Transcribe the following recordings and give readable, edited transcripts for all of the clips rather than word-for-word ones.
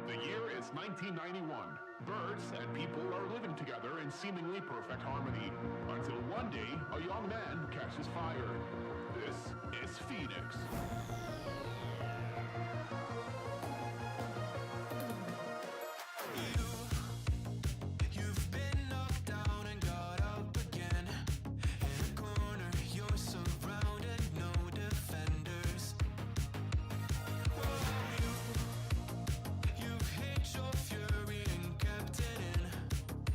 The year is 1991. Birds and people are living together in seemingly perfect harmony. Until one day, a young man catches fire. This is Phoenix. You've been knocked down and got up again. In a corner, you're surrounded, no defenders. You've hid your fury and kept it in.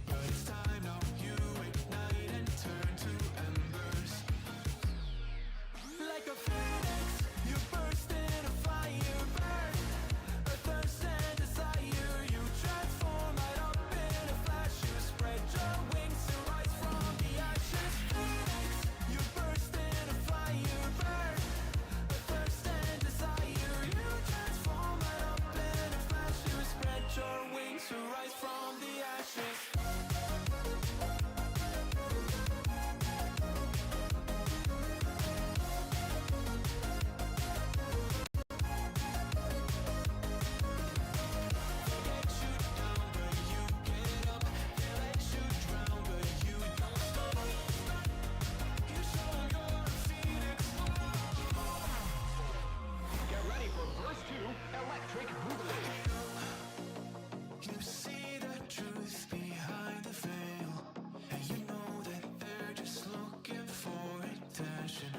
But it's time now, you ignite and turn to embers. Like a phoenix, you burst in a fire burn. A thirst and desire, you transform right up in a flash. You spread your wings and rise from the ashes. Phoenix, you burst in a fire burn. A thirst and desire, you transform right up in a flash. You spread your wings to rise from the ashes. Get ready for verse 2, Electric Boogaloo. You see the truth behind the veil, and you know that they're just looking for attention.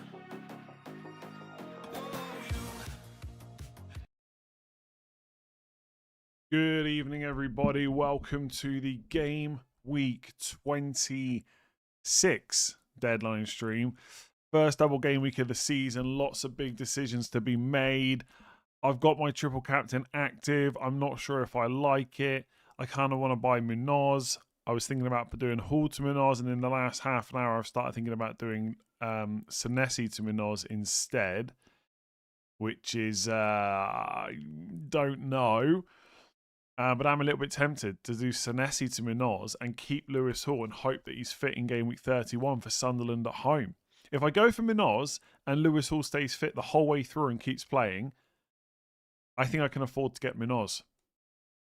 Good evening, everybody. Welcome to the Game Week 26 deadline stream. First double game week of the season. Lots of big decisions to be made. I've got my triple captain active. I'm not sure if I like it. I kind of want to buy Munoz. I was thinking about doing Hall to Munoz, and in the last half an hour, I've started thinking about doing Senesi to Munoz instead, which is, I don't know. But I'm a little bit tempted to do Senesi to Munoz and keep Lewis Hall and hope that he's fit in game week 31 for Sunderland at home. If I go for Munoz and Lewis Hall stays fit the whole way through and keeps playing, I think I can afford to get Munoz.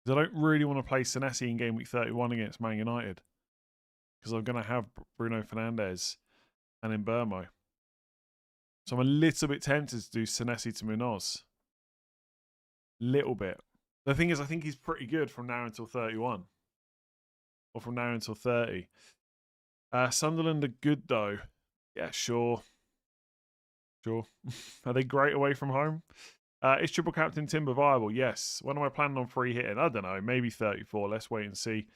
Because I don't really want to play Senesi in game week 31 against Man United. Because I'm going to have Bruno Fernandes and Mbermo. So I'm a little bit tempted to do Senesi to Munoz. Little bit. The thing is, I think he's pretty good from now until 31. Or from now until 30. Sunderland are good, though. Yeah, sure. Sure. Are they great away from home? Is triple captain Timber viable? Yes. When am I planning on free hitting? I don't know. Maybe 34. Let's wait and see.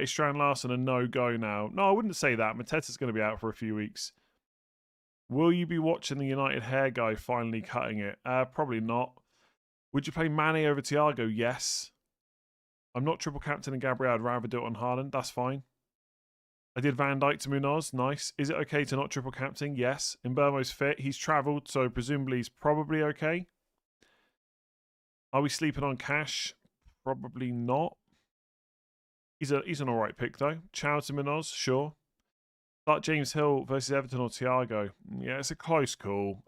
Is Strand Larson a no-go now? No, I wouldn't say that. Mateta's going to be out for a few weeks. Will you be watching the United hair guy finally cutting it? Probably not. Would you play Mane over Thiago? Yes. I'm not triple captain and Gabriel. I'd rather do it on Haaland. That's fine. I did Van Dijk to Munoz. Nice. Is it okay to not triple captain? Yes. Mbermo's fit. He's travelled, so presumably he's probably okay. Are we sleeping on Cash? Probably not. He's an alright pick, though. Chow to Munoz? Sure. Start James Hill versus Everton or Thiago? Yeah, it's a close call.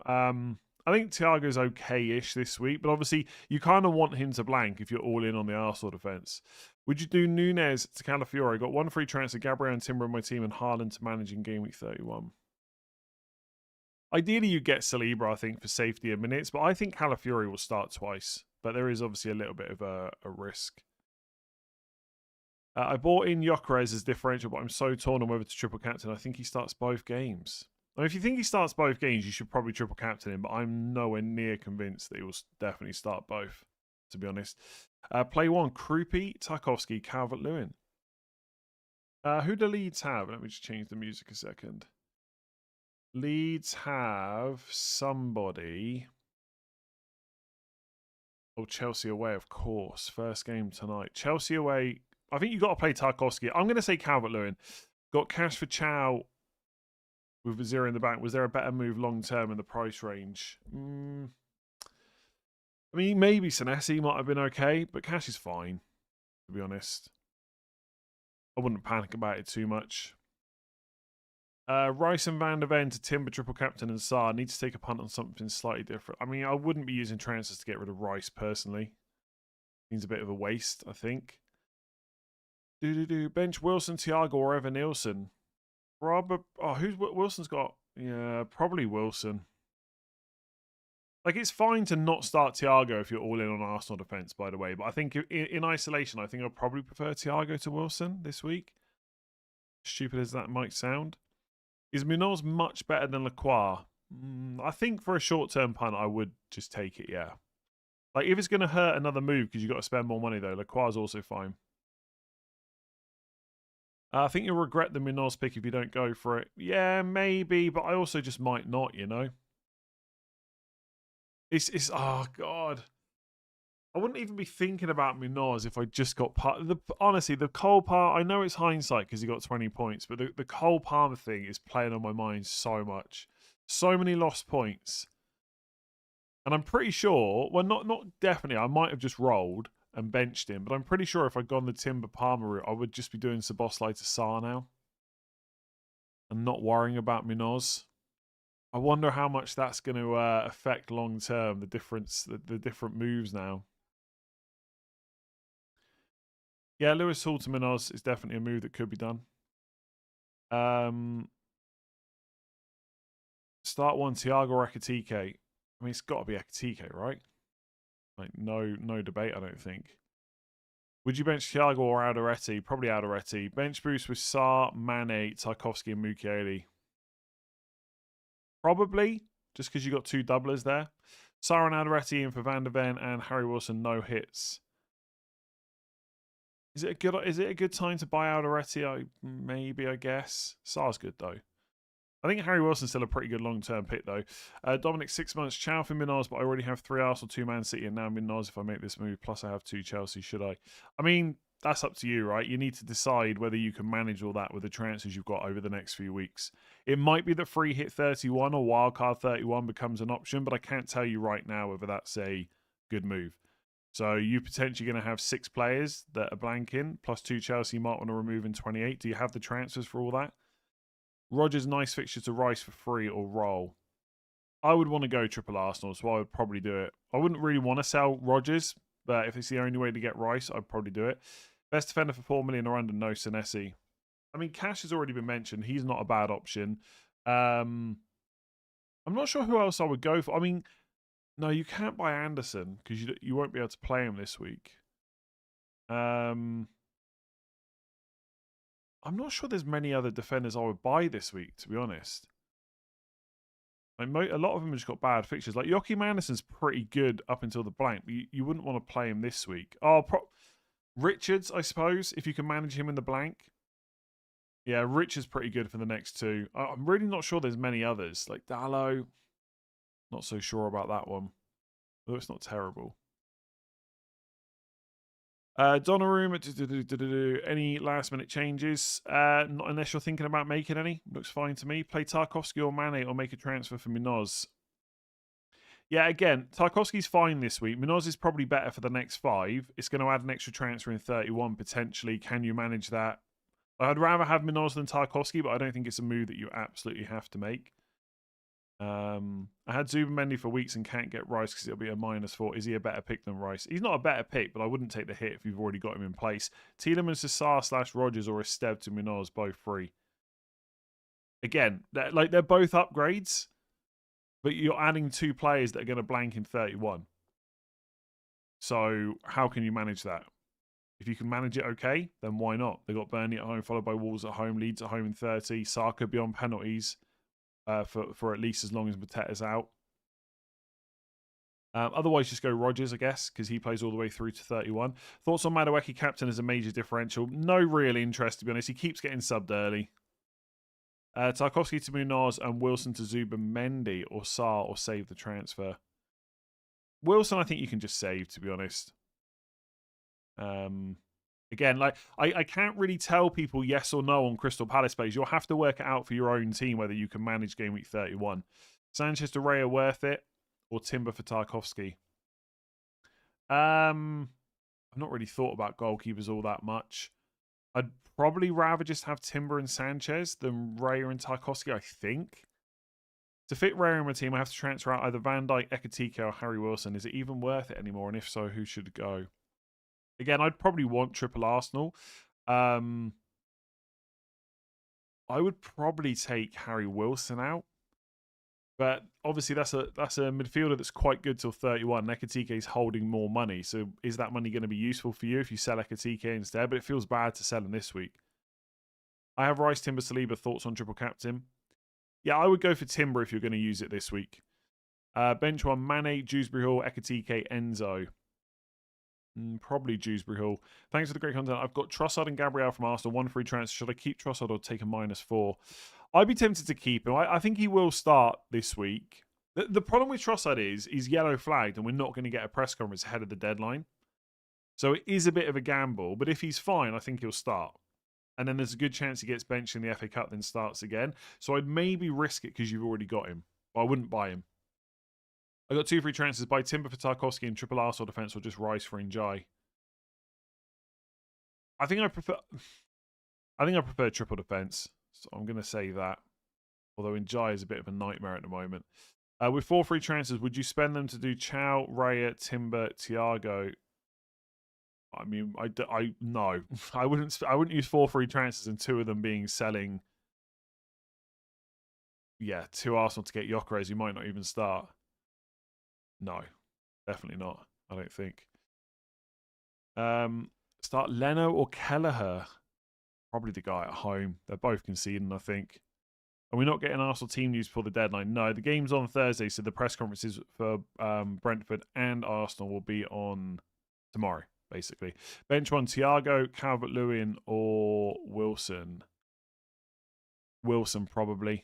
I think Thiago's okay-ish this week, but obviously you kind of want him to blank if you're all in on the Arsenal defence. Would you do Nunez to Calafiore? Got one free transfer, Gabriel and Timber on my team, and Haaland to manage in game week 31. Ideally, you get Saliba, I think, for safety and minutes, but I think Calafiore will start twice. But there is obviously a little bit of a risk. I bought in Gyökeres as differential, but I'm so torn on whether to triple captain. I think he starts both games. I mean, if you think he starts both games, you should probably triple captain him, but I'm nowhere near convinced that he will definitely start both, to be honest. Play 1, Krupi, Tarkovsky, Calvert-Lewin. Who do Leeds have? Let me just change the music a second. Leeds have somebody. Oh, Chelsea away, of course. First game tonight. Chelsea away. I think you've got to play Tarkovsky. I'm going to say Calvert-Lewin. Got cash for Chow with a 0 in the bank. Was there a better move long-term in the price range? I mean, maybe Senesi might have been okay, but cash is fine, to be honest. I wouldn't panic about it too much. Rice and Van der Ven to Timber, triple captain, and Saar. Need to take a punt on something slightly different. I mean, I wouldn't be using transfers to get rid of Rice, personally. Seems a bit of a waste, I think. Bench Wilson, Thiago, or Evan Nielsen. Who's Wilson's got? Yeah, probably Wilson. Like, it's fine to not start Thiago if you're all in on Arsenal defence, by the way. But I think in isolation, I think I'd probably prefer Thiago to Wilson this week. Stupid as that might sound. Is Munoz much better than Lacroix? I think for a short-term punt, I would just take it, yeah. Like, if it's going to hurt another move because you've got to spend more money, though, Lacroix is also fine. I think you'll regret the Munoz pick if you don't go for it. Yeah, maybe, but I also just might not, you know? It's oh, God. I wouldn't even be thinking about Munoz if I just got... honestly, the Cole Palmer... I know it's hindsight because he got 20 points, but the Cole Palmer thing is playing on my mind so much. So many lost points. And I'm pretty sure... Well, not definitely. I might have just rolled and benched him, but I'm pretty sure if I'd gone the Timber Palmer route, I would just be doing Szoboszlai to Saar now. And not worrying about Munoz. I wonder how much that's going to affect long-term, the difference, the different moves now. Yeah, Lewis Hall to Munoz is definitely a move that could be done. Start 1, Thiago or Ekitike. I mean, it's got to be Ekitike, right? Like, no debate, I don't think. Would you bench Thiago or Alderete? Probably Alderete. Bench boost with Saar, Mane, Tarkovsky, and Mukiele. Probably, just because you got 2 doublers there. Saar and Alderete in for Van der Ven and Harry Wilson, no hits. Is it a good time to buy Alderete? Maybe, I guess. Saar's good, though. I think Harry Wilson's still a pretty good long-term pick, though. Dominic, 6 months. Chow for Munoz, but I already have 3 Arsenal, 2 Man City, and now Munoz if I make this move. Plus, I have 2 Chelsea. Should I? I mean, that's up to you, right? You need to decide whether you can manage all that with the transfers you've got over the next few weeks. It might be that free hit 31 or wildcard 31 becomes an option, but I can't tell you right now whether that's a good move. So you're potentially going to have 6 players that are blanking, plus 2 Chelsea you might want to remove in 28. Do you have the transfers for all that? Rodgers, nice fixture to Rice for free or roll. I would want to go triple Arsenal, so I would probably do it. I wouldn't really want to sell Rodgers, but if it's the only way to get Rice, I'd probably do it. Best defender for 4 million or under, no Senesi. I mean, Cash has already been mentioned. He's not a bad option. I'm not sure who else I would go for. I mean, no, you can't buy Anderson because you won't be able to play him this week. I'm not sure there's many other defenders I would buy this week, to be honest. Like, a lot of them have just got bad fixtures. Like, Joachim Anderson's pretty good up until the blank, but you wouldn't want to play him this week. Richards, I suppose, if you can manage him in the blank. Yeah, Richards pretty good for the next 2. I'm really not sure there's many others. Like, Dallo, not so sure about that one. Although it's not terrible. Donnarumma, any last minute changes? Not unless you're thinking about making any. Looks fine to me. Play Tarkovsky or Mane or make a transfer for Munoz. Yeah, again, Tarkovsky's fine this week. Munoz is probably better for the next 5. It's going to add an extra transfer in 31 potentially. Can you manage that? I'd rather have Munoz than Tarkovsky, but I don't think it's a move that you absolutely have to make. I had Zubimendi for weeks and can't get Rice because it'll be a -4. Is he a better pick than Rice? He's not a better pick, but I wouldn't take the hit if you've already got him in place. Tielemans to Saar/Rodgers or Esteve to Munoz, both free. Again, they're both upgrades, but you're adding 2 players that are going to blank in 31. So how can you manage that? If you can manage it okay, then why not? They've got Burnley at home, followed by Wolves at home, Leeds at home in 30. Saar could be on penalties. for at least as long as Mateta's out. Otherwise, just go Rodgers, I guess, because he plays all the way through to 31. Thoughts on Madueke captain as a major differential? No real interest, to be honest. He keeps getting subbed early. Tarkowski to Munoz and Wilson to Zuba Mendy or Sarr or save the transfer. Wilson, I think you can just save, to be honest. Again, like I can't really tell people yes or no on Crystal Palace plays. You'll have to work it out for your own team whether you can manage game week 31. Sanchez to Raya worth it or Timber for Tarkowski? I've not really thought about goalkeepers all that much. I'd probably rather just have Timber and Sanchez than Raya and Tarkowski, I think. To fit Raya in my team, I have to transfer out either Van Dijk, Ekitike, or Harry Wilson. Is it even worth it anymore? And if so, who should go? Again, I'd probably want triple Arsenal. I would probably take Harry Wilson out. But obviously, that's a midfielder that's quite good till 31. Ekitike is holding more money. So is that money going to be useful for you if you sell Ekitike instead? But it feels bad to sell him this week. I have Rice, Timber, Saliba. Thoughts on triple captain? Yeah, I would go for Timber if you're going to use it this week. Bench one, Mane, Dewsbury Hall, Ekitike, Enzo. Probably Dewsbury Hall. Thanks for the great content. I've got Trossard and Gabriel from Arsenal. 1 free transfer. Should I keep Trossard or take a -4? I'd be tempted to keep him. I think he will start this week. The problem with Trossard is he's yellow flagged and we're not going to get a press conference ahead of the deadline. So it is a bit of a gamble. But if he's fine, I think he'll start. And then there's a good chance he gets benched in the FA Cup, then starts again. So I'd maybe risk it because you've already got him. But I wouldn't buy him. I got 2 free transfers. Buy Timber for Tarkowski and triple Arsenal defense, or just Rice for Njai. I think I prefer triple defense. So I'm going to say that. Although Njai is a bit of a nightmare at the moment. With 4 free transfers, would you spend them to do Chow, Raya, Timber, Thiago? I mean, no. I wouldn't use 4 free transfers and 2 of them being selling. Yeah, 2 Arsenal to get Gyökeres, who might not even start. No, definitely not. I don't think. Start Leno or Kelleher? Probably the guy at home. They're both conceding, I think. Are we not getting Arsenal team news before the deadline? No, the game's on Thursday, so the press conferences for Brentford and Arsenal will be on tomorrow, basically. Bench one, Thiago, Calvert-Lewin or Wilson? Wilson, probably.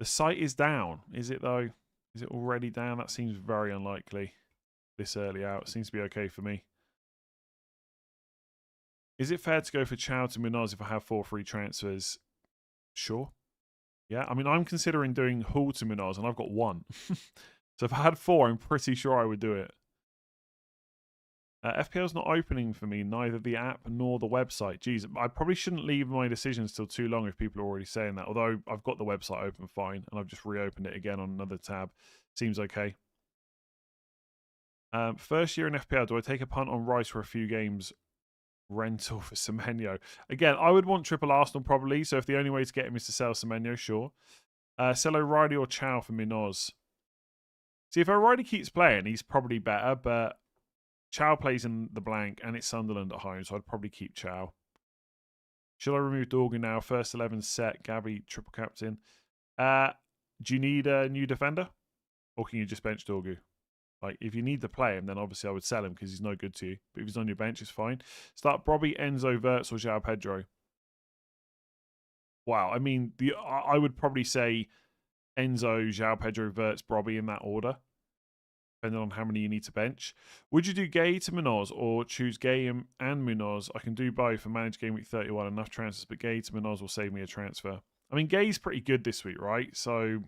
The site is down. Is it, though? Is it already down? That seems very unlikely this early out. It seems to be okay for me. Is it fair to go for Chow to Munoz if I have 4 free transfers? Sure. Yeah, I mean, I'm considering doing Hall to Munoz, and I've got 1. So if I had 4, I'm pretty sure I would do it. FPL's not opening for me, neither the app nor the website. Jeez, I probably shouldn't leave my decisions till too long if people are already saying that. Although I've got the website open fine, and I've just reopened it again on another tab. Seems okay. First year in FPL, do I take a punt on Rice for a few games? Rental for Semenyo. Again, I would want triple Arsenal probably, so if the only way to get him is to sell Semenyo, sure. Sell O'Reilly or Chow for Munoz. See, if O'Reilly keeps playing, he's probably better, but Chow plays in the blank, and it's Sunderland at home, so I'd probably keep Chow. Should I remove Dorgu now? First 11 set, Gabby, triple captain. Do you need a new defender? Or can you just bench Dorgu? Like, if you need to play him, then obviously I would sell him because he's no good to you. But if he's on your bench, it's fine. Start Bobby, Enzo, Verts, or João Pedro. Wow, I mean, I would probably say Enzo, João Pedro, Verts, Bobby in that order, depending on how many you need to bench. Would you do Gay to Munoz or choose Gay and Munoz? I can do both and manage game week 31. Enough transfers, but Gay to Munoz will save me a transfer. I mean, Gay's pretty good this week, right? So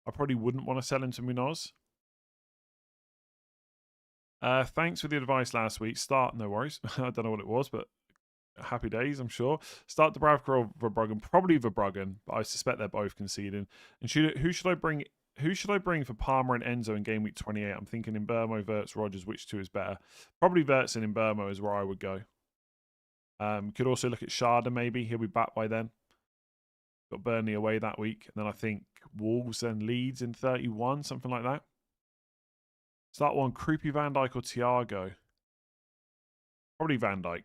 I probably wouldn't want to sell him to Munoz. Thanks for the advice last week. No worries. I don't know what it was, but happy days, I'm sure. Start Dubravka or Verbruggen. Probably Verbruggen, but I suspect they're both conceding. And who should I bring? Who should I bring for Palmer and Enzo in game week 28? I'm thinking in Burmo, Verts, Rodgers. Which 2 is better? Probably Verts and in Burmo is where I would go. Could also look at Sharda maybe. He'll be back by then. Got Burnley away that week. And then I think Wolves and Leeds in 31, something like that. Start one, Creepy Van Dijk or Thiago? Probably Van Dijk.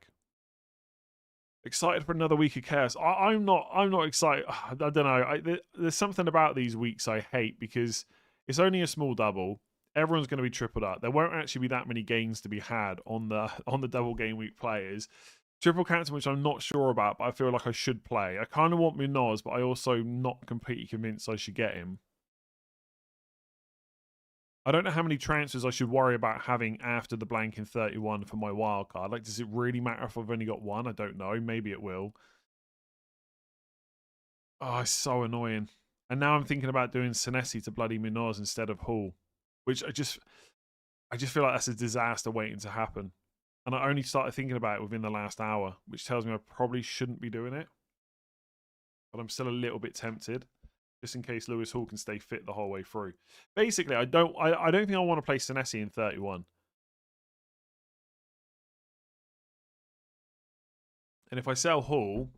Excited for another week of chaos. I'm not. I'm not excited. I don't know. There's something about these weeks I hate because it's only a small double. Everyone's going to be tripled up. There won't actually be that many games to be had on the double game week players. Triple captain, which I'm not sure about, but I feel like I should play. I kind of want Munoz, but I also not completely convinced I should get him. I don't know how many transfers I should worry about having after the blank in 31 for my wild card. Like, does it really matter if I've only got one? I don't know. Maybe it will. Oh, it's so annoying. And now I'm thinking about doing Senesi to bloody Munoz instead of Hall, which I just feel like that's a disaster waiting to happen. And I only started thinking about it within the last hour, which tells me I probably shouldn't be doing it. But I'm still a little bit tempted, just in case Lewis Hall can stay fit the whole way through. Basically, I don't think I want to play Senesi in 31. And if I sell Hall,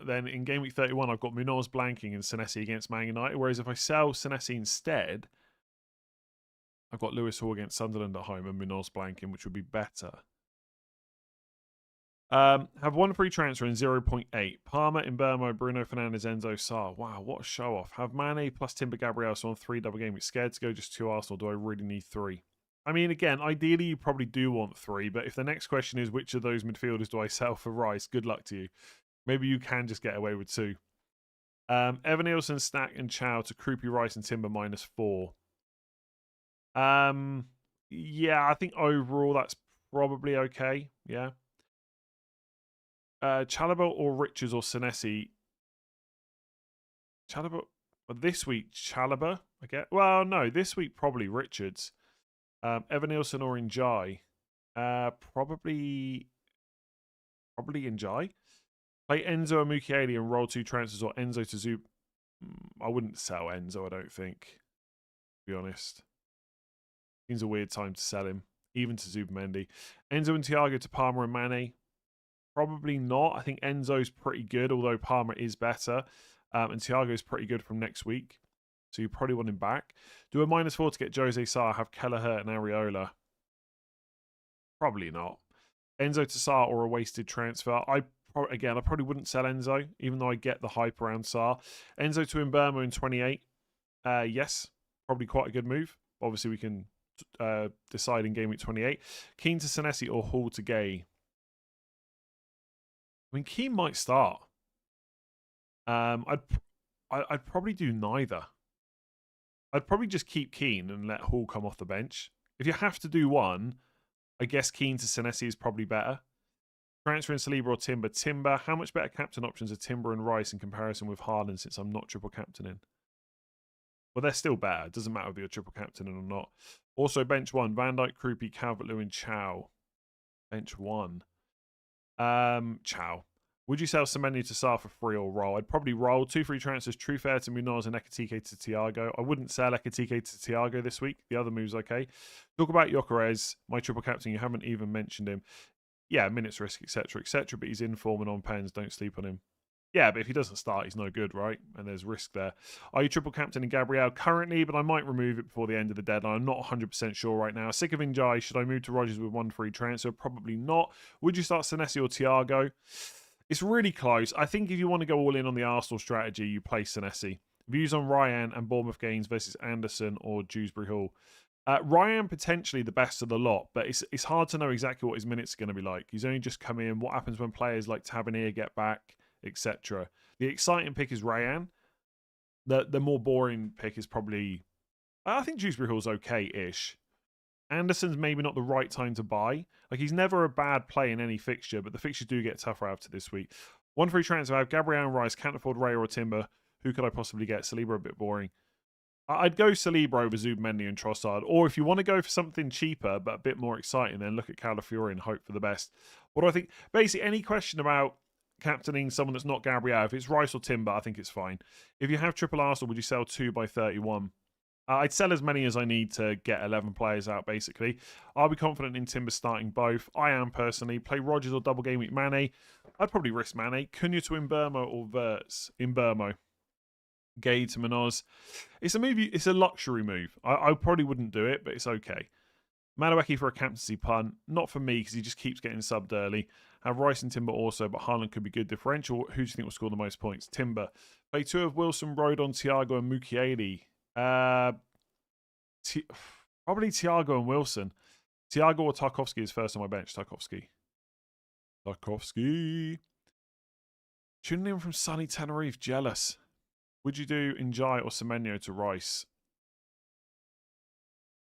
then in game week 31, I've got Munoz blanking and Senesi against Man United. Whereas if I sell Senesi instead, I've got Lewis Hall against Sunderland at home and Munoz blanking, which would be better. Have one free transfer in 0.8. Palmer, Mbermo, Bruno Fernandes, Enzo, Sarr. Wow, what a show off. Have Mane plus Timber Gabriel so on 3 double game week. Scared to go just 2 Arsenal. Do I really need 3? I mean, again, ideally you probably do want 3, but if the next question is which of those midfielders do I sell for Rice, good luck to you. Maybe you can just get away with 2. Evan Nielsen, Stack, and Chow to Krupi, Rice, and Timber -4. Yeah, I think overall that's probably okay. Yeah. Chalobah or Richards or Senesi? Chalobah. This week, Chalobah, I get. Well, no, this week probably Richards. Evan Nielsen or Njai? Probably Njai. Play Enzo and Mukiele and roll 2 transfers or Enzo to Zub. I wouldn't sell Enzo, I don't think. To be honest. Seems a weird time to sell him, even to Zubmendi. Enzo and Thiago to Palmer and Mane. Probably not. I think Enzo's pretty good, although Palmer is better. And Thiago's pretty good from next week. So you probably want him back. Do a -4 to get Jose Sarr, have Kelleher and Areola. Probably not. Enzo to Sarr or a wasted transfer. I probably wouldn't sell Enzo, even though I get the hype around Sarr. Enzo to Mbermo in 28. Yes, probably quite a good move. Obviously, we can decide in game week 28. Keane to Senesi or Hall to Gay. I mean, Keane might start. I'd probably do neither. I'd probably just keep Keane and let Hall come off the bench. If you have to do one, I guess Keane to Senesi is probably better. Transfer in Saliba or Timber. Timber, how much better captain options are Timber and Rice in comparison with Haaland since I'm not triple captaining? Well, they're still better. It doesn't matter if you're triple captaining or not. Also, bench 1. Van Dijk, Krupi, Calvert-Lewin, Chow. Bench 1. Chow. Would you sell Semenyo to Sarr for free or roll? I'd probably roll. 2 free transfers, Trufair to Munoz and Ekatike to Thiago. I wouldn't sell Ekatike to Thiago this week. The other move's okay. Talk about Gyökeres, my triple captain. You haven't even mentioned him. Yeah, minutes risk, etc., but he's in form and on pens. Don't sleep on him. Yeah, but if he doesn't start, he's no good, right? And there's risk there. Are you triple captain in Gabriel currently? But I might remove it before the end of the deadline. I'm not 100% sure right now. Sick of Njai. Should I move to Rodgers with 1 free transfer? Probably not. Would you start Senesi or Thiago? It's really close. I think if you want to go all in on the Arsenal strategy, you play Senesi. Views on Ryan and Bournemouth games versus Anderson or Dewsbury Hall. Ryan potentially the best of the lot, but it's hard to know exactly what his minutes are going to be like. He's only just come in. What happens when players like Tavernier get back, etc. The exciting pick is Ryan. The more boring pick is probably... I think Dewsbury Hall's okay-ish. Anderson's maybe not the right time to buy. Like, he's never a bad play in any fixture, but the fixtures do get tougher after this week. 1 free transfer. I have Gabriel and Rice. Can't afford Ray or Timber. Who could I possibly get? Saliba a bit boring. I'd go Saliba over Zubmendi and Trossard. Or if you want to go for something cheaper but a bit more exciting, then look at Calafiori and hope for the best. What do I think? Basically, any question about captaining someone that's not Gabriel, if it's Rice or Timber, I think it's fine. If you have triple Arsenal, would you sell 2 by 31? I'd sell as many as I need to get 11 players out, basically. I'll be confident in Timber starting both. I am, personally. Play Rodgers or double game week Mane. I'd probably risk Mane. Cunha to Mbermo or Verts. Mbermo. Gay to Munoz. It's a move. It's a luxury move. I probably wouldn't do it, but it's okay. Madueke for a captaincy punt. Not for me, because he just keeps getting subbed early. Have Rice and Timber also, but Haaland could be good differential. Who do you think will score the most points? Timber. Play 2 of Wilson, Rodon, Thiago, and Mukiele. Probably Thiago and Wilson. Thiago or Tarkovsky is first on my bench. Tarkovsky. Tuning in from sunny Tenerife. Jealous. Would you do Njai or Semenyo to Rice?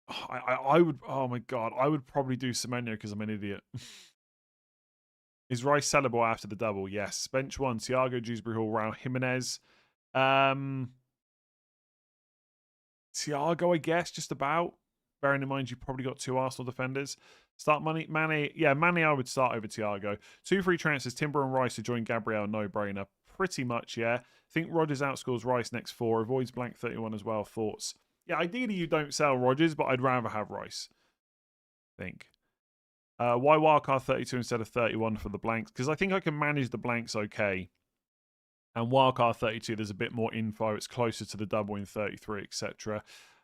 I would. Oh my god, I would probably do Semenyo because I'm an idiot. Is Rice sellable after the double? Yes. Bench 1, Thiago, Dewsbury Hall, Raul Jimenez. Thiago, I guess, just about. Bearing in mind you probably got 2 Arsenal defenders. Start money. Mane. Yeah, Mane I would start over Thiago. 2 free transfers, Timber and Rice to join Gabriel, no-brainer. Pretty much, yeah. Think Rodgers outscores Rice next 4. Avoids blank 31 as well. Thoughts? Yeah, ideally you don't sell Rodgers, but I'd rather have Rice. I think. Why wildcard 32 instead of 31 for the blanks? Because I think I can manage the blanks okay. And wildcard 32, there's a bit more info. It's closer to the double in 33, etc.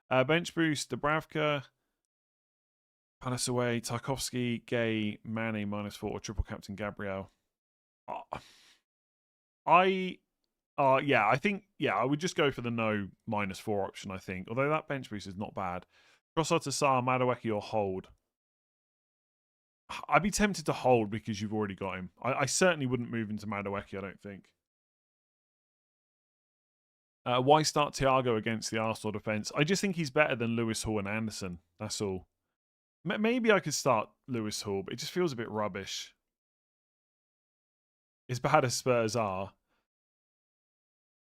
Bench boost, Dubravka, Palace away, Tarkovsky, Gay, Mane -4, or triple captain Gabriel. I think, I would just go for the no -4 option, I think. Although that bench boost is not bad. Trossard to Sarr, Madueke, or hold. I'd be tempted to hold because you've already got him. I certainly wouldn't move into Madueke, I don't think. Why start Thiago against the Arsenal defence? I just think he's better than Lewis Hall and Anderson. That's all. Maybe I could start Lewis Hall, but it just feels a bit rubbish. As bad as Spurs are,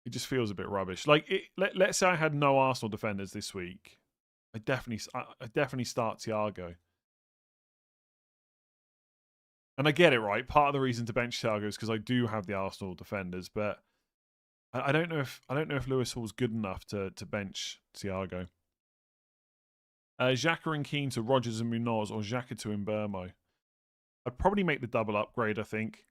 it just feels a bit rubbish. Like, let's say I had no Arsenal defenders this week. I definitely start Thiago. And I get it, right? Part of the reason to bench Thiago is because I do have the Arsenal defenders, but I don't know if Lewis Hall's good enough to bench Thiago. Xhaka and Keane to Rodgers and Munoz, or Xhaka to Mbermo. I'd probably make the double upgrade, I think.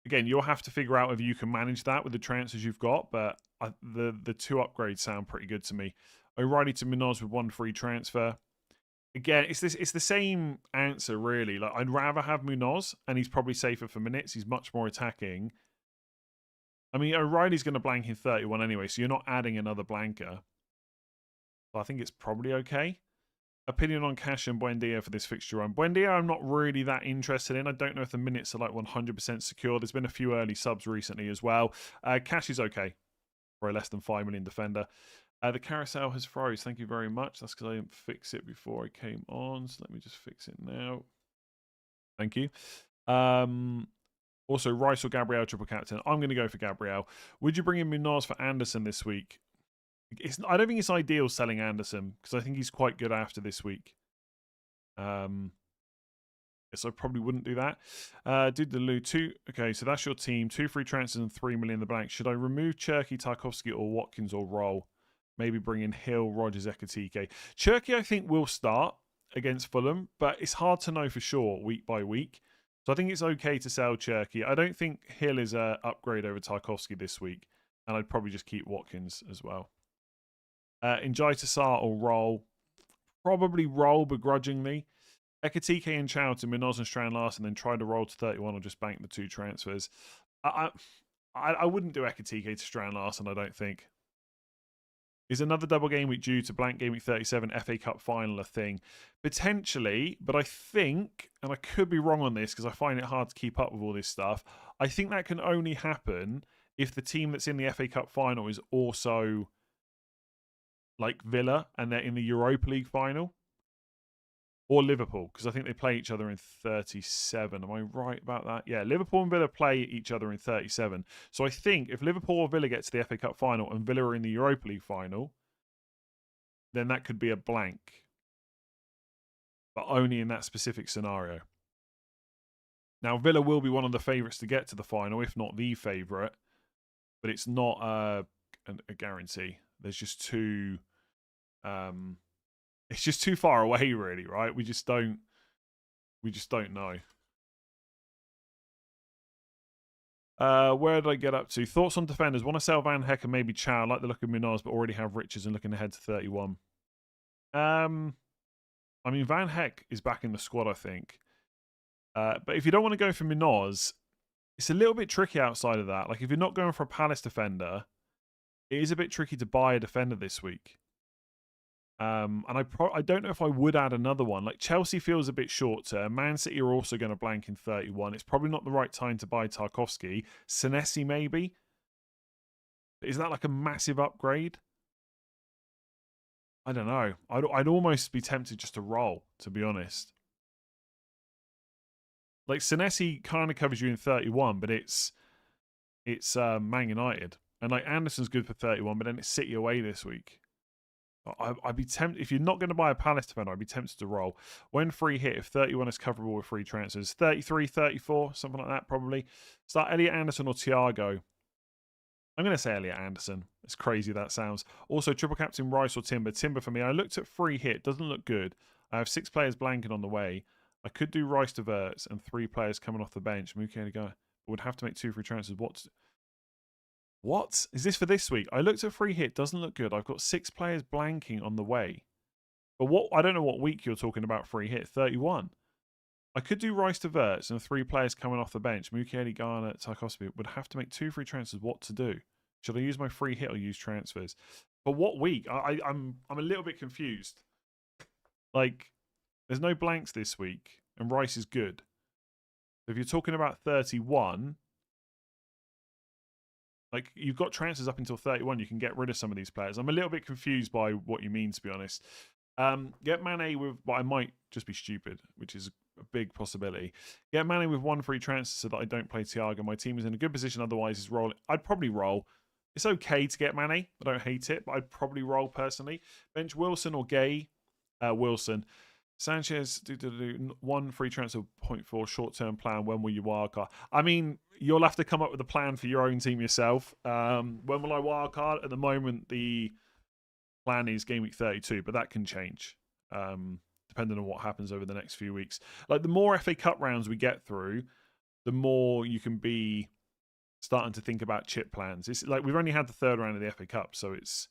Again, you'll have to figure out whether you can manage that with the transfers you've got, but the 2 upgrades sound pretty good to me. O'Reilly to Munoz with 1 free transfer. Again, it's the same answer, really. Like, I'd rather have Munoz, and he's probably safer for minutes. He's much more attacking. I mean, O'Reilly's going to blank in 31 anyway, so you're not adding another blanker. So I think it's probably okay. Opinion on Cash and Buendia for this fixture run. Buendia, I'm not really that interested in. I don't know if the minutes are like 100% secure. There's been a few early subs recently as well. Cash is okay for a less than 5 million defender. The carousel has froze. Thank you very much. That's because I didn't fix it before I came on. So let me just fix it now. Thank you. Also, Rice or Gabriel triple captain. I'm going to go for Gabriel. Would you bring in Munoz for Anderson this week? I don't think it's ideal selling Anderson because I think he's quite good after this week. So I probably wouldn't do that. Did the Lou 2? Okay, so that's your team. 2 free transfers and 3 million in the blank. Should I remove Cherky, Tarkovsky, or Watkins, or roll? Maybe bring in Hill, Rodgers, Ekatike. Cherky, I think, will start against Fulham, but it's hard to know for sure week by week. So I think it's okay to sell Cherky. I don't think Hill is an upgrade over Tarkovsky this week, and I'd probably just keep Watkins as well. Njai to Sarr or roll? Probably roll begrudgingly. Ekatike and Chow to Munoz and Strand last, and then try to roll to 31 or just bank the 2 transfers. I wouldn't do Ekatike to Strand last, and I don't think. Is another double game week due to blank game week 37 FA Cup final a thing? Potentially, but I think, and I could be wrong on this because I find it hard to keep up with all this stuff, I think that can only happen if the team that's in the FA Cup final is also like Villa and they're in the Europa League final. Or Liverpool, because I think they play each other in 37. Am I right about that? Yeah, Liverpool and Villa play each other in 37. So I think if Liverpool or Villa get to the FA Cup final and Villa are in the Europa League final, then that could be a blank. But only in that specific scenario. Now, Villa will be one of the favourites to get to the final, if not the favourite. But it's not a guarantee. There's just too... it's just too far away, really, right? We just don't know. Where did I get up to? Thoughts on defenders? Want to sell Van Heck and maybe Chow. I like the look of Munoz, but already have Richards and looking ahead to 31. I mean, Van Heck is back in the squad, I think. But if you don't want to go for Munoz, it's a little bit tricky outside of that. Like if you're not going for a Palace defender, it is a bit tricky to buy a defender this week. And I don't know if I would add another one. Like Chelsea feels a bit short term. Man City are also going to blank in 31. It's probably not the right time to buy Tarkowski. Senesi maybe. Is that like a massive upgrade? I don't know. I'd almost be tempted just to roll, to be honest. Like Senesi kind of covers you in 31, but it's Man United, and like Anderson's good for 31, but then it's City away this week. I'd be tempted, if you're not going to buy a Palace defender, I'd be tempted to roll. When free hit, if 31 is coverable with free transfers, 33, 34, something like that probably. Start Elliot Anderson or Thiago. I'm going to say Elliot Anderson. It's crazy that sounds. Also, triple captain Rice or Timber. Timber for me. I looked at free hit. Doesn't look good. I have 6 players blanking on the way. I could do Rice to Verts and 3 players coming off the bench. Mukiele go. Would have to make 2 free transfers. What? Is this for this week? I looked at free hit. Doesn't look good. I've got 6 players blanking on the way. But what? I don't know what week you're talking about free hit. 31. I could do Rice to Verts and 3 players coming off the bench. Mukiele, Garner, Tarkowski. Would have to make 2 free transfers. What to do? Should I use my free hit or use transfers? But what week? I'm a little bit confused. Like, there's no blanks this week, and Rice is good. If you're talking about 31, like you've got transfers up until 31, you can get rid of some of these players. I'm a little bit confused by what you mean, to be honest. Get Mane with, but I might just be stupid, which is a big possibility. Get Mane with 1 free transfer so that I don't play Thiago. My team is in a good position, otherwise is rolling. I'd probably roll. It's okay to get Mane. I don't hate it, but I'd probably roll personally. Bench Wilson or Gay. Wilson. Sanchez, 1 free transfer, 0.4 short-term plan. When will you wildcard? I mean, you'll have to come up with a plan for your own team yourself. When will I wildcard? At the moment, the plan is game week 32, but that can change depending on what happens over the next few weeks. Like the more FA Cup rounds we get through, the more you can be starting to think about chip plans. It's like we've only had the 3rd round of the FA Cup, so it's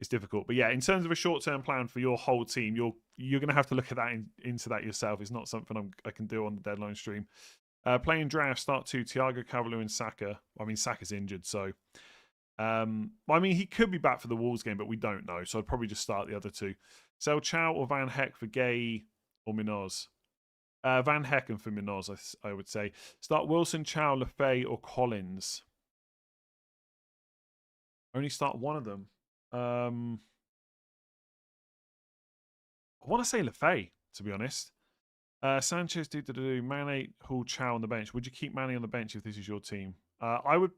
difficult. But yeah, in terms of a short-term plan for your whole team, you're going to have to look at that into that yourself. It's not something I can do on the deadline stream. Playing draft, start 2, Thiago, Cavalier and Saka. I mean, Saka's injured, so... I mean, he could be back for the Wolves game, but we don't know. So I'd probably just start the other 2. Sell Chow or Van Heck for Gay or Munoz. Van Hecken for Munoz, I would say. Start Wilson, Chow, Lefay or Collins. Only start one of them. I want to say Lefay, to be honest. Sanchez, Mane, Hall, Chow on the bench. Would you keep Mane on the bench if this is your team? I would...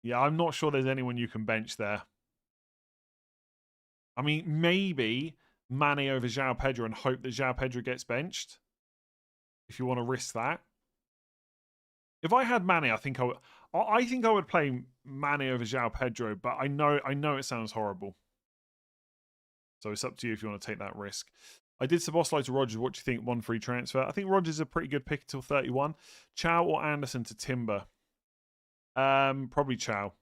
yeah, I'm not sure there's anyone you can bench there. I mean, maybe Mane over João Pedro and hope that João Pedro gets benched. If you want to risk that. If I had Mane, I think I would play Mane over João Pedro, but I know it sounds horrible. So it's up to you if you want to take that risk. I did Sabosli to Rodgers. What do you think? 1 free transfer. I think Rodgers is a pretty good pick until 31. Chow or Anderson to Timber? Probably Chow.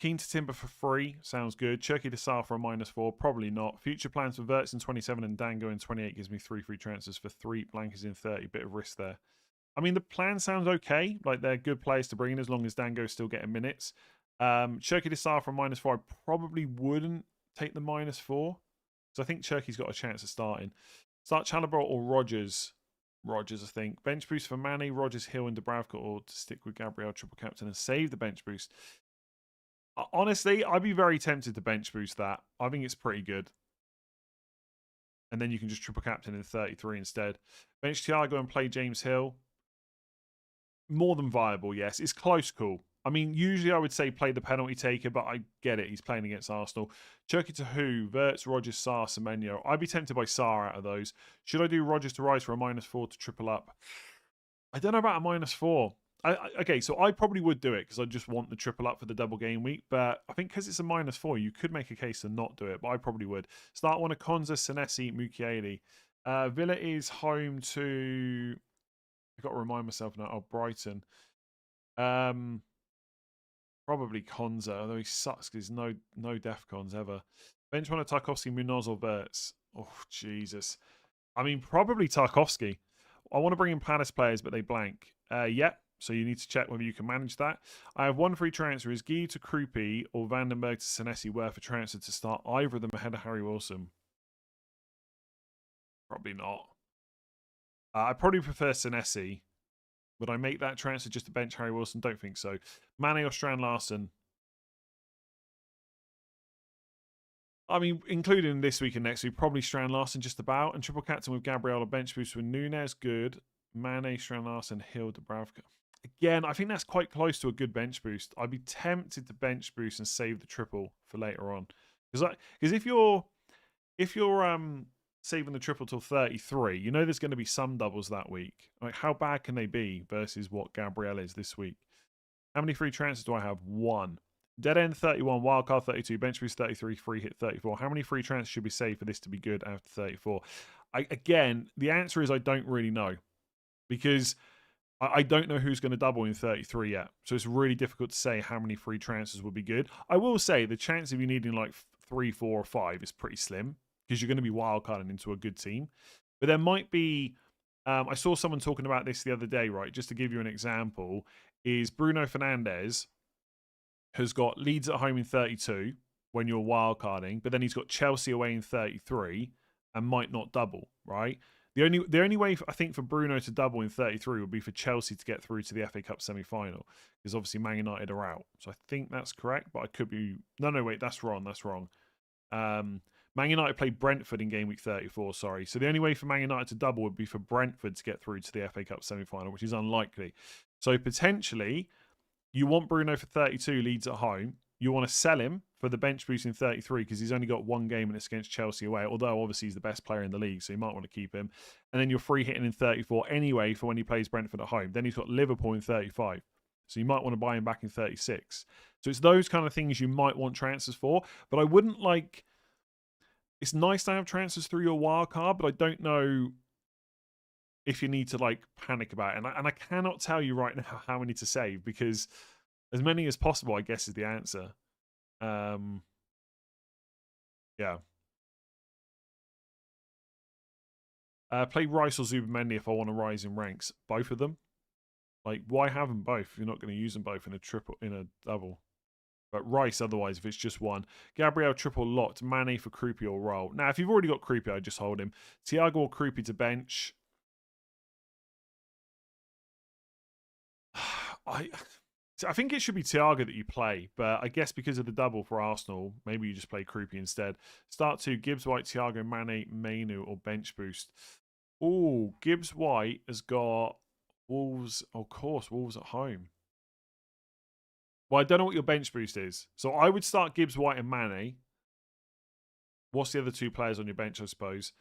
Keen to Timber for free. Sounds good. Cherky to Sar for a -4. Probably not. Future plans for Verts in 27 and Dango in 28 gives me 3 free transfers for 3. Blankers in 30. Bit of risk there. I mean, the plan sounds okay. Like, they're good players to bring in as long as Dango's still getting minutes. Cherky to Sar for a -4. I probably wouldn't take the -4. So I think Cherky's got a chance of starting. Start Chalobah or Rodgers. Rodgers, I think. Bench boost for Mane, Rodgers, Hill and Dubravka, or to stick with Gabriel triple captain and save the bench boost. Honestly, I'd be very tempted to bench boost that. I think it's pretty good. And then you can just triple captain in 33 instead. Bench Thiago and play James Hill. More than viable, yes. It's close call. I mean, usually I would say play the penalty taker, but I get it. He's playing against Arsenal. Cherky to who? Verts, Rodgers, Sarr, Semenyo. I'd be tempted by Sarr out of those. Should I do Rodgers to Rice for a -4 to triple up? I don't know about a -4. Okay, so I probably would do it because I just want the triple up for the double game week. But I think because it's a -4, you could make a case to not do it, but I probably would. Start one of Konza, Senesi, Mukiele. Villa is home to... I've got to remind myself now. Oh, Brighton. Probably Konza, although he sucks because no Defcons ever. Bench one of Tarkowski, Munoz or Verts. Oh, Jesus. I mean, probably Tarkovsky. I want to bring in Palace players, but they blank. Yeah, so you need to check whether you can manage that. I have one free transfer. Is Guy to Krupi or Vandenberg to Senesi worth a transfer to start either of them ahead of Harry Wilson? Probably not. I probably prefer Senesi. Would I make that transfer just to bench Harry Wilson? Don't think so. Mane or Strand Larson? I mean, including this week and next week, probably Strand Larson just about. And triple captain with Gabriel, bench boost with Nunes, good. Mane, Strand Larson, Hill, Dubravka. Again, I think that's quite close to a good bench boost. I'd be tempted to bench boost and save the triple for later on. Because if you're saving the triple till 33, you know there's going to be some doubles that week. Like, how bad can they be versus what Gabriel is this week? How many free transfers do I have? 1. Dead end 31, wildcard 32, bench boost 33, free hit 34. How many free transfers should we save for this to be good after 34? Again, the answer is I don't really know. Because I don't know who's going to double in 33 yet. So it's really difficult to say how many free transfers would be good. I will say the chance of you needing like 3, 4, or 5 is pretty slim. Because you're going to be wildcarding into a good team. But there might be... I saw someone talking about this the other day, right? Just to give you an example, is Bruno Fernandes has got Leeds at home in 32 when you're wildcarding, but then he's got Chelsea away in 33 and might not double, right? The only way I think for Bruno to double in 33 would be for Chelsea to get through to the FA Cup semi-final, because obviously Man United are out. So I think that's correct, but I could be... No, wait, that's wrong. Man United played Brentford in game week 34, sorry. So the only way for Man United to double would be for Brentford to get through to the FA Cup semi-final, which is unlikely. So potentially, you want Bruno for 32, Leeds at home. You want to sell him for the bench boost in 33 because he's only got one game and it's against Chelsea away, although obviously he's the best player in the league, so you might want to keep him. And then you're free hitting in 34 anyway for when he plays Brentford at home. Then he's got Liverpool in 35. So you might want to buy him back in 36. So it's those kind of things you might want transfers for, but I wouldn't like... It's nice to have transfers through your wild card, but I don't know if you need to like panic about it. And I cannot tell you right now how many to save because as many as possible, I guess, is the answer. Yeah. Play Rice or Zubamendi if I want to rise in ranks. Both of them. Like, why have them both if you're not going to use them both in a double? But Rice, otherwise, if it's just one. Gabriel triple locked. Mane for Krupi or roll. Now, if you've already got Krupi, I'd just hold him. Thiago or Krupi to bench. I think it should be Thiago that you play, but I guess because of the double for Arsenal, maybe you just play Krupi instead. Start 2, Gibbs White, Thiago, Mane, Mainu, or bench boost. Oh, Gibbs White has got Wolves. Of course, Wolves at home. Well, I don't know what your bench boost is. So I would start Gibbs White and Mane. What's the other 2 players on your bench, I suppose?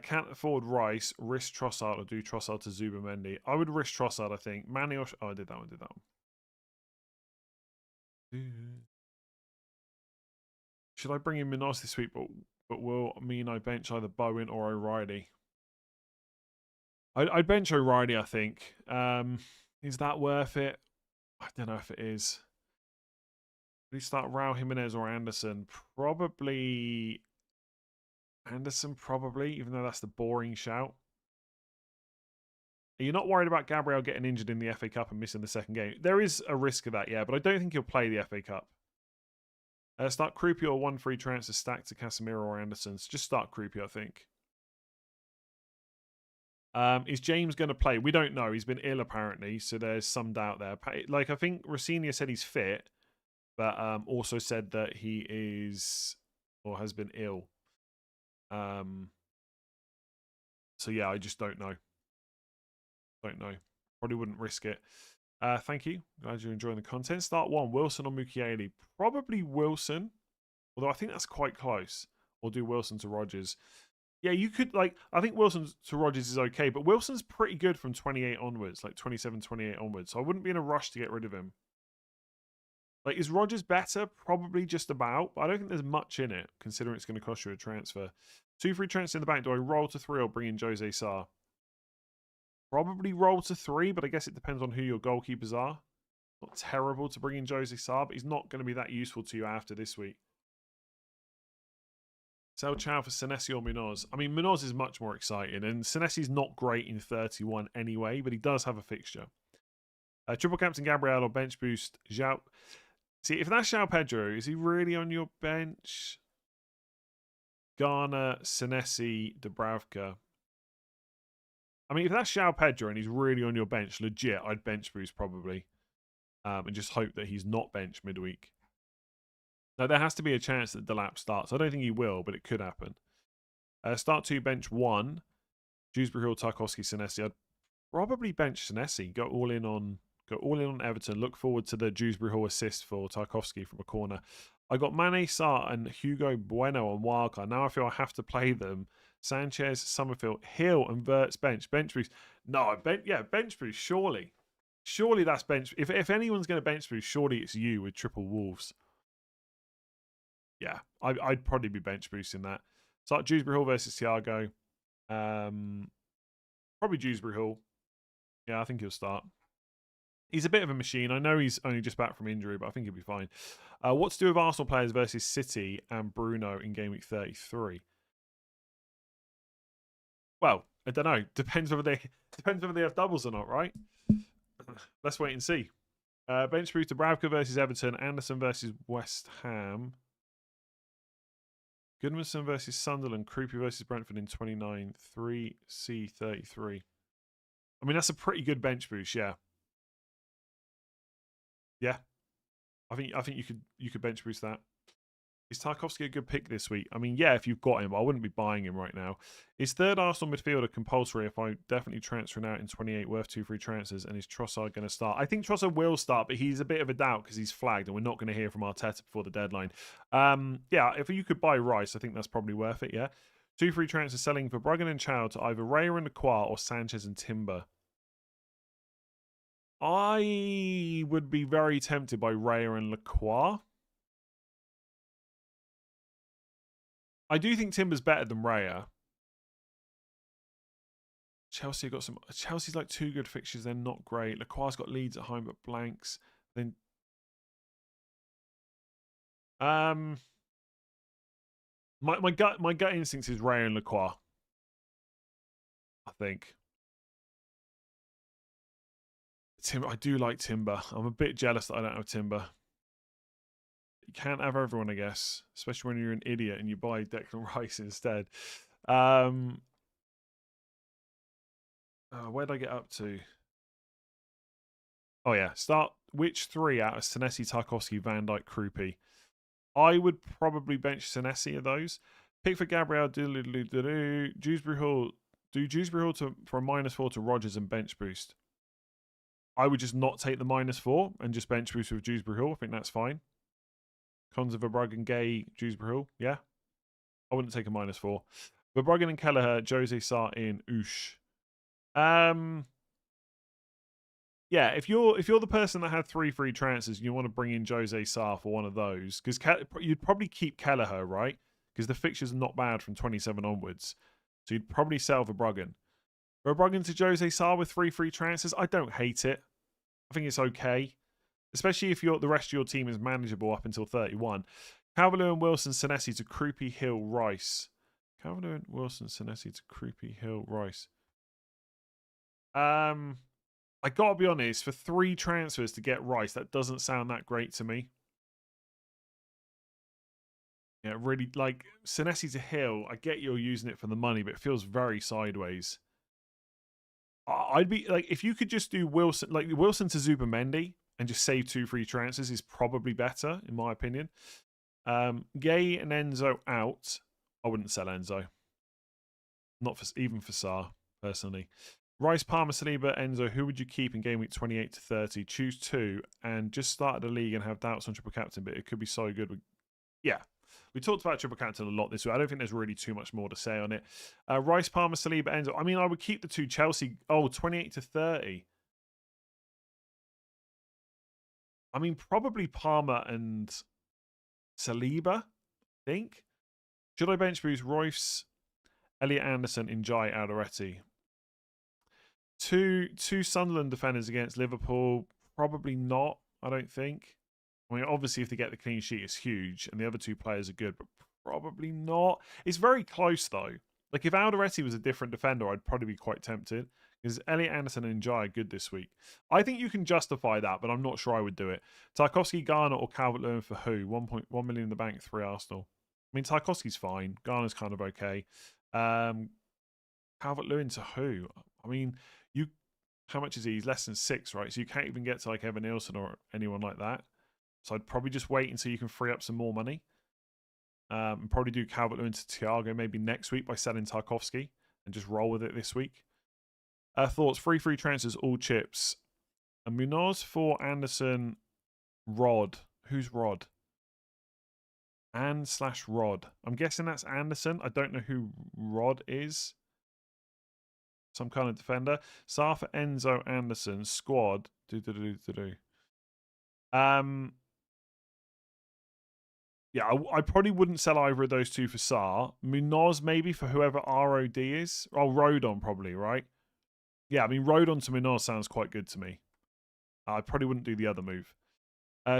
Can't afford Rice, risk Trossard, or do Trossard to Zubamendi. I would risk Trossard, I think. Mane or... Oh, I did that one, Should I bring in Minos this week, but will mean I bench either Bowen or O'Reilly? I'd bench O'Reilly, I think. Is that worth it? I don't know if it is. Do you start Raul Jimenez or Anderson? Probably Anderson, probably, even though that's the boring shout. Are you not worried about Gabriel getting injured in the FA Cup and missing the second game? There is a risk of that, yeah, but I don't think he'll play the FA Cup. Start Krupi or 1 free transfer stacked to Casemiro or Anderson. So just start Krupi, I think. Is James going to play? We don't know. He's been ill, apparently, so there's some doubt there. Like, I think Rossignol said he's fit, but also said that he is or has been ill. So, yeah, I just don't know. Don't know. Probably wouldn't risk it. Thank you. Glad you're enjoying the content. Start 1, Wilson or Mukiele? Probably Wilson, although I think that's quite close. Or do Wilson to Rodgers. Yeah, you could, like, I think Wilson to Rodgers is okay, but Wilson's pretty good from 28 onwards, like 27, 28 onwards. So I wouldn't be in a rush to get rid of him. Like, is Rodgers better? Probably just about, but I don't think there's much in it, considering it's going to cost you a transfer. 2 free transfers in the bank. Do I roll to 3 or bring in Jose Sarr? Probably roll to 3, but I guess it depends on who your goalkeepers are. Not terrible to bring in Jose Sarr, but he's not going to be that useful to you after this week. Sell Chow for Senesi or Munoz. I mean, Munoz is much more exciting, and Senesi's not great in 31 anyway, but he does have a fixture. Triple captain Gabriel or bench boost Zhao. See, if that's João Pedro, is he really on your bench? Garner, Senesi, Dubravka. I mean, if that's João Pedro and he's really on your bench, legit, I'd bench boost probably. And just hope that he's not bench midweek. Now, there has to be a chance that Delap starts. I don't think he will, but it could happen. Start 2, bench 1. Dewsbury Hill, Tarkowski, Senesi. I'd probably bench Senesi. Go all in on Everton. Look forward to the Dewsbury Hall assist for Tarkowski from a corner. I got Mane, Sarr, and Hugo Bueno on wildcard. Now I feel I have to play them. Sanchez, Summerfield, Hill, and Verts bench. Bench boost. No, bench boost, surely. Surely that's bench. If anyone's going to bench boost, surely it's you with triple Wolves. Yeah, I'd probably be bench boosting that. Start Dewsbury Hall versus Thiago. Probably Dewsbury Hall. Yeah, I think he'll start. He's a bit of a machine. I know he's only just back from injury, but I think he'll be fine. What to do with Arsenal players versus City and Bruno in game week 33? Well, I don't know. Depends whether they have doubles or not, right? Let's wait and see. Bench boost to Bravka versus Everton. Anderson versus West Ham. Goodmanson versus Sunderland. Creepy versus Brentford in 29. 3C33. I mean, that's a pretty good bench boost, yeah. Yeah. I think you could bench boost that. Is Tarkowski a good pick this week? I mean, yeah, if you've got him, but I wouldn't be buying him right now. Is third Arsenal midfielder compulsory if I definitely transferring out in 28 worth 2 free transfers? And is Trossard going to start? I think Trossard will start, but he's a bit of a doubt because he's flagged and we're not going to hear from Arteta before the deadline. Yeah, if you could buy Rice, I think that's probably worth it, yeah. 2 free transfers selling for Bruggen and Chow to either Raya and Lacroix or Sanchez and Timber. I would be very tempted by Raya and Lacroix. I do think Timber's better than Raya. Chelsea got some. Chelsea's like 2 good fixtures. They're not great. Lacroix's got Leeds at home but blanks. Then, my gut instinct is Raya and Lacroix. I think. Timber, I do like Timber. I'm a bit jealous that I don't have Timber. You can't have everyone, I guess, especially when you're an idiot and you buy Declan Rice instead. Where did I get up to? Oh, yeah. Start which 3 out of Senesi, Tarkowski, Van Dijk, Krupi? I would probably bench Senesi of those. Pick for Gabriel, Dewsbury Hall. Do Dewsbury Hall for a -4 to Rodgers and bench boost. I would just not take the -4 and just bench boost with Dewsbury Hall. I think that's fine. Cons of Verbruggen, Gay, Dewsbury Hall. Yeah. I wouldn't take a -4. Verbruggen and Kelleher, Jose Sarr in Oosh. Yeah, if you're the person that had 3 free transfers and you want to bring in Jose Sarr for one of those, because you'd probably keep Kelleher, right? Because the fixtures are not bad from 27 onwards. So you'd probably sell Verbruggen. Verbruggen to Jose Sarr with 3 free transfers, I don't hate it. I think it's okay. Especially if the rest of your team is manageable up until 31. Calvert-Lewin, Wilson, Senesi to Krupi, Hill, Rice. Calvert-Lewin, Wilson, Senesi to Krupi, Hill, Rice. I gotta be honest, for 3 transfers to get Rice, that doesn't sound that great to me. Yeah, really, like, Senesi to Hill, I get you're using it for the money, but it feels very sideways. I'd be, like, if you could just do Wilson to Zubimendi and just save 2 free transfers is probably better, in my opinion. Gay and Enzo out. I wouldn't sell Enzo. Not even for Sarr, personally. Rice, Palmer, Saliba, Enzo, who would you keep in game week 28 to 30? Choose 2 and just start the league and have doubts on triple captain, but it could be so good. Yeah, we talked about triple captain a lot this week. I don't think there's really too much more to say on it. Rice, Palmer, Saliba, Enzo. I mean, I would keep the 2 Chelsea. Oh, 28 to 30. I mean, probably Palmer and Saliba, I think. Should I bench boost Royce, Elliot Anderson, Njai, Alderete? Two Sunderland defenders against Liverpool, probably not, I don't think. I mean, obviously, if they get the clean sheet, it's huge, and the other 2 players are good, but Probably not. It's very close though. Like if Alderete was a different defender, I'd probably be quite tempted. Because Elliot Anderson and Njai are good this week. I think you can justify that, but I'm not sure I would do it. Tarkowski, Garner, or Calvert-Lewin for who? 1.1 million in the bank, 3 Arsenal. I mean, Tarkowski's fine. Garner's kind of okay. Calvert-Lewin to who? I mean, you. How much is he? He's less than 6, right? So you can't even get to like Evan Nielsen or anyone like that. So I'd probably just wait until you can free up some more money. And probably do Calvert-Lewin to Thiago maybe next week by selling Tarkowski and just roll with it this week. Thoughts, free transfers, all chips. And Munoz for Anderson, Rod. Who's Rod? And/Rod. I'm guessing that's Anderson. I don't know who Rod is. Some kind of defender. Sarr for Enzo Anderson. Squad. Yeah, I probably wouldn't sell either of those two for Sarr. Munoz maybe for whoever ROD is. Oh, Rodon probably, right? Yeah, I mean, Rodon to Munoz sounds quite good to me. I probably wouldn't do the other move.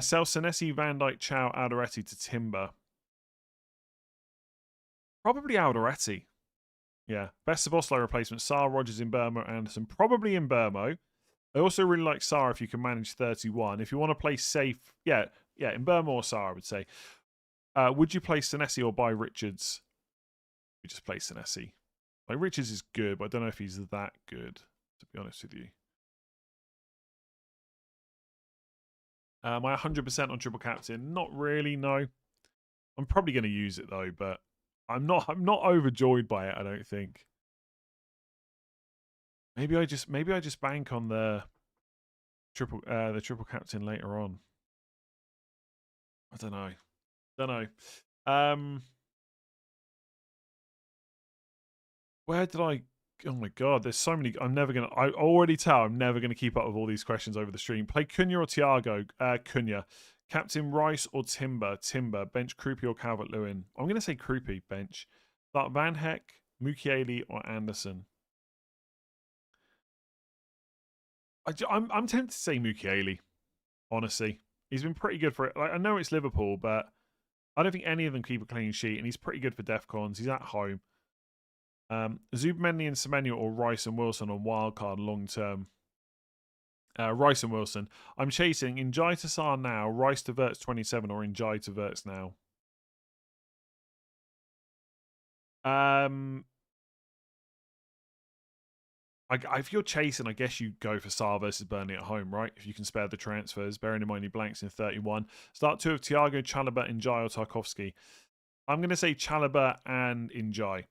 Sell Senesi, Van Dijk, Chow, Alderete to Timber. Probably Alderete. Yeah. Best of Oslo replacement. Sarr, Rogers in Burmo, Anderson. Probably in Burmo. I also really like Sarr if you can manage 31. If you want to play safe, yeah, in Burmo or Sarr, I would say. Would you play Senesi or buy Richards? You just play Senesi. Like, Richards is good, but I don't know if he's that good, to be honest with you. Am I 100% on triple captain? Not really, no. I'm probably going to use it though, but I'm not overjoyed by it, I don't think. Maybe I just bank on the triple captain later on. I don't know. Where did I? Oh my god, there's so many. I already tell I'm never gonna keep up with all these questions over the stream. Play Cunha or Thiago? Cunha. Captain Rice or Timber? Timber. Bench Krupi or Calvert-Lewin? I'm gonna say Krupi. Bench. Start Van Heck, Mukiele or Anderson. I'm tempted to say Mukiele. Honestly, he's been pretty good for it. Like, I know it's Liverpool, but I don't think any of them keep a clean sheet, and he's pretty good for Defcons. He's at home. Zubmendi and Semenyo or Rice and Wilson on wildcard long term. Rice and Wilson. I'm chasing Njai to Sarr now, Rice to Verts 27 or Njai to Verts now. If you're chasing, I guess you go for Sarr versus Burnley at home, right? If you can spare the transfers, bearing in mind he blanks in 31. Start 2 of Thiago, Chalobah, Njai or Tarkowski. I'm going to say Chalobah and Njai.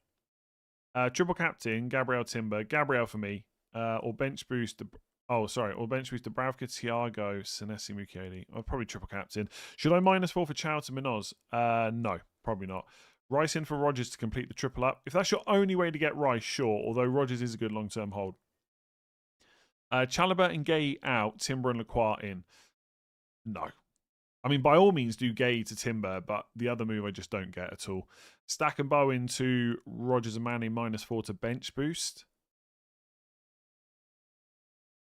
Triple captain, Gabriel Timber. Gabriel for me. Or bench boost. Or bench boost Dubravka, Thiago, Senesi, Mukiele. Or probably triple captain. Should I -4 for Chow to Munoz? No, probably not. Rice in for Rogers to complete the triple up. If that's your only way to get Rice, sure. Although Rogers is a good long-term hold. Chalobah and Gay out. Timber and Lacroix in. No. I mean, by all means, do Gay to Timber, but the other move I just don't get at all. Stack and Bow into Rogers and Manning -4 to bench boost.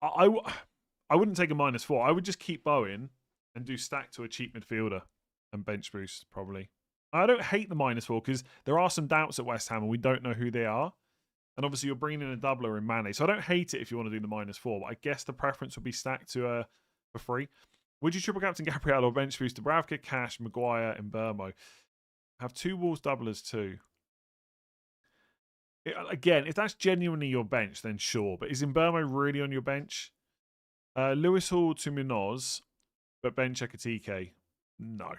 I wouldn't take a -4. I would just keep Bowen and do Stack to a cheap midfielder and bench boost, probably. I don't hate the -4 because there are some doubts at West Ham and we don't know who they are. And obviously, you're bringing in a doubler in Mane. So I don't hate it if you want to do the -4, but I guess the preference would be Stack to for free. Would you triple captain Gabriel or bench boost Dubravka, Cash, Maguire, and Burmo? Have 2 Wolves doublers too. Again, if that's genuinely your bench, then sure. But is Burmo really on your bench? Lewis Hall to Munoz, but bench Ekatike? No.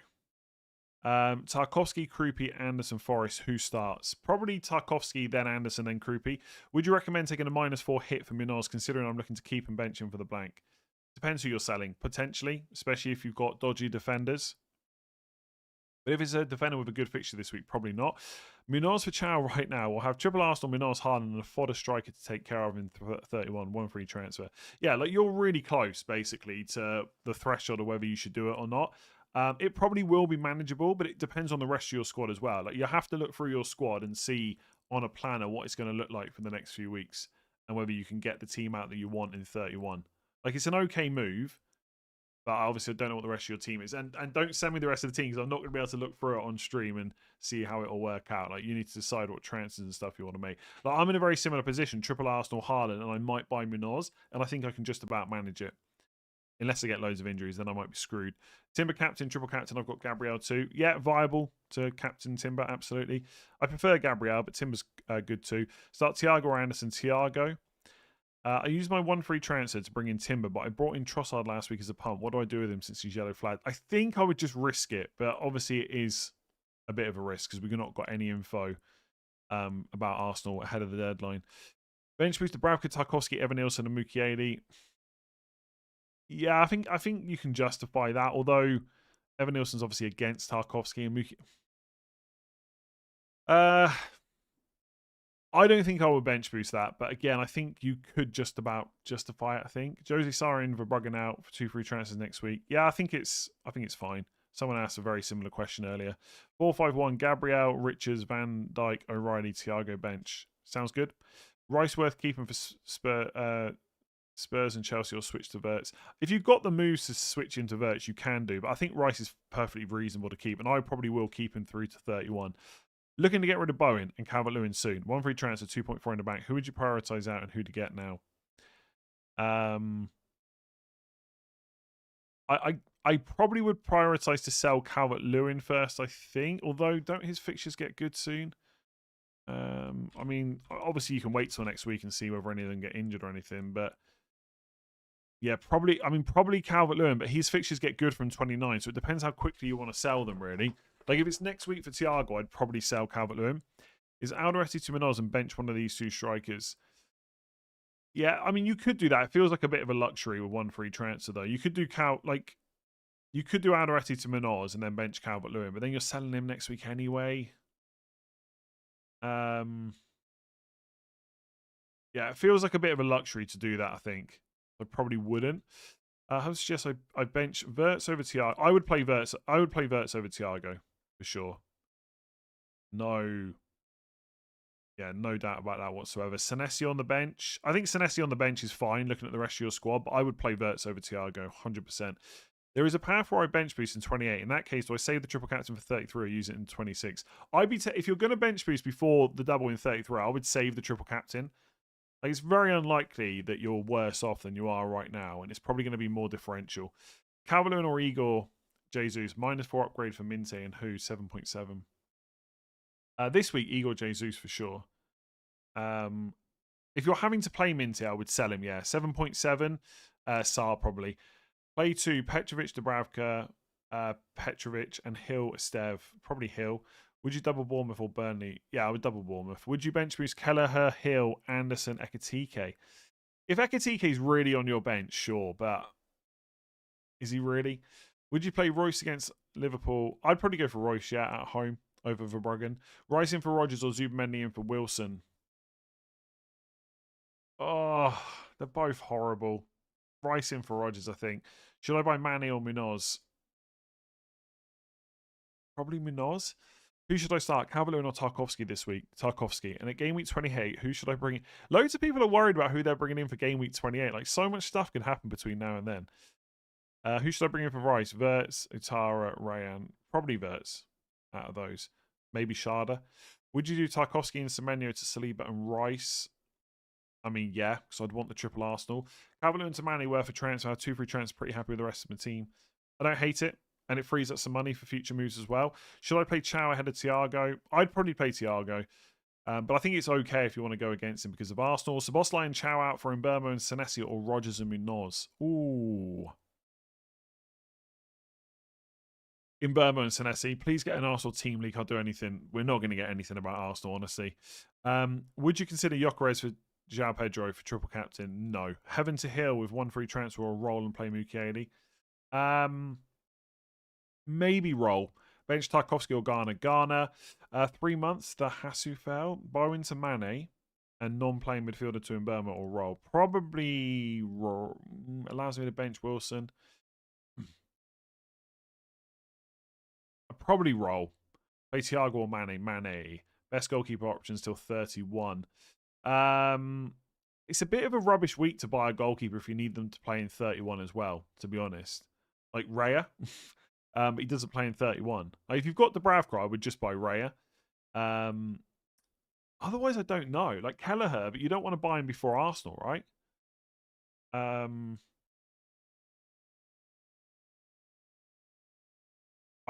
Tarkowski, Krupi, Anderson, Forrest. Who starts? Probably Tarkowski, then Anderson, then Krupi. Would you recommend taking a -4 hit for Munoz, considering I'm looking to keep and bench him for the blank? Depends who you're selling, potentially, especially if you've got dodgy defenders. But if it's a defender with a good fixture this week, probably not. Munoz for Chow right now. We'll have triple Arsenal, Munoz, Harden, and a fodder striker to take care of in 31. 1 free transfer. Yeah, like you're really close, basically, to the threshold of whether you should do it or not. It probably will be manageable, but it depends on the rest of your squad as well. Like you have to look through your squad and see on a planner what it's going to look like for the next few weeks and whether you can get the team out that you want in 31. Like it's an okay move, But obviously, I don't know what the rest of your team is. And don't send me the rest of the team because I'm not going to be able to look through it on stream and see how it will work out. Like, you need to decide what transfers and stuff you want to make. Like, I'm in a very similar position, triple Arsenal, Haaland, and I might buy Munoz, and I think I can just about manage it. Unless I get loads of injuries, then I might be screwed. Timber captain, triple captain, I've got Gabriel too. Yeah, viable to captain Timber, absolutely. I prefer Gabriel, but Timber's good too. Start Thiago or Anderson. Thiago. I used my 1 free transfer to bring in Timber, but I brought in Trossard last week as a punt. What do I do with him since he's yellow flagged? I think I would just risk it, but obviously it is a bit of a risk because we've not got any info about Arsenal ahead of the deadline. Bench boost to Bravka, Tarkowski, Evan Nilsson, and Mukiele. Yeah, I think you can justify that. Although Evan Nilsson's obviously against Tarkowski and Mukiele. I don't think I would bench boost that, but again, I think you could just about justify it. I think Josie Sarin for Bruggen out for 2 free transfers next week. Yeah, I think it's fine. Someone asked a very similar question earlier. 4-5-1, Gabriel, Richards, Van Dijk, O'Reilly, Thiago bench. Sounds good. Rice worth keeping for Spurs and Chelsea, or switch to Verts. If you've got the moves to switch into Verts, you can do, but I think Rice is perfectly reasonable to keep, and I probably will keep him through to 31. Looking to get rid of Bowen and Calvert-Lewin soon. 1 free transfer, 2.4 in the bank. Who would you prioritise out and who to get now? I probably would prioritise to sell Calvert-Lewin first, I think. Although, don't his fixtures get good soon? I mean, obviously you can wait till next week and see whether any of them get injured or anything. But yeah, probably Calvert-Lewin. But his fixtures get good from 29, so it depends how quickly you want to sell them, really. Like, if it's next week for Thiago, I'd probably sell Calvert-Lewin. Is Alderete to Munoz and bench one of these 2 strikers? Yeah, I mean, you could do that. It feels like a bit of a luxury with 1 free transfer, though. You could do you could do Alderete to Munoz and then bench Calvert-Lewin, but then you're selling him next week anyway. Yeah, it feels like a bit of a luxury to do that, I think. I probably wouldn't. I would suggest I bench Verts over Thiago. I would play Verts over Thiago for sure. No doubt about that whatsoever. Senesi on the bench. I think Senesi on the bench is fine looking at the rest of your squad, but I would play Verts over Thiago 100%. There is a path where I bench boost in 28. In that case, do I save the triple captain for 33 or use it in 26? If you're going to bench boost before the double in 33, I would save the triple captain. Like, it's very unlikely that you're worse off than you are right now, and it's probably going to be more differential. Calvert-Lewin or Igor Jesus, -4 upgrade for Minte and who, 7.7. This week, Igor Jesus for sure. If you're having to play Minte, I would sell him, yeah. 7.7, Saar probably. Play 2, Petrovic, Dubravka, Petrovic, and Hill, Estev. Probably Hill. Would you double Bournemouth or Burnley? Yeah, I would double Bournemouth. Would you bench boost Kelleher, Hill, Anderson, Ekitike? If Ekitike is really on your bench, sure, but is he really? Would you play Royce against Liverpool? I'd probably go for Royce, yeah, at home over Verbruggen. Rice in for Rodgers or Zubimendi in for Wilson? Oh, they're both horrible. Rice in for Rodgers, I think. Should I buy Manny or Munoz? Probably Munoz. Who should I start? Calvert-Lewin or Tarkowski this week? Tarkowski. And at game week 28, who should I bring in? Loads of people are worried about who they're bringing in for game week 28. Like, so much stuff can happen between now and then. Who should I bring in for Rice? Verts, Utara, Rayan. Probably Verts out of those. Maybe Sharda. Would you do Tarkowski and Semenyo to Saliba and Rice? I mean, yeah, because I'd want the triple Arsenal. Calvert-Lewin to Manny worth a transfer. 2 free transfers. Pretty happy with the rest of my team. I don't hate it. And it frees up some money for future moves as well. Should I play Chow ahead of Thiago? I'd probably play Thiago. But I think it's okay if you want to go against him because of Arsenal. Szoboszlai and Chow out for Mbeumo and Senesi or Rodgers and Munoz. Ooh. Mbeumo and Senesi, please get an Arsenal team league. I'll do anything. We're not going to get anything about Arsenal, honestly. Would you consider Gyökeres for João Pedro for triple captain? No. Heaven to Hill with 1 free transfer or roll and play Mukiele. Maybe roll. Bench Tarkowski or Garner. Garner, 3 months. The Hasufel. Bowen to Mane. And non-playing midfielder to Mbeumo or roll. Probably allows me to bench Wilson. I'd probably roll. Play Thiago or Mane. Mane. Best goalkeeper options till 31. It's a bit of a rubbish week to buy a goalkeeper if you need them to play in 31 as well, to be honest. like Raya. But he doesn't play in 31. Like, if you've got Dubravka, I would just buy Raya. Otherwise, I don't know. Like Kelleher, but you don't want to buy him before Arsenal, right? I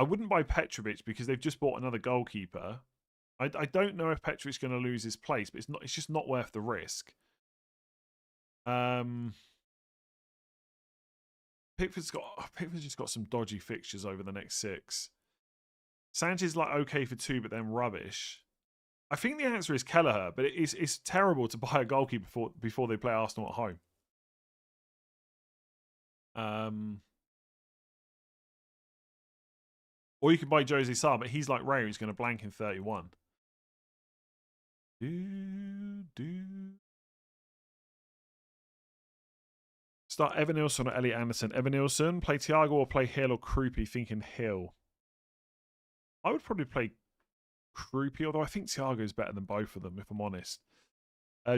wouldn't buy Petrovic because they've just bought another goalkeeper. I don't know if Petrovic's going to lose his place, but it's just not worth the risk. Pickford's just got some dodgy fixtures over the next 6. Sanchez is like okay for 2, but then rubbish. I think the answer is Kelleher, but it's terrible to buy a goalkeeper before they play Arsenal at home. Or you can buy Jose Sarr, but he's like Ray, who's going to blank in 31. Start Evan Nilsson or Elliot Anderson. Evan Nilsson, play Thiago or play Hill or Krupi, thinking Hill. I would probably play Krupi, although I think Thiago is better than both of them, if I'm honest.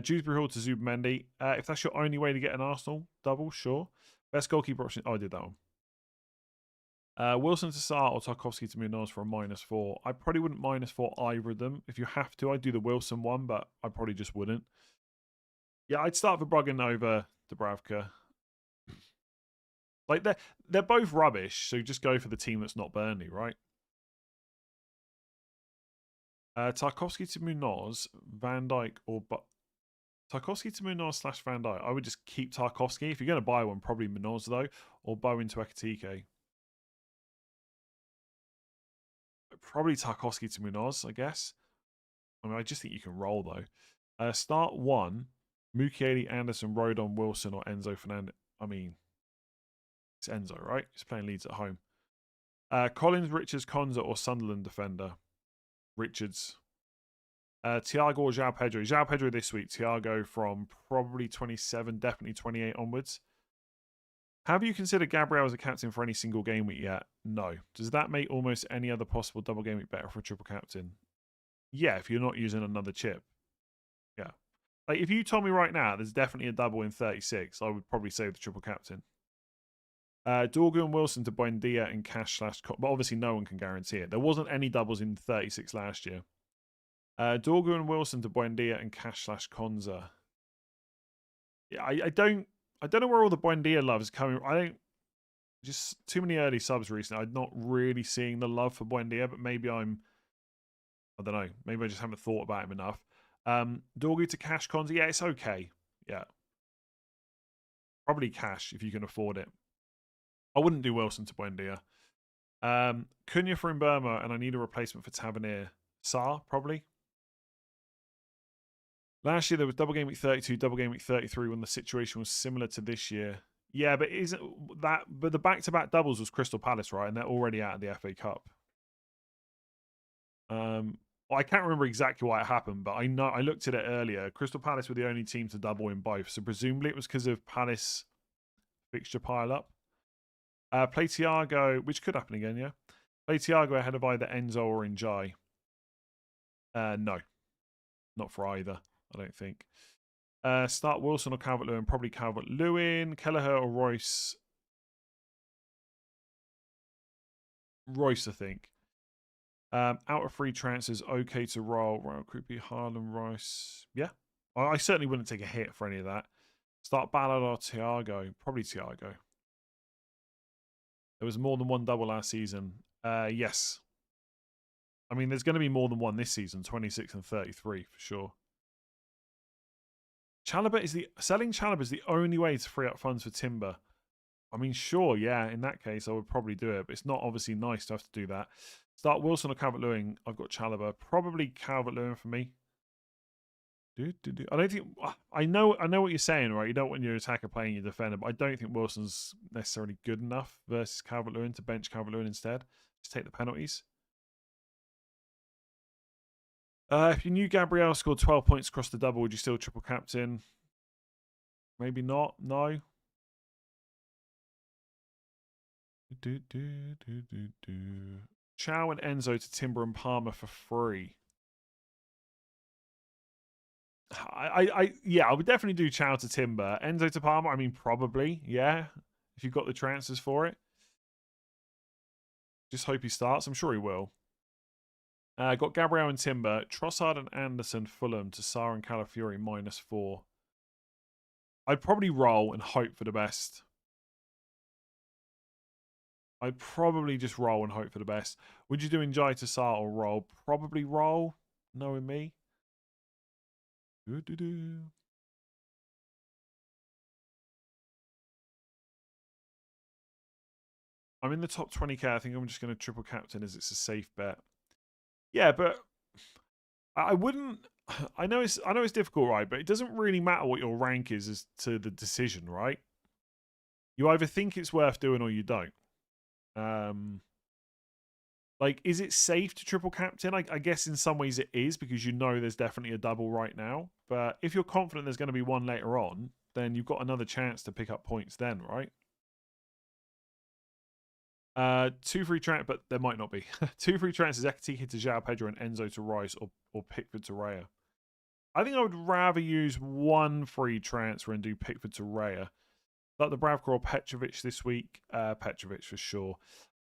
Dewsbury Hall to Zubmendi. If that's your only way to get an Arsenal double, sure. Best goalkeeper option. Oh, I did that one. Wilson to Sarr or Tarkowski to Munoz for a -4. I probably wouldn't -4 either of them. If you have to, I'd do the Wilson one, but I probably just wouldn't. Yeah, I'd start Verbruggen over Dubravka. Like they're both rubbish, so just go for the team that's not Burnley, right? Tarkowski to Munoz, Van Dijk or Tarkowski to Munoz / Van Dijk. I would just keep Tarkowski. If you're going to buy one, probably Munoz though, or Bowen to Ekitike. Probably Tarkowski to Munoz, I guess. I mean, I just think you can roll though. Start 1, Mukiele, Anderson, Rodon, Wilson, or Enzo Fernandez. I mean, it's Enzo, right? He's playing Leeds at home. Collins, Richards, Konza, or Sunderland defender. Richards. Thiago or João Pedro. João Pedro this week. Thiago from probably 27, definitely 28 onwards. Have you considered Gabriel as a captain for any single game week yet? No. Does that make almost any other possible double game week better for a triple captain? Yeah, if you're not using another chip. Yeah. Like, if you told me right now there's definitely a double in 36, I would probably say the triple captain. Dorgu and Wilson to Buendia and Cash / but obviously no one can guarantee it. There wasn't any doubles in 36 last year. Dorgu and Wilson to Buendia and Cash / Konza. Yeah, I don't know where all the Buendia love is coming. Just too many early subs recently. I'm not really seeing the love for Buendia, but maybe I don't know. Maybe I just haven't thought about him enough. Dorgu to Cash Konza. Yeah, it's okay. Yeah. Probably Cash if you can afford it. I wouldn't do Wilson to Buendia. Cunha for Burma, and I need a replacement for Tavernier. Sarr, probably. Last year there was double game week 32, double game week 33 when the situation was similar to this year. Yeah, but but the back-to-back doubles was Crystal Palace, right? And they're already out of the FA Cup. Well, I can't remember exactly why it happened, but I know I looked at it earlier. Crystal Palace were the only team to double in both, so presumably it was because of Palace fixture pile-up. Play Thiago, which could happen again, yeah. Play Thiago ahead of either Enzo or Njai. No, not for either. I don't think. Start Wilson or Calvert-Lewin. Probably Calvert-Lewin. Kelleher or Royce. Royce, I think. Out of free transfers, okay to roll. Royal Krupi, Haaland, Royce. Yeah. I certainly wouldn't take a hit for any of that. Start Ballard or Thiago. Probably Thiago. There was more than one double last season. Yes. I mean, there's going to be more than one this season. 26 and 33 for sure. Selling Chalobah is the only way to free up funds for Timber. I mean, sure, yeah. In that case, I would probably do it, but it's not obviously nice to have to do that. Start Wilson or Calvert-Lewin. I've got Chalobah. Probably Calvert-Lewin for me. I don't think I know what you're saying, right? You don't want your attacker playing your defender, but I don't think Wilson's necessarily good enough versus Calvert-Lewin to bench Calvert-Lewin instead. Just take the penalties. If you knew Gabriel scored 12 points across the double, would you still triple captain? Maybe not. No. Chow and Enzo to Timber and Palmer for free. Yeah, I would definitely do Chow to Timber. Enzo to Palmer, I mean, probably, yeah. If you've got the transfers for it. Just hope he starts. I'm sure he will. Got Gabriel and Timber. Trossard and Anderson, Fulham to Sarr and Calafiori -4. I'd probably roll and hope for the best. I'd probably just roll and hope for the best. Would you do Njai to Sarr or roll? Probably roll, knowing me. I'm in the top 20k. I think I'm just going to triple captain as it's a safe bet. Yeah, but I wouldn't. I know it's difficult, right? But it doesn't really matter what your rank is as to the decision, right? You either think it's worth doing or you don't. Like, is it safe to triple captain? I guess in some ways it is, because you know there's definitely a double right now. But if you're confident there's going to be one later on, then you've got another chance to pick up points then, right? 2 free transfers, but there might not be. 2 free transfers: Ekatike to João Pedro and Enzo to Rice, or Pickford to Raya. I think I would rather use 1 free transfer and do Pickford to Raya. Like the Bravka or Petrovic this week. Petrovic for sure.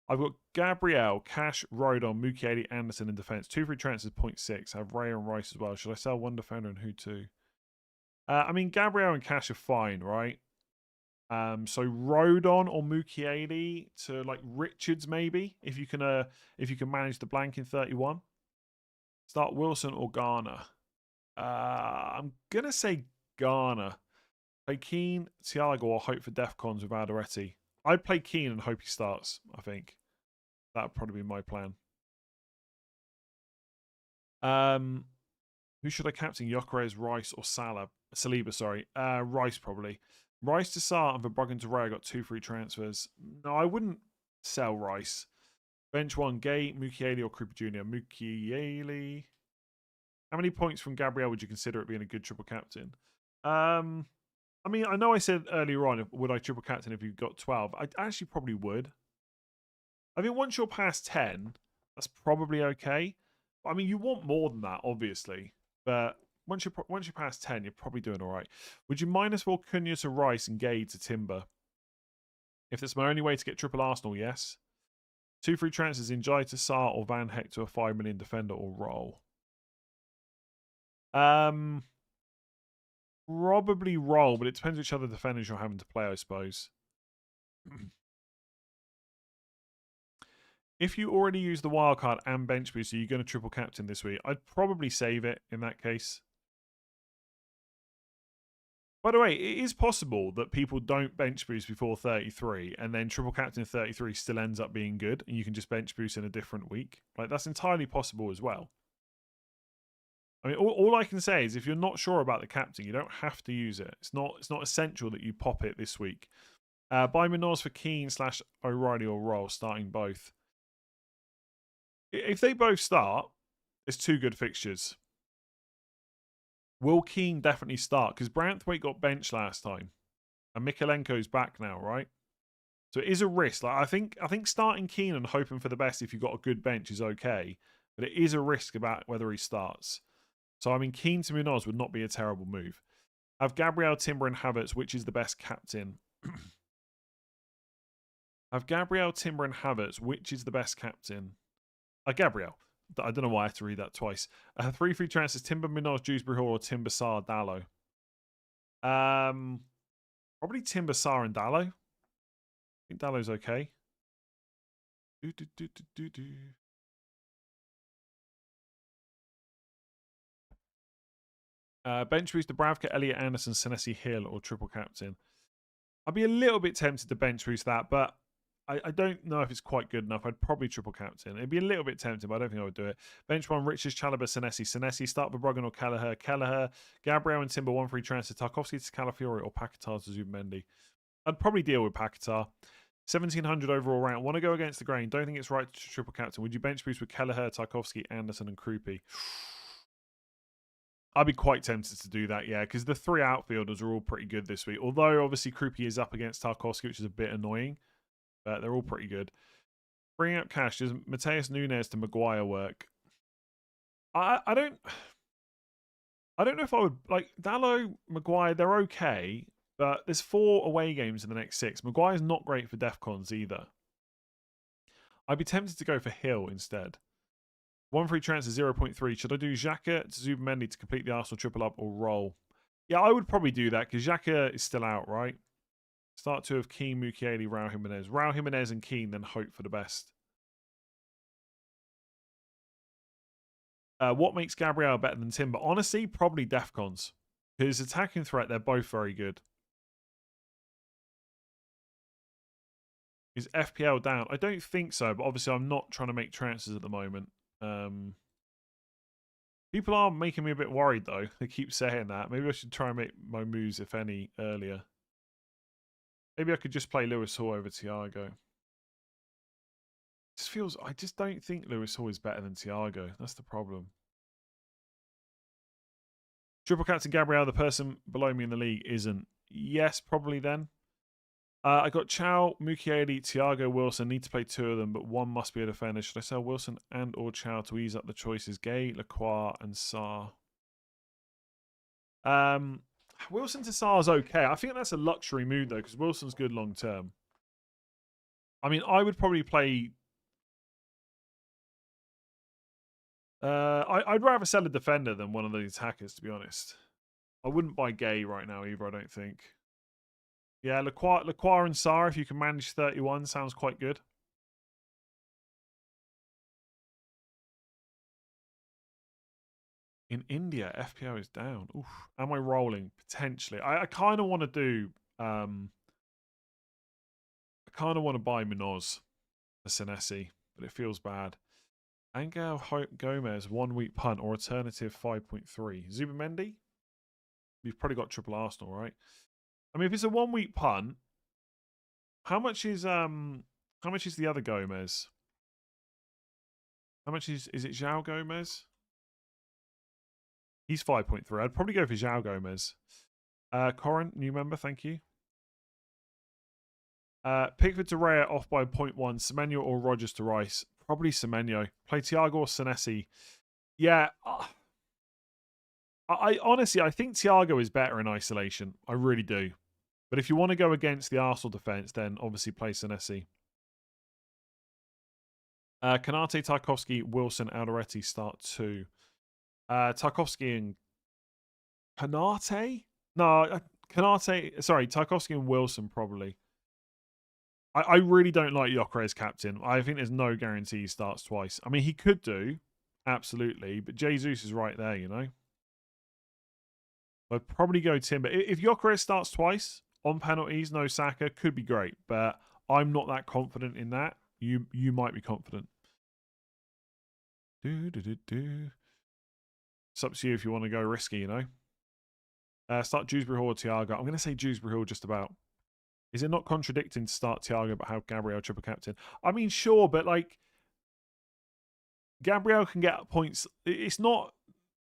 I've got Gabriel, Cash, Rodon, Mukiele, Anderson in defence. 2 free transfers, 0.6. I have Raya and Rice as well. Should I sell one defender and who to? I mean, Gabriel and Cash are fine, right? So Rodon or Mukiele to like Richards maybe, if you can manage the blank in 31. Start Wilson or Garner. I'm gonna say Garner. Play Keane, Thiago, or hope for Defcons with Alderete. I'd play Keane and hope he starts. I think that would probably be my plan. Who should I captain? Gyökeres, Rice, or Saliba? Sorry, Rice probably. Rice to Sarr and Verbruggen to Ray. I got 2 free transfers. No, I wouldn't sell Rice. Bench 1, Gay, Mukiele, or Krupa Jr. Mukiele. How many points from Gabriel would you consider it being a good triple captain? I mean, I know I said earlier on, would I triple captain if you got 12? I actually probably would. I think once you're past 10, that's probably okay. I mean, you want more than that, obviously. But once you're past 10, you're probably doing all right. Would you -4 Cunha to Rice and Gay to Timber? If that's my only way to get triple Arsenal, yes. 2 free transfers: Njai to Sarr or Van Heck to a 5 million defender, or roll. Probably roll, but it depends which other defenders you're having to play, I suppose. If you already use the wildcard and bench boost, so you're going to triple captain this week, I'd probably save it in that case. By the way, it is possible that people don't bench boost before 33, and then triple captain 33 still ends up being good, and you can just bench boost in a different week. Like, that's entirely possible as well. I mean, all I can say is if you're not sure about the captain, you don't have to use it. It's not essential that you pop it this week. Buy Munoz for Keane / O'Reilly or roll, starting both. If they both start, it's 2 good fixtures. Will Keane definitely start? Because Branthwaite got benched last time. And Mikalenko's back now, right? So it is a risk. Like, I think starting Keane and hoping for the best if you've got a good bench is okay. But it is a risk about whether he starts. So, I mean, Keane to Munoz would not be a terrible move. Have Gabriel, Timber, and Havertz. Which is the best captain? Have Gabriel, Timber, and Havertz. Which is the best captain? Gabriel. I don't know why I had to read that twice. 3 free transfers: Timber, Munoz, Dewsbury Hall, or Timber, Sarr, Dallo. Probably Timber, Sarr, and Dallo. I think Dallo's okay. Bench boost to Bravka, Elliot Anderson, Senesi, Hill, or triple captain. I'd be a little bit tempted to bench boost that, but I don't know if it's quite good enough. I'd probably triple captain. It'd be a little bit tempting, but I don't think I would do it. Bench 1, Richards, Chalobah, Senesi, start Verbruggen or Kelleher, Gabriel and Timber, 1 free transfer: Tarkovsky to Calafiori or Paquetá to Zubimendi. I'd probably deal with Paquetá. 1700 overall rank. Want to go against the grain. Don't think it's right to triple captain. Would you bench boost with Kelleher, Tarkovsky, Anderson, and Krupi? I'd be quite tempted to do that, yeah, because the 3 outfielders are all pretty good this week. Although, obviously, Krupi is up against Tarkovsky, which is a bit annoying. But they're all pretty good. Bring up cash. Does Mateus Nunes to Maguire work? I don't know if I would... Like, Dallo, Maguire, they're okay. But there's 4 away games in the next 6. Maguire's not great for Defcons either. I'd be tempted to go for Hill instead. 1 free transfer 0.3. Should I do Xhaka to Zubimendi to complete the Arsenal triple up or roll? Yeah, I would probably do that because Xhaka is still out, right? Start 2 of Keane, Mukiele, Raul Jimenez. Raul Jimenez and Keane, then hope for the best. What makes Gabriel better than Timber? Honestly, probably Defcons. Because attacking threat, they're both very good. Is FPL down? I don't think so, but obviously I'm not trying to make transfers at the moment. People are making me a bit worried, though. They keep saying that. Maybe I should try and make my moves, if any, earlier. Maybe I could just play Lewis Hall over Thiago. Just feels... I just don't think Lewis Hall is better than Thiago. That's the problem. Triple captain Gabriel, the person below me in the league, isn't. Yes, probably then. I got Chow, Mukiele, Thiago, Wilson. Need to play 2 of them, but 1 must be a defender. Should I sell Wilson and or Chow to ease up the choices? Gay, Lacroix, and Sarr. Wilson to Sarr is okay. I think that's a luxury move, though, because Wilson's good long term. I mean, I would probably play... I'd rather sell a defender than one of the attackers, to be honest. I wouldn't buy Gay right now either, I don't think. Yeah, Lacroix and Sarr, if you can manage 31, sounds quite good. In India, FPL is down. Oof. Am I rolling? Potentially. I kind of want to do... I kind of want to buy Munoz for Senesi, but it feels bad. Angel Gomez, 1 week punt or alternative 5.3. Zubimendi? You've probably got triple Arsenal, right? I mean, if it's a 1 week punt, how much is the other Gomez? How much is it João Gomez? He's 5.3. I'd probably go for João Gomez. Corin, new member, thank you. Pickford to Raya off by 0.1. Semenyo or Rogers to Rice. Probably Semenyo. Play Thiago or Senesi. Yeah. I honestly, I think Thiago is better in isolation. I really do. But if you want to go against the Arsenal defence, then obviously play Senesi. Kanate, Tarkovsky, Wilson, Alderete start 2. Tarkovsky and Kanate? No, Kanate. Sorry, Tarkovsky and Wilson probably. I really don't like Gyökeres captain. I think there's no guarantee he starts twice. I mean, he could do, absolutely, but Jesus is right there, you know. I'd probably go Timber. If Gyökeres starts twice on penalties, no Saka, could be great, but I'm not that confident in that. You might be confident. It's up to you if you want to go risky, you know. Start Dewsbury Hall or Thiago. I'm going to say Dewsbury Hall just about. Is it not contradicting to start Thiago but have Gabriel triple captain? I mean, sure, but like Gabriel can get points. It's not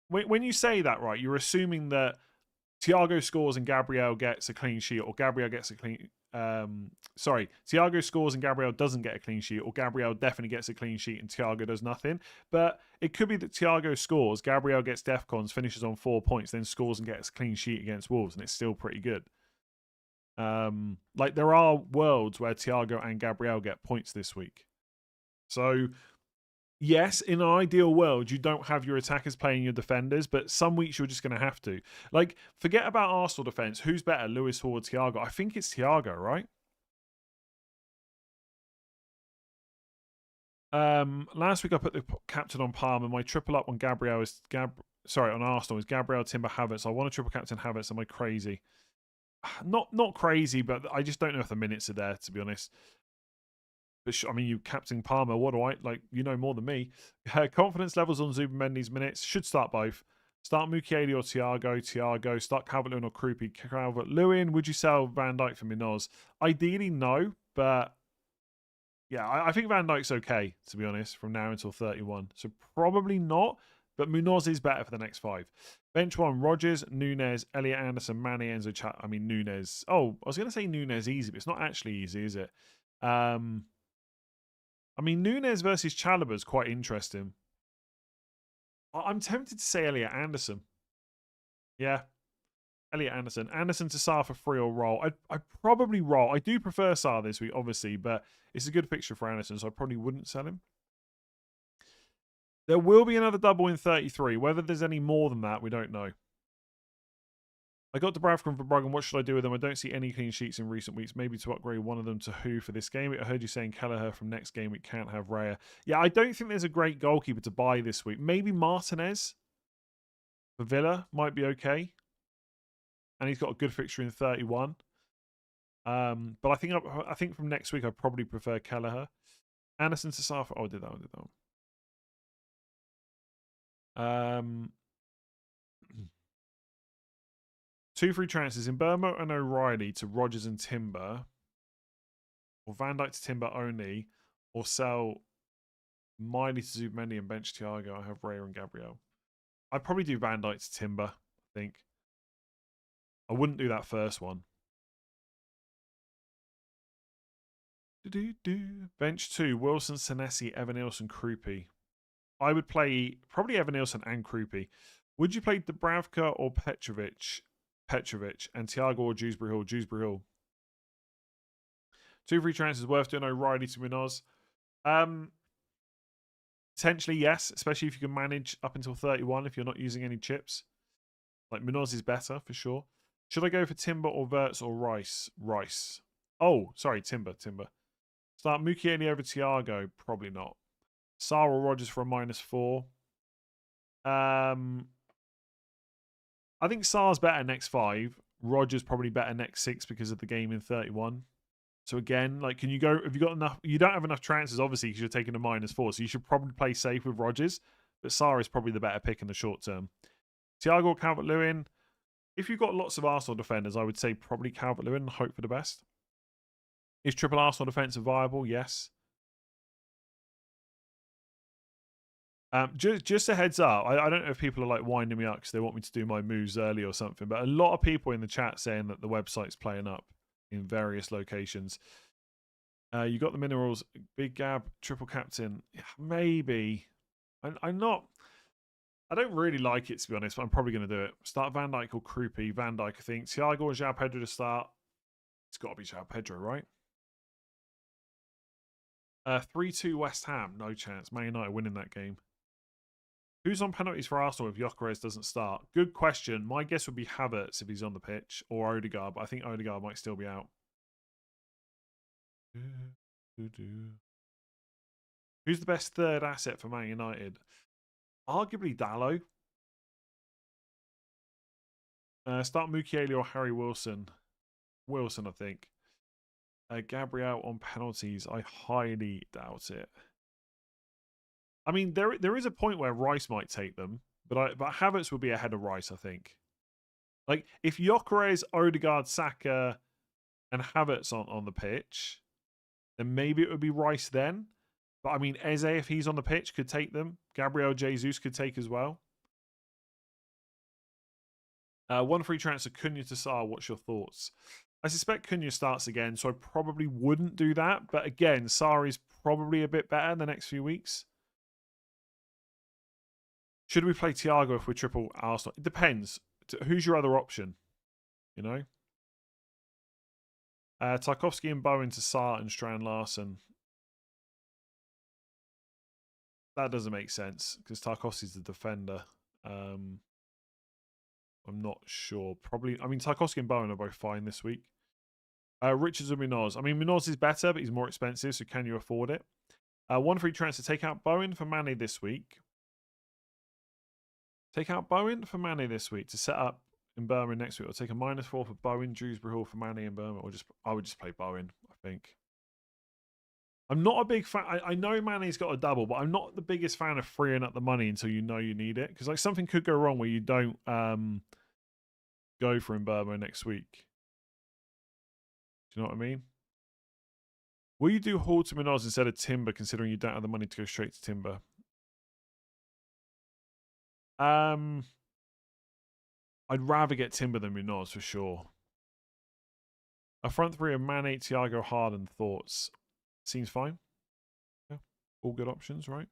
when you say that, right? You're assuming that Thiago scores and Gabriel gets a clean sheet, or Gabriel gets a clean. Sorry, Thiago scores and Gabriel doesn't get a clean sheet, or Gabriel definitely gets a clean sheet and Thiago does nothing. But it could be that Thiago scores, Gabriel gets defcons, finishes on 4 points, then scores and gets a clean sheet against Wolves, and it's still pretty good. Like there are worlds where Thiago and Gabriel get points this week. So yes, in an ideal world, you don't have your attackers playing your defenders, but some weeks you're just going to have to. Like, forget about Arsenal defence. Who's better, Lewis Hall or Thiago? I think it's Thiago, right? Last week I put the captain on Palmer. My triple up on Gabriel is on Arsenal is Gabriel, Timber, Havertz. I want a triple captain Havertz. Am I crazy? Not crazy, but I just don't know if the minutes are there, to be honest. But I mean, you captain Palmer. What do I like? You know more than me. Confidence levels on Zubimendi's minutes should start both. Start Mukiele or Thiago. Start Calvert-Lewin or Krupi. Calvert-Lewin. Would you sell Van Dijk for Munoz? Ideally, no. But yeah, I think Van Dijk's okay, to be honest, from now until 31. So probably not. But Munoz is better for the next 5. Bench 1, Rogers, Nunes, Elliot Anderson, Manny, Enzo Chat. I mean, Nunes. Oh, I was going to say Nunes easy, but it's not actually easy, is it? I mean, Nunes versus Chalobah is quite interesting. I'm tempted to say Elliot Anderson. Yeah. Elliot Anderson. Anderson to Sarr for free or roll. I'd probably roll. I do prefer Sarr this week, obviously, but it's a good fixture for Anderson, so I probably wouldn't sell him. There will be another double in 33. Whether there's any more than that, we don't know. I got Dubravka and Verbruggen. What should I do with them? I don't see any clean sheets in recent weeks. Maybe to upgrade one of them to who for this game? I heard you saying Kelleher from next game. We can't have Raya. Yeah, I don't think there's a great goalkeeper to buy this week. Maybe Martinez for Villa might be okay. And he's got a good fixture in 31. But I think from next week, I probably prefer Kelleher. Anderson to Sarr. Oh, I did that one. 2 free transfers in Burma and O'Reilly to Rodgers and Timber, or Van Dijk to Timber only, or sell Miley to Zubmendi and bench Thiago. I have Raya and Gabriel. I'd probably do Van Dijk to Timber, I think. I wouldn't do that first one. Bench 2, Wilson, Senesi, Evan Nilsson, Krupi. I would play probably Evan Nilsson and Krupi. Would you play Dubravka or Petrovic, and Thiago or Dewsbury Hall? 2 free transfers worth doing. O'Reilly to Munoz. Potentially, yes, especially if you can manage up until 31 if you're not using any chips. Like Munoz is better for sure. Should I go for Timber or Verts or Rice? Rice. Oh, sorry, Timber. Start Mukiele over Thiago? Probably not. Sarr or Rodgers for a -4. I think Sarr's better next 5. Rodgers probably better next 6 because of the game in 31. So again, like, can you go? Have you got enough? You don't have enough transfers, obviously, because you're taking a -4. So you should probably play safe with Rodgers. But Sarr is probably the better pick in the short term. Thiago or Calvert-Lewin? If you've got lots of Arsenal defenders, I would say probably Calvert-Lewin and hope for the best. Is triple Arsenal defensive viable? Yes. Just a heads up, I don't know if people are like winding me up because they want me to do my moves early or something, but a lot of people in the chat saying that the website's playing up in various locations. You got the minerals, Big Gab, triple captain. Yeah, maybe. I'm not. I don't really like it, to be honest, but I'm probably going to do it. Start Van Dijk or Krupi. Van Dijk, I think. Thiago or João Pedro to start. It's got to be João Pedro, right? 3-2 West Ham. No chance. Man United winning that game. Who's on penalties for Arsenal if Gyökeres doesn't start? Good question. My guess would be Havertz if he's on the pitch, or Odegaard, but I think Odegaard might still be out. Who's the best third asset for Man United? Arguably Dallo. Start Mukiele or Harry Wilson. Wilson, I think. Gabriel on penalties. I highly doubt it. I mean, there is a point where Rice might take them, but Havertz would be ahead of Rice, I think. Like, if Gyökeres, Odegaard, Saka, and Havertz on the pitch, then maybe it would be Rice then. But I mean, Eze, if he's on the pitch, could take them. Gabriel Jesus could take as well. 1 free transfer, Cunha to Sarr. What's your thoughts? I suspect Cunha starts again, so I probably wouldn't do that. But again, Sarr is probably a bit better in the next few weeks. Should we play Thiago if we're triple Arsenal? It depends. Who's your other option? You know? Tarkowski and Bowen to Sarr and Strand Larsen. That doesn't make sense because Tarkowski's the defender. I'm not sure. Probably. I mean, Tarkowski and Bowen are both fine this week. Richards and Munoz. I mean, Munoz is better, but he's more expensive, so can you afford it? 1 free transfer. Take out Bowen for Mane this week. Take out Bowen for Mane this week to set up in Burma next week. Or take a -4 for Bowen, Dewsbury Hall for Mane in Burma. Or I would just play Bowen, I think. I'm not a big fan. I know Mane's got a double, but I'm not the biggest fan of freeing up the money until you know you need it. Because like something could go wrong where you don't go for in Burma next week. Do you know what I mean? Will you do Hall to Munoz instead of Timber, considering you don't have the money to go straight to Timber? I'd rather get Timber than Munoz for sure. A front three of Mane, Thiago, Harden. Thoughts? Seems fine. Yeah, all good options, right?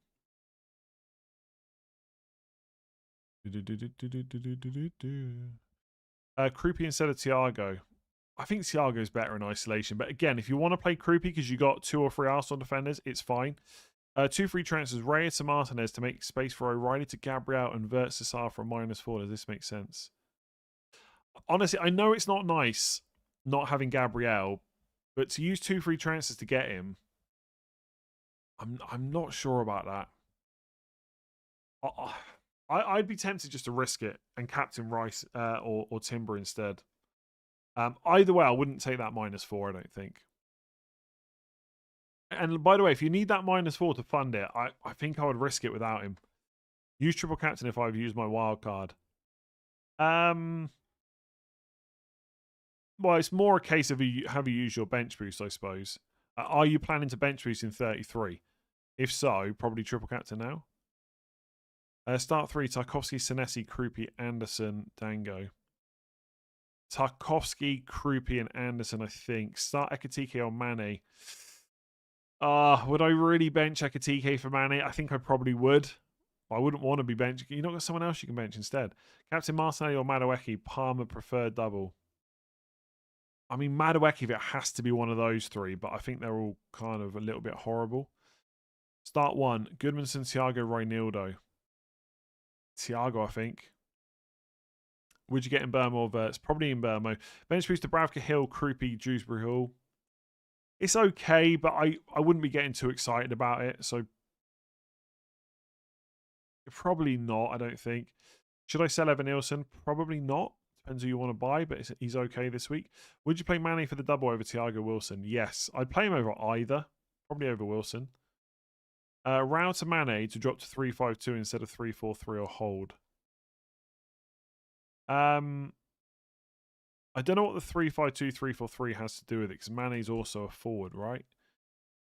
Kroupy instead of Thiago. I think Thiago's better in isolation. But again, if you want to play Kroupy because you got 2 or 3 Arsenal defenders, it's fine. 2 free transfers. Raya to Martinez to make space for O'Reilly to Gabriel and Vert Cesar for a -4. Does this make sense? Honestly, I know it's not nice not having Gabriel, but to use 2 free transfers to get him, I'm not sure about that. I'd be tempted just to risk it and captain Rice or Timber instead. Either way, I wouldn't take that -4, I don't think. And by the way, if you need that -4 to fund it, I think I would risk it without him. Use triple captain if I've used my wild card. Well, it's more a case of have you used your bench boost, I suppose. Are you planning to bench boost in 33? If so, probably triple captain now. Start 3, Tarkovsky, Senesi, Kroupy, Anderson, Dango. Tarkovsky, Kroupy, and Anderson, I think. Start Ekitike on Mane. Would I really bench Ekitike for Mane? I think I probably would. I wouldn't want to be benching. You not got someone else you can bench instead. Captain Martinelli or Madueke, Palmer preferred double. I mean, Madueke, if it has to be one of those 3, but I think they're all kind of a little bit horrible. Start 1, Goodmanson, Thiago, Reinildo. Thiago, I think. Would you get in Burmo or Verts? Probably in Burmo. Bench boost to Bravka, Hill, Kroupy, Dewsbury Hall. It's okay, but I wouldn't be getting too excited about it. So probably not, I don't think. Should I sell Evan Nielsen? Probably not. Depends who you want to buy, but he's okay this week. Would you play Mane for the double over Thiago Wilson? Yes. I'd play him over either. Probably over Wilson. Rao to Mane to drop to 3-5-2 instead of 3-4-3 or hold. I don't know what the 3-5-2, 3-4-3 has to do with it, because Mane's also a forward, right?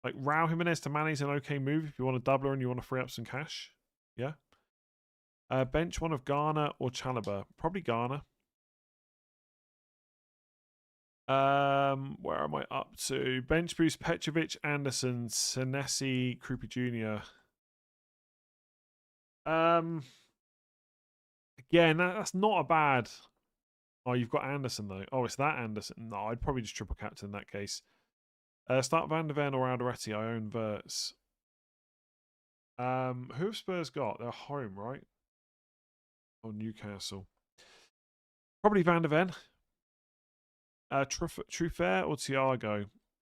Like, Raul Jimenez to Mane's an okay move if you want a doubler and you want to free up some cash. Yeah. Bench one of Garner or Chalobah. Probably Garner. Where am I up to? Bench boost, Petrovic, Anderson, Senesi, Kroupy Jr. Again, that's not a bad... Oh, you've got Anderson, though. Oh, it's that Anderson. No, I'd probably just triple captain in that case. Start Van der Ven or Alderete. I own Verts. Who have Spurs got? They're home, right? Oh, Newcastle. Probably Van der Ven. Truffert or Thiago? I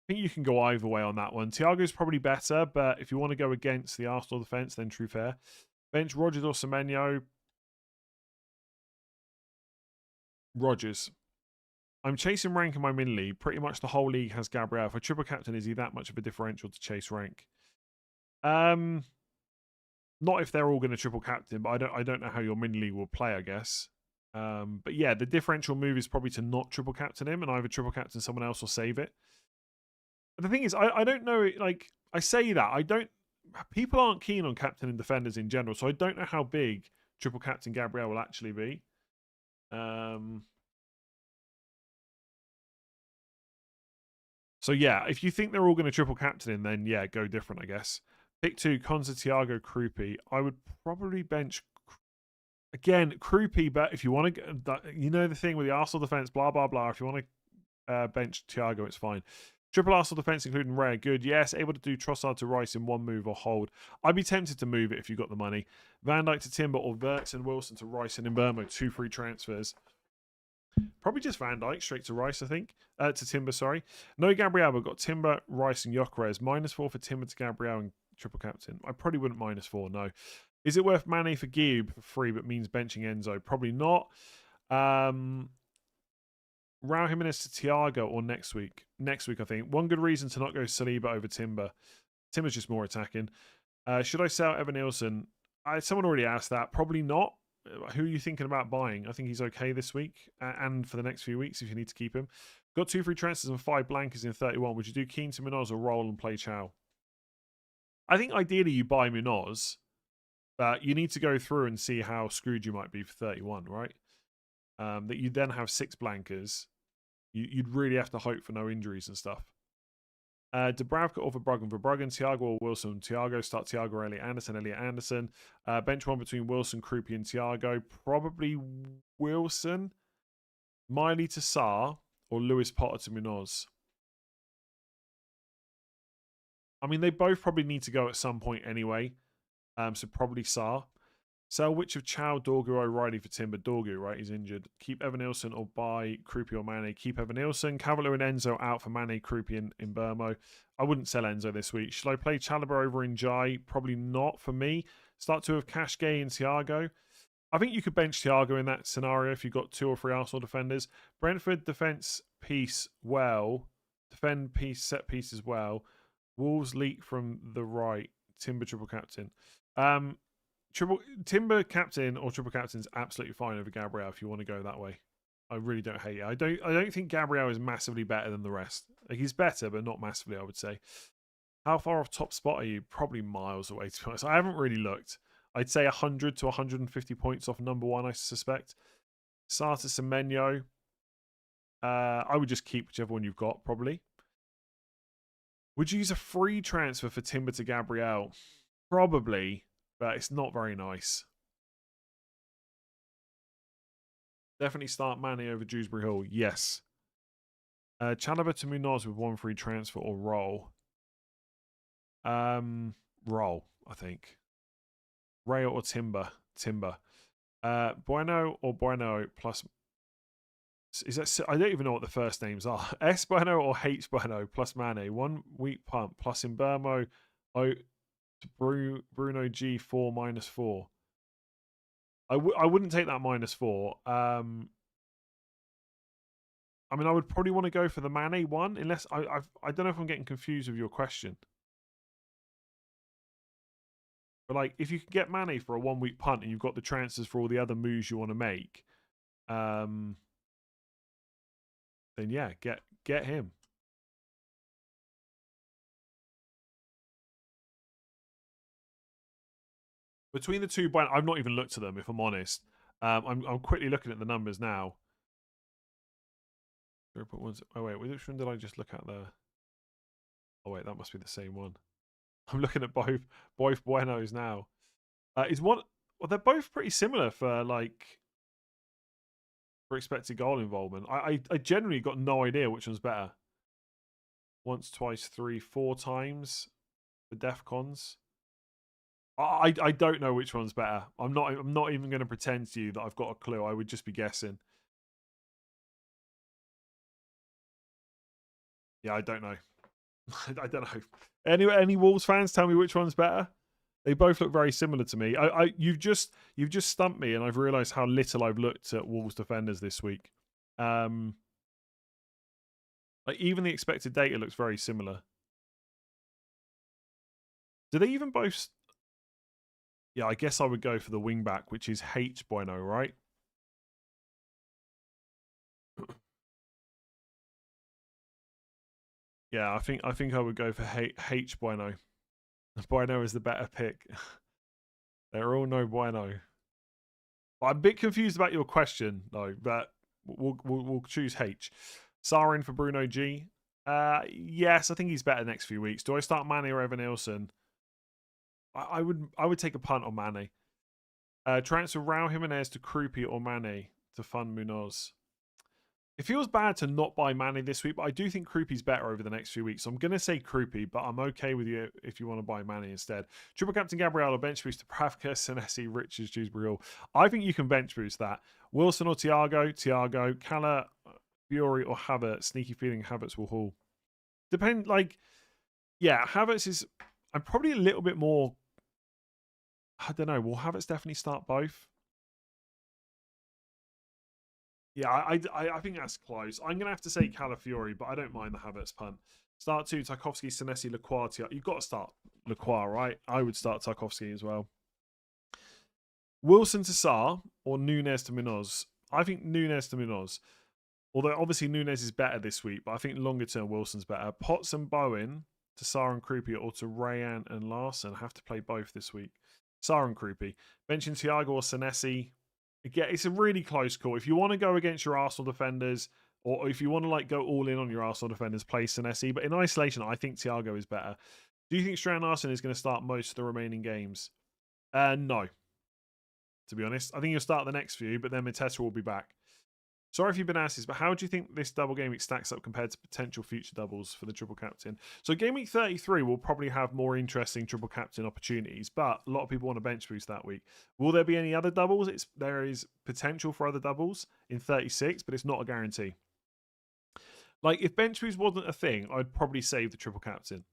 think you can go either way on that one. Thiago's probably better, but if you want to go against the Arsenal defence, then Truffert. Bench Rodgers or Semenyo? Rodgers. I'm chasing rank in my min league. Pretty much the whole league has Gabriel. For triple captain, is he that much of a differential to chase rank? Not if they're all going to triple captain, but I don't know how your min league will play, I guess. But yeah, the differential move is probably to not triple captain him and either triple captain someone else or save it. But the thing is, I don't know, like, I say that. People aren't keen on captaining defenders in general, so I don't know how big triple captain Gabriel will actually be. So yeah, if you think they're all going to triple captain him, then yeah, go different, I guess. Pick 2, Konza, Thiago, Kroupy. I would probably bench, again, Kroupy, but if you want to, you know the thing with the Arsenal defence, blah, blah, blah. If you want to bench Thiago, it's fine. Triple Arsenal defence, including Rare, good. Yes, able to do Trossard to Rice in one move or hold. I'd be tempted to move it if you got the money. Van Dijk to Timber or Verts and Wilson to Rice and Mbeumo, 2 free transfers. Probably just Van Dijk straight to Rice, I think. To Timber, sorry. No Gabriel, but got Timber, Rice, and Gyökeres. -4 for Timber to Gabriel and triple captain. I probably wouldn't -4, no. Is it worth Mane for Gibb for free, but means benching Enzo? Probably not. Raul Jimenez to Thiago or next week? Next week, I think. One good reason to not go Saliba over Timber. Timber's just more attacking. Should I sell Evan Nielsen? Someone already asked that. Probably not. Who are you thinking about buying? I think he's okay this week and for the next few weeks if you need to keep him. Got 2 free transfers and 5 blankers in 31. Would you do Keane to Munoz or roll and play Chow? I think ideally you buy Munoz, but you need to go through and see how screwed you might be for 31, right? That you then have 6 blankers. You'd really have to hope for no injuries and stuff. Dubravka or Verbruggen? Thiago or Wilson? Thiago, start Thiago, Elliot Anderson. Bench one between Wilson, Kroupy and Thiago. Probably Wilson. Miley to Sarr or Lewis Potter to Munoz? I mean, they both probably need to go at some point anyway. So probably Sarr. Sell which of Chow, Dorgu, O'Reilly for Timber? Dorgu, right? He's injured. Keep Evan Nilsson or buy Krupi or Mane? Keep Evan Nilsson. Cavalier and Enzo out for Mane, Krupi in Burmo. I wouldn't sell Enzo this week. Should I play Chalobah over in Jai? Probably not for me. Start two of Cash Gay and Thiago. I think you could bench Thiago in that scenario if you've got 2 or 3 Arsenal defenders. Brentford defence piece well. Defend piece, set piece as well. Wolves leak from the right. Timber triple captain. Timber captain or triple captain is absolutely fine over Gabriel if you want to go that way. I really don't hate it. I don't think Gabriel is massively better than the rest. Like, he's better, but not massively, I would say. How far off top spot are you? Probably miles away, to be honest. I haven't really looked. I'd say 100 to 150 points off number 1, I suspect. Sarta Semenyo. I would just keep whichever one you've got, probably. Would you use a free transfer for Timber to Gabriel? Probably, but it's not very nice. Definitely start Manny over Dewsbury Hall. Yes. Chalobah to Munoz with 1 free transfer or roll. Roll, I think. Ray or Timber? Timber. Bueno or Bueno plus... Is that? I don't even know what the first names are. S Bueno or H Bueno plus Mane. 1 week pump plus Imbermo. Bruno G 4 -4. I wouldn't take that -4. I mean, I would probably want to go for the Mane one, unless I don't know if I'm getting confused with your question. But like, if you can get Mane for a 1 week punt and you've got the transfers for all the other moves you want to make, then yeah, get him. Between the two, I've not even looked at them, if I'm honest. I'm quickly looking at the numbers now. Oh wait, which one did I just look at there? Oh wait, that must be the same one. I'm looking at both Buenos now. Is one? Well, they're both pretty similar for expected goal involvement. I generally got no idea which one's better. Once, twice, 3, 4 times the DEFCONs. I don't know which one's better. I'm not even going to pretend to you that I've got a clue. I would just be guessing. Yeah, I don't know. I don't know. Any Wolves fans, tell me which one's better. They both look very similar to me. You've just stumped me, and I've realised how little I've looked at Wolves defenders this week. Like, even the expected data looks very similar. Do they even both? Yeah, I guess I would go for the wing back, which is H Bueno, right? Yeah, I think I would go for H Bueno. Bueno is the better pick. They're all no Bueno. But I'm a bit confused about your question though, but we'll choose H. Sarin for Bruno G. Yes, I think he's better next few weeks. Do I start Mane or Evan Nilsson? I would take a punt on Mane. Transfer Raul Jimenez to Krupi or Mane to fund Munoz. It feels bad to not buy Mane this week, but I do think Krupi's better over the next few weeks. So I'm going to say Krupi, but I'm okay with you if you want to buy Mane instead. Triple Captain Gabriel or bench boost to Pravka, Senesi, Richards, Dewsbury Hall. I think you can bench boost that. Wilson or Thiago, Cala, Fiori or Havertz. Sneaky feeling Havertz will haul. Yeah, Havertz is... I'm probably a little bit more... I don't know. Will Havertz definitely start both? Yeah, I think that's close. I'm going to have to say Calafiori, but I don't mind the Havertz punt. Start 2, Tarkovsky, Senesi, Lacroix. You've got to start Lacroix, right? I would start Tarkovsky as well. Wilson to Sarr or Nunes to Munoz? I think Nunes to Munoz. Although obviously Nunes is better this week, but I think longer term Wilson's better. Potts and Bowen to Sarr and Krupi or to Rayan and Larson. Have to play both this week. Sarr and Krupi. Benching Thiago or Senesi. Again, it's a really close call. If you want to go against your Arsenal defenders, or if you want to go all in on your Arsenal defenders, play Senesi. But in isolation, I think Thiago is better. Do you think Strand Larson is going to start most of the remaining games? No. To be honest, I think he'll start the next few, but then Mateta will be back. Sorry if you've been asked this, but how do you think this double game week stacks up compared to potential future doubles for the triple captain? So game week 33 will probably have more interesting triple captain opportunities, but a lot of people want a bench boost that week. Will there be any other doubles? There is potential for other doubles in 36, but it's not a guarantee. Like, if bench boost wasn't a thing, I'd probably save the triple captain.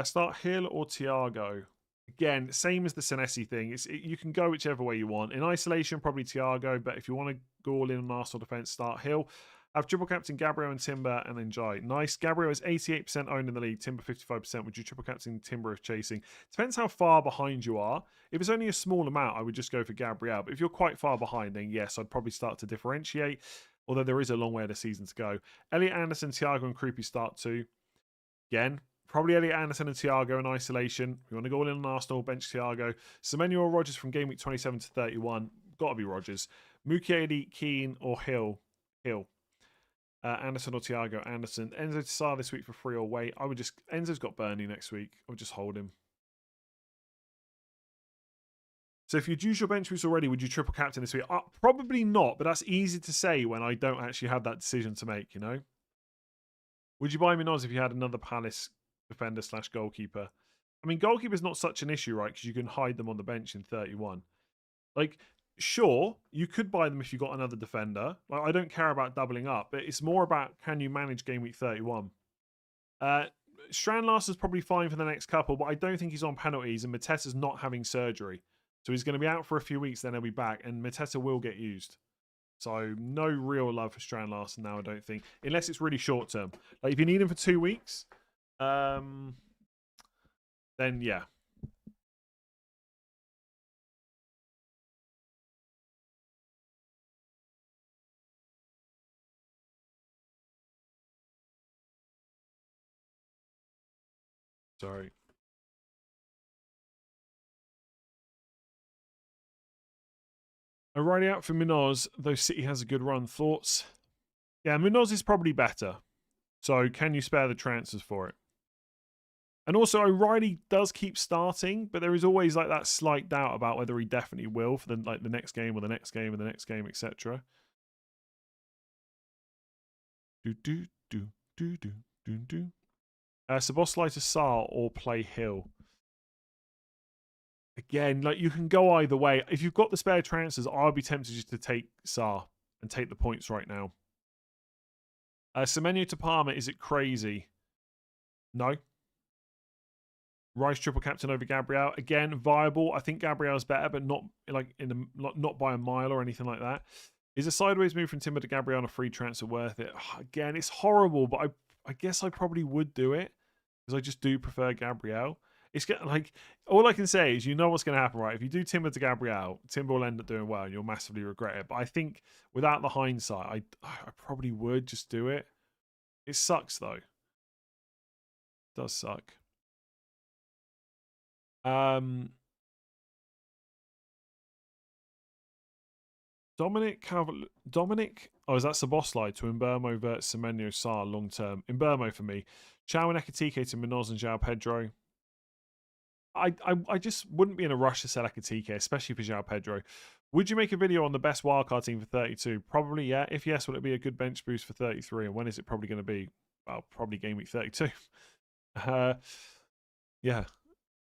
Start Hill or Thiago. Again, same as the Senesi thing. You can go whichever way you want. In isolation, probably Thiago, but if you want to go all in on Arsenal defence, start Hill. Have triple captain Gabriel and Timber, and then Jai. Nice. Gabriel is 88% owned in the league. Timber 55%. Would you triple captain Timber if chasing? Depends how far behind you are. If it's only a small amount, I would just go for Gabriel. But if you're quite far behind, then yes, I'd probably start to differentiate. Although there is a long way of the season to go. Elliot Anderson, Thiago, and Creepy start too. Again, probably Elliot Anderson and Thiago in isolation. If you want to go all in on Arsenal, bench Thiago. Semenyo or Rodgers from game week 27 to 31. Got to be Rodgers. Mukiele, Keane, or Hill. Anderson or Thiago. Anderson. Enzo Tsar this week for free or wait. Enzo's got Burnley next week. I would just hold him. So if you'd use your bench boost already, would you triple captain this week? Probably not, but that's easy to say when I don't actually have that decision to make, you know? Would you buy Minoz if you had another Palace defender / goalkeeper? I mean, goalkeeper's not such an issue, right? Because you can hide them on the bench in 31. Like, sure, you could buy them if you got another defender. Like, I don't care about doubling up, but it's more about can you manage game week 31. Strand is probably fine for the next couple, but I don't think he's on penalties, and Mateta's not having surgery. So he's going to be out for a few weeks, then he'll be back, and Mateta will get used. So no real love for Strand Larsen now, I don't think. Unless it's really short term. Like if you need him for 2 weeks, then yeah. Sorry. O'Reilly out for Munoz, though City has a good run. Thoughts? Yeah, Munoz is probably better. So can you spare the transfers for it? And also, O'Reilly does keep starting, but there is always like that slight doubt about whether he definitely will for the next game or the next game and the next game, etc. Szoboszlai to Sarr or play Hill. Again, like you can go either way. If you've got the spare transfers, I'll be tempted just to take Sarr and take the points right now. Semenyo to Palmer, is it crazy? No. Rice triple captain over Gabriel. Again, viable. I think Gabriel's better, but not like not by a mile or anything like that. Is a sideways move from Timber to Gabriel on a free transfer worth it? Again, it's horrible, but I guess I probably would do it because I just do prefer Gabriel. It's like all I can say is you know what's going to happen, right? If you do Timber to Gabriel, Timber will end up doing well and you'll massively regret it. But I think without the hindsight, I probably would just do it. It sucks though. It does suck. Dominic, oh, is that Szoboszlai to Mbermo versus Semenyo Sarr long term? Mbermo for me. Chow and Ekitike to Munoz and João Pedro. I just wouldn't be in a rush to sell Ekitike, especially for João Pedro. Would you make a video on the best wildcard team for 32? Probably, yeah. If yes, will it be a good bench boost for 33? And when is it probably going to be? Well, probably game week 32. Yeah,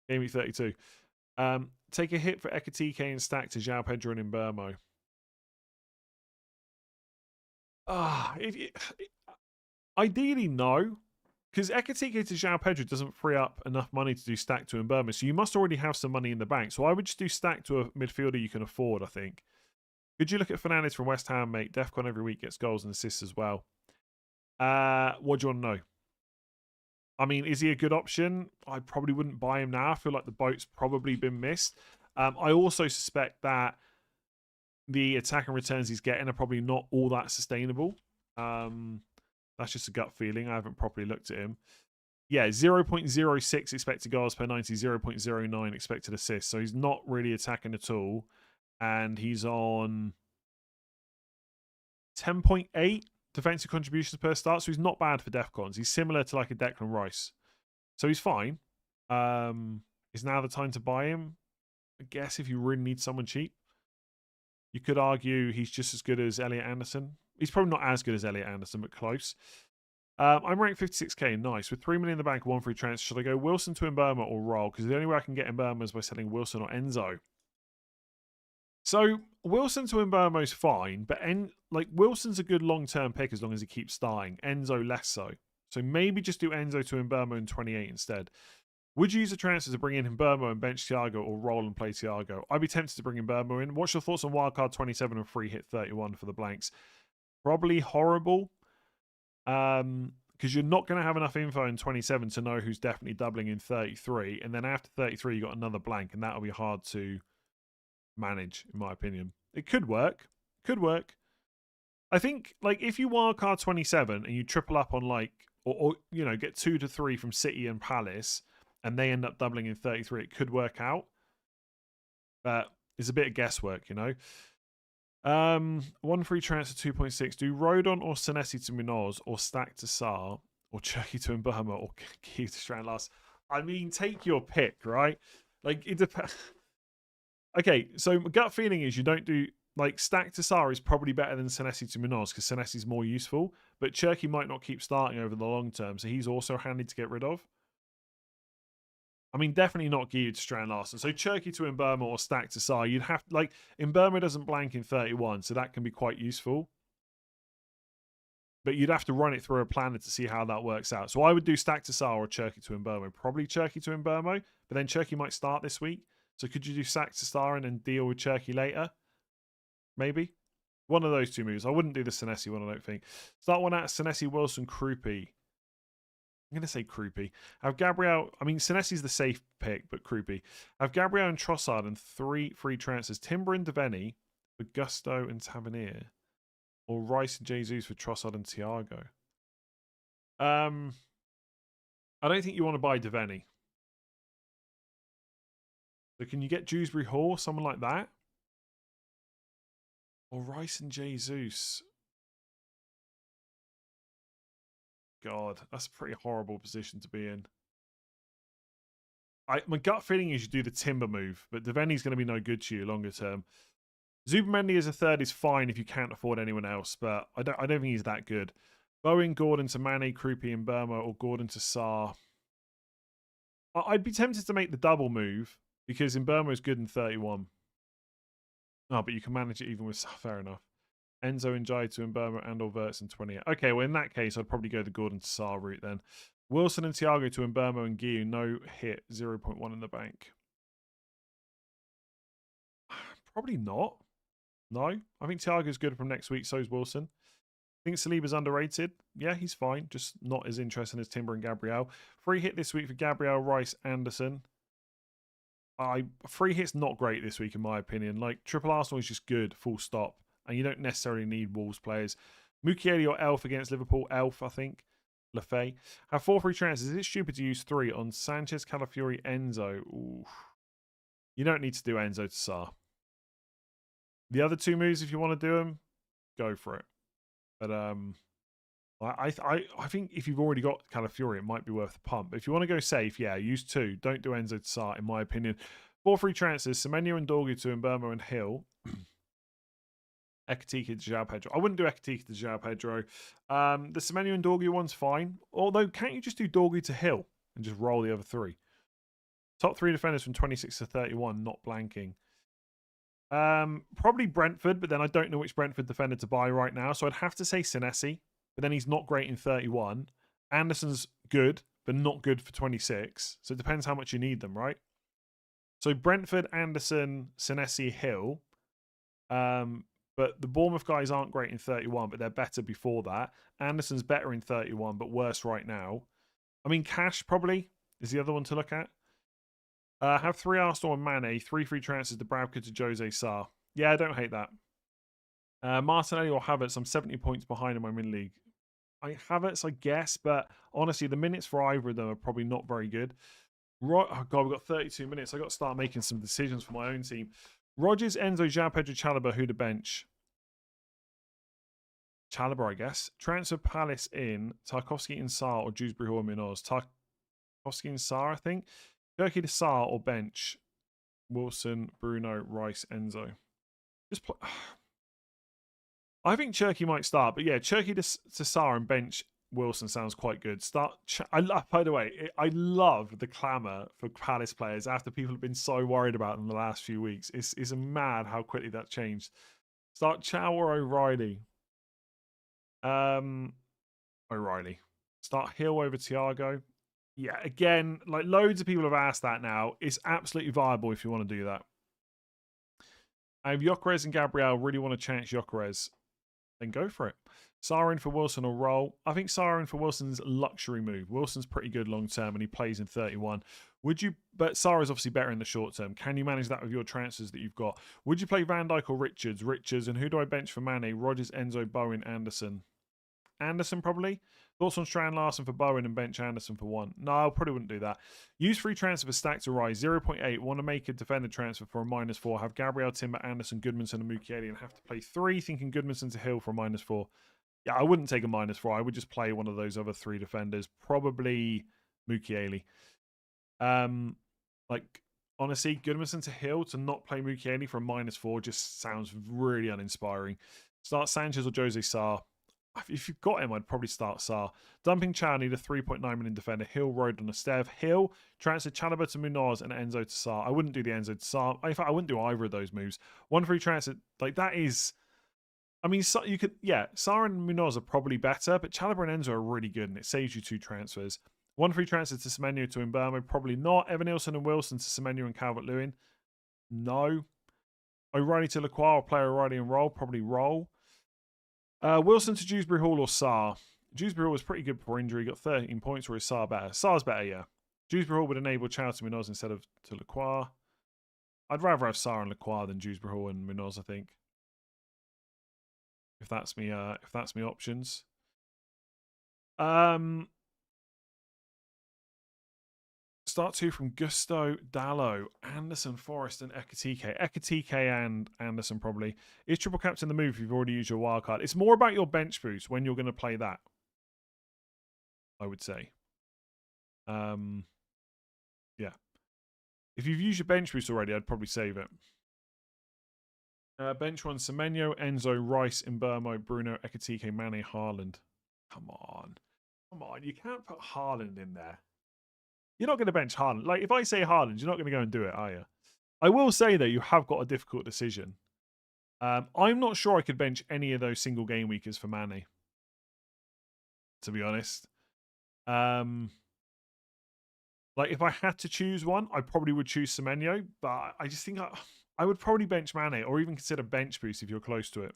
game week 32. Take a hit for Ekitike and stack to João Pedro and Mbermo. Ideally, no. Because Ekitike to João Pedro doesn't free up enough money to do stack to Mbermo. So you must already have some money in the bank. So I would just do stack to a midfielder you can afford, I think. Could you look at Fernandes from West Ham, mate? Defcon every week gets goals and assists as well. What do you want to know? I mean, is he a good option? I probably wouldn't buy him now. I feel like the boat's probably been missed. I also suspect that the attack and returns he's getting are probably not all that sustainable. That's just a gut feeling. I haven't properly looked at him. Yeah, 0.06 expected goals per 90, 0.09 expected assists. So he's not really attacking at all. And he's on 10.8 defensive contributions per start. So he's not bad for Defcons. He's similar to like a Declan Rice. So he's fine. Is now the time to buy him? I guess if you really need someone cheap. You could argue he's just as good as Elliot Anderson. He's probably not as good as Elliot Anderson, but close. I'm ranked 56k. Nice. With 3 million in the bank, 1 free transfer. Should I go Wilson to Mberma or roll? Because the only way I can get Mberma is by selling Wilson or Enzo. So Wilson to Mberma is fine, but Wilson's a good long-term pick as long as he keeps starting. Enzo less so. So maybe just do Enzo to Mberma in 28 instead. Would you use a transfer to bring in Mberma and bench Thiago or roll and play Thiago? I'd be tempted to bring Mberma in. What's your thoughts on wildcard 27 and free hit 31 for the blanks? Probably horrible. Because you're not going to have enough info in 27 to know who's definitely doubling in 33. And then after 33, you got another blank, and that'll be hard to manage, in my opinion. It could work. Could work. I think, if you wildcard 27 and you triple up on, or get 2 to 3 from City and Palace, and they end up doubling in 33, it could work out. But it's a bit of guesswork, 1 free transfer 2.6. Do Rodon or Senesi to Munoz or Stack to Saar or Cherky to Mberma or Key to Strandlass? I mean, take your pick, right? It depends. Okay, so my gut feeling is you don't do Stack to Saar is probably better than Senesi to Munoz because Senesi's more useful, but Cherky might not keep starting over the long term, so he's also handy to get rid of. I mean, definitely not Guiu to Strand Larson. So Cherky to Mberma or Stack to Saar. You'd have Mberma doesn't blank in 31, so that can be quite useful. But you'd have to run it through a planner to see how that works out. So I would do Stack to Saar or Cherky to Mberma. Probably Cherky to Mberma, but then Cherky might start this week. So could you do Stack to Saar and then deal with Cherky later? Maybe. One of those two moves. I wouldn't do the Senesi one, I don't think. Start one out Senesi, Wilson, Krupi. I'm going to say Krupi. Have Gabriel, Senesi's the safe pick, but Krupi. Have Gabriel and Trossard and 3 free transfers. Timber and Deveni for Gusto and Tavernier. Or Rice and Jesus for Trossard and Thiago. I don't think you want to buy Deveni. So can you get Dewsbury Hall, someone like that? Or Rice and Jesus? God, that's a pretty horrible position to be in. My gut feeling is you do the Timber move, but Deveni's going to be no good to you longer term. Zubamendi as a third is fine if you can't afford anyone else, but I don't think he's that good. Bowen, Gordon to Mane, Krupi and Burma, or Gordon to Saar. I'd be tempted to make the double move because Burma is good in 31. Oh, but you can manage it even with Saar. Fair enough. Enzo and Jai to Mberma and or Verts in 28. Okay, well, in that case, I'd probably go the Gordon to Saar route then. Wilson and Thiago to Mberma and Guiu. No hit. 0.1 in the bank. Probably not. No. I think Thiago's good from next week. So is Wilson. I think Saliba's underrated. Yeah, he's fine. Just not as interesting as Timber and Gabriel. Free hit this week for Gabriel, Rice, Anderson. Free hit's not great this week, in my opinion. Triple Arsenal is just good. Full stop. And you don't necessarily need Wolves players. Mukiele or Elf against Liverpool. Elf, I think. Lefay. Have 4 free transfers. Is it stupid to use 3 on Sanchez, Calafiori, Enzo? Ooh. You don't need to do Enzo to Saar. The other 2 moves, if you want to do them, go for it. But I think if you've already got Calafiori, it might be worth the pump. If you want to go safe, yeah, use 2. Don't do Enzo to Saar, in my opinion. 4 free transfers. Semenyo and Dorgu to Mberma and Hill. Ekatike to João Pedro. I wouldn't do Ekatike to João Pedro. The Semenyo and Dorgu one's fine. Although, can't you just do Dorgu to Hill and just roll the other 3? Top 3 defenders from 26 to 31, not blanking. Probably Brentford, but then I don't know which Brentford defender to buy right now. So I'd have to say Senesi, but then he's not great in 31. Anderson's good, but not good for 26. So it depends how much you need them, right? So Brentford, Anderson, Senesi, Hill. But the Bournemouth guys aren't great in 31, but they're better before that. Anderson's better in 31, but worse right now. Cash probably is the other one to look at. Have 3 Arsenal and Mane, 3 free transfers to Bravka to Jose Sarr. Yeah, I don't hate that. Martinelli or Havertz, I'm 70 points behind in my mid-league. Havertz, I guess, but honestly, the minutes for either of them are probably not very good. Oh God, we've got 32 minutes. I've got to start making some decisions for my own team. Rodgers, Enzo, João Pedro, Chalobah, who to bench? Chalobah, I guess. Transfer Palace in Tarkowski and Saar or Dewsbury Hall and Munoz. Tarkowski and Saar, I think. Turkey to Saar or bench? Wilson, Bruno, Rice, Enzo. Just play. I think Cherky might start, but yeah, Cherky to Sarr and bench Wilson sounds quite good. By the way, I love the clamour for Palace players after people have been so worried about them the last few weeks. It's mad how quickly that changed. Start Chow or O'Reilly. O'Reilly. Start Hill over Thiago. Yeah, again, like loads of people have asked that now. It's absolutely viable if you want to do that. I have Gyökeres and Gabriel. Really want to chance Gyökeres. Then go for it. Sarr in for Wilson or roll. I think Sarr in for Wilson's luxury move. Wilson's pretty good long term and he plays in 31. Would you? But Sarr is obviously better in the short term. Can you manage that with your transfers that you've got? Would you play Van Dijk or Richards? Richards. And who do I bench for Mane? Rodgers, Enzo, Bowen, Anderson. Anderson probably. Thoughts on Strand Larson for Bowen and bench Anderson for 1? No, I probably wouldn't do that. Use free transfer for stack to rise 0.8. Want to make a defender transfer for a -4. Have Gabriel, Timber, Anderson, Goodmanson, and Mukiele and have to play 3. Thinking Goodmanson to Hill for a -4. Yeah, I wouldn't take a -4. I would just play one of those other 3 defenders. Probably Mukiele. Like honestly, Goodmanson to Hill to not play Mukiele for a -4 just sounds really uninspiring. Start Sanchez or Jose Sarr. If you've got him, I'd probably start Sarr. Dumping Chow, need a 3.9 million defender. Hill, Road on a Stev. Hill, transfer Chalobah to Munoz and Enzo to Sarr. I wouldn't do the Enzo to Sarr. In fact, I wouldn't do either of those moves. 1 free transfer, like that is... I mean, you could... Yeah, Sarr and Munoz are probably better, but Chalobah and Enzo are really good, and it saves you 2 transfers. 1 free transfer to Semenyo to Mbeumo, probably not. Evan Nilsson and Wilson to Semenyo and Calvert-Lewin. No. O'Reilly to Lacroix, or play O'Reilly and roll, probably roll. Wilson to Dewsbury Hall or Sarr. Dewsbury Hall was pretty good before injury. Got 13 points, or is Sarr better? Sarr's better, yeah. Dewsbury Hall would enable Chow to Munoz instead of to Lacroix. I'd rather have Sarr and Lacroix than Dewsbury Hall and Munoz, I think. If that's me options. Start 2 from Gusto, Dallo, Anderson, Forrest, and Ekatike. Ekatike and Anderson probably. Is triple captain the move if you've already used your wild card? It's more about your bench boost when you're going to play that, I would say. Yeah. If you've used your bench boost already, I'd probably save it. Bench 1, Semenyo, Enzo, Rice, Mbeumo, Bruno, Ekatike, Mane, Haaland. Come on. Come on. You can't put Haaland in there. You're not going to bench Haaland. Like, if I say Haaland, you're not going to go and do it, are you? I will say, though, you have got a difficult decision. I'm not sure I could bench any of those single game weekers for Mane, to be honest. Like, if I had to choose one, I probably would choose Semenyo, but I just think I would probably bench Mane, or even consider bench boost if you're close to it.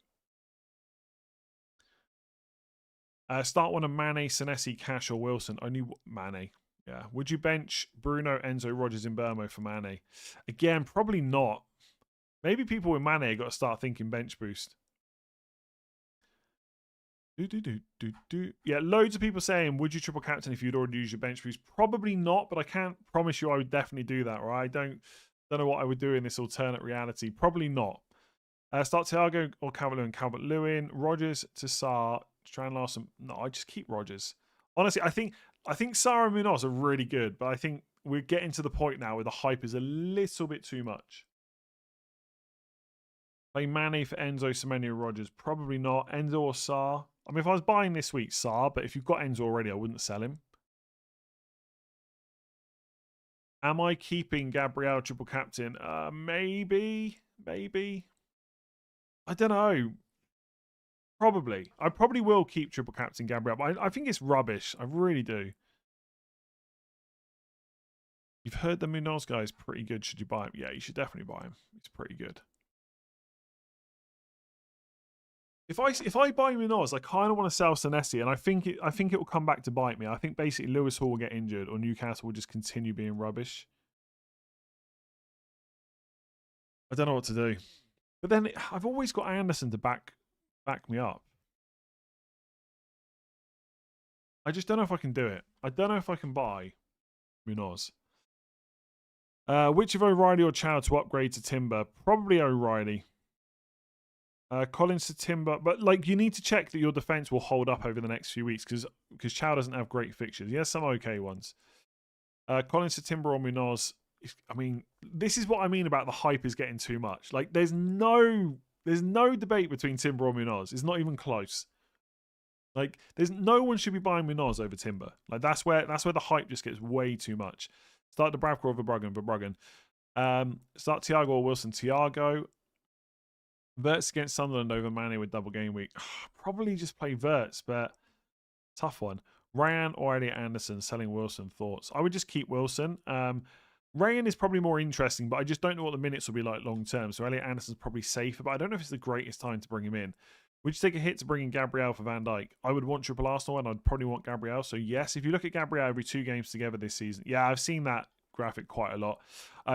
Start one of Mane, Senesi, Cash, or Wilson. Only Mane. Yeah. Would you bench Bruno, Enzo, Rodgers, and Mbeumo for Mane? Again, probably not. Maybe people with Mane got to start thinking bench boost. Yeah, loads of people saying, would you triple captain if you'd already used your bench boost? Probably not, but I can't promise you I would definitely do that, or I don't know what I would do in this alternate reality. Probably not. Start Thiago or Calvert-Lewin. Calvert-Lewin. Rodgers to Sarr. Strand Larson. No, I just keep Rodgers. Honestly, I think Sarr and Munoz are really good, but I think we're getting to the point now where the hype is a little bit too much. Play Mane for Enzo, Semenyo, Rodgers. Probably not. Enzo or Sarr. I mean, if I was buying this week, Sarr, but if you've got Enzo already, I wouldn't sell him. Am I keeping Gabriel triple captain? Maybe. I don't know. Probably. I probably will keep triple captain Gabriel, but I think it's rubbish. I really do. You've heard the Munoz guy is pretty good. Should you buy him? Yeah, you should definitely buy him. He's pretty good. If I buy Munoz, I kind of want to sell Senesi, and I think it will come back to bite me. I think basically Lewis Hall will get injured, or Newcastle will just continue being rubbish. I don't know what to do. But then I've always got Anderson to back me up. I just don't know if I can do it. I don't know if I can buy Munoz. Which of O'Reilly or Chow to upgrade to Timber? Probably O'Reilly. Collins to Timber, but like you need to check that your defense will hold up over the next few weeks because Chow doesn't have great fixtures. He has some okay ones. Collins to Timber or Munoz. I mean, this is what I mean about the hype is getting too much. Like, there's no There's no debate between Timber or Munoz. It's not even close. Like, there's no one should be buying Munoz over Timber. Like, that's where the hype just gets way too much. Start Dubravka or Verbruggen. Start Thiago or Wilson. Thiago. Verts against Sunderland over Mane with double game week. Probably just play Verts, but tough one. Ryan or Elliot Anderson selling Wilson. Thoughts? I would just keep Wilson. Ryan is probably more interesting, but I just don't know what the minutes will be like long term. So Elliot Anderson's probably safer, but I don't know if it's the greatest time to bring him in. Would you take a hit to bring in Gabriel for Van Dijk? I would want triple Arsenal, and I'd probably want Gabriel. So yes, if you look at Gabriel every 2 games together this season, yeah, I've seen that graphic quite a lot.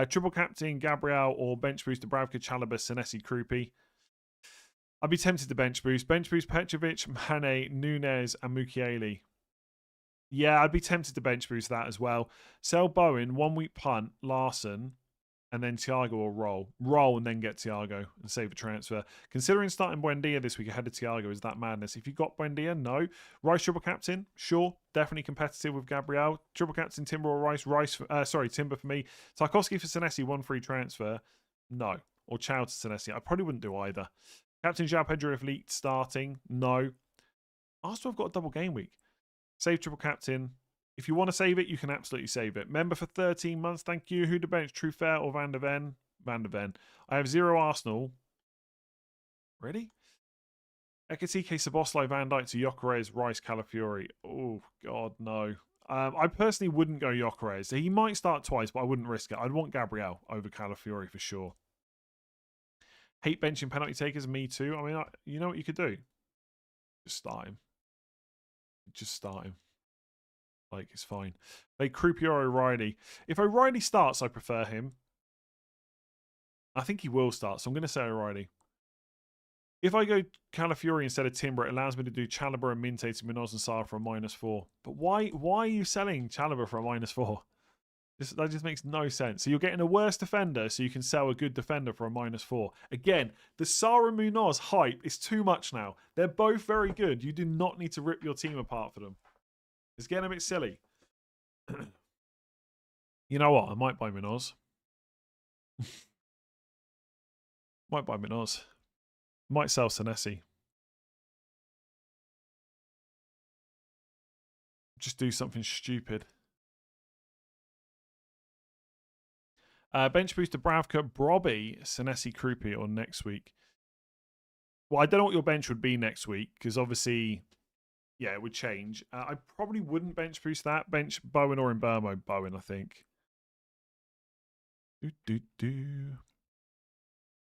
Triple captain Gabriel or bench boost Dubravka, Chalobah, Senesi, Krupi. I'd be tempted to bench boost. Bench boost Petrovic, Mane, Nunez, and Mukiele. Yeah, I'd be tempted to bench boost that as well. Sell Bowen, 1 week punt, Larson, and then Thiago or roll. Roll and then get Thiago and save a transfer. Considering starting Buendia this week ahead of Thiago, is that madness? If you got Buendia, no. Rice triple captain, sure. Definitely competitive with Gabriel. Triple captain Timber or Rice. Timber for me. Tarkowski for Senesi, 1 free transfer. No. Or Chow to Senesi. I probably wouldn't do either. Captain João Pedro if leaked starting. No. Arsenal have got a double game week. Save triple captain. If you want to save it, you can absolutely save it. Member for 13 months. Thank you. Who to bench? Truffert or Van der Ven? Van der Ven. I have 0 Arsenal. Ready? Ekatike, Szoboszlai, Van Dijk to Gyökeres, Rice, Calafiori. Oh, God, no. I personally wouldn't go Gyökeres. He might start twice, but I wouldn't risk it. I'd want Gabriel over Calafiori for sure. Hate benching penalty takers. Me too. I mean, you know what you could do? Just start him. Just start him. Like, it's fine. They Krupi or O'Reilly. If O'Reilly starts, I prefer him. I think he will start, so I'm going to say O'Reilly. If I go Calafiori instead of Timber, it allows me to do Chalobah and Minte to Munoz and Sarr for a -4. But why are you selling Chalobah for a -4? That just makes no sense. So you're getting a worse defender, so you can sell a good defender for a -4. Again, the Sarr and Munoz hype is too much now. They're both very good. You do not need to rip your team apart for them. It's getting a bit silly. You know what? I might buy Munoz. Might buy Munoz. Might sell Senesi. Just do something stupid. Bench boost to Bravka, Brobby, Senesi, Krupi, or next week. Well, I don't know what your bench would be next week, because obviously, yeah, it would change. I probably wouldn't bench boost that. Bench Bowen or Mbermo. Bowen, I think.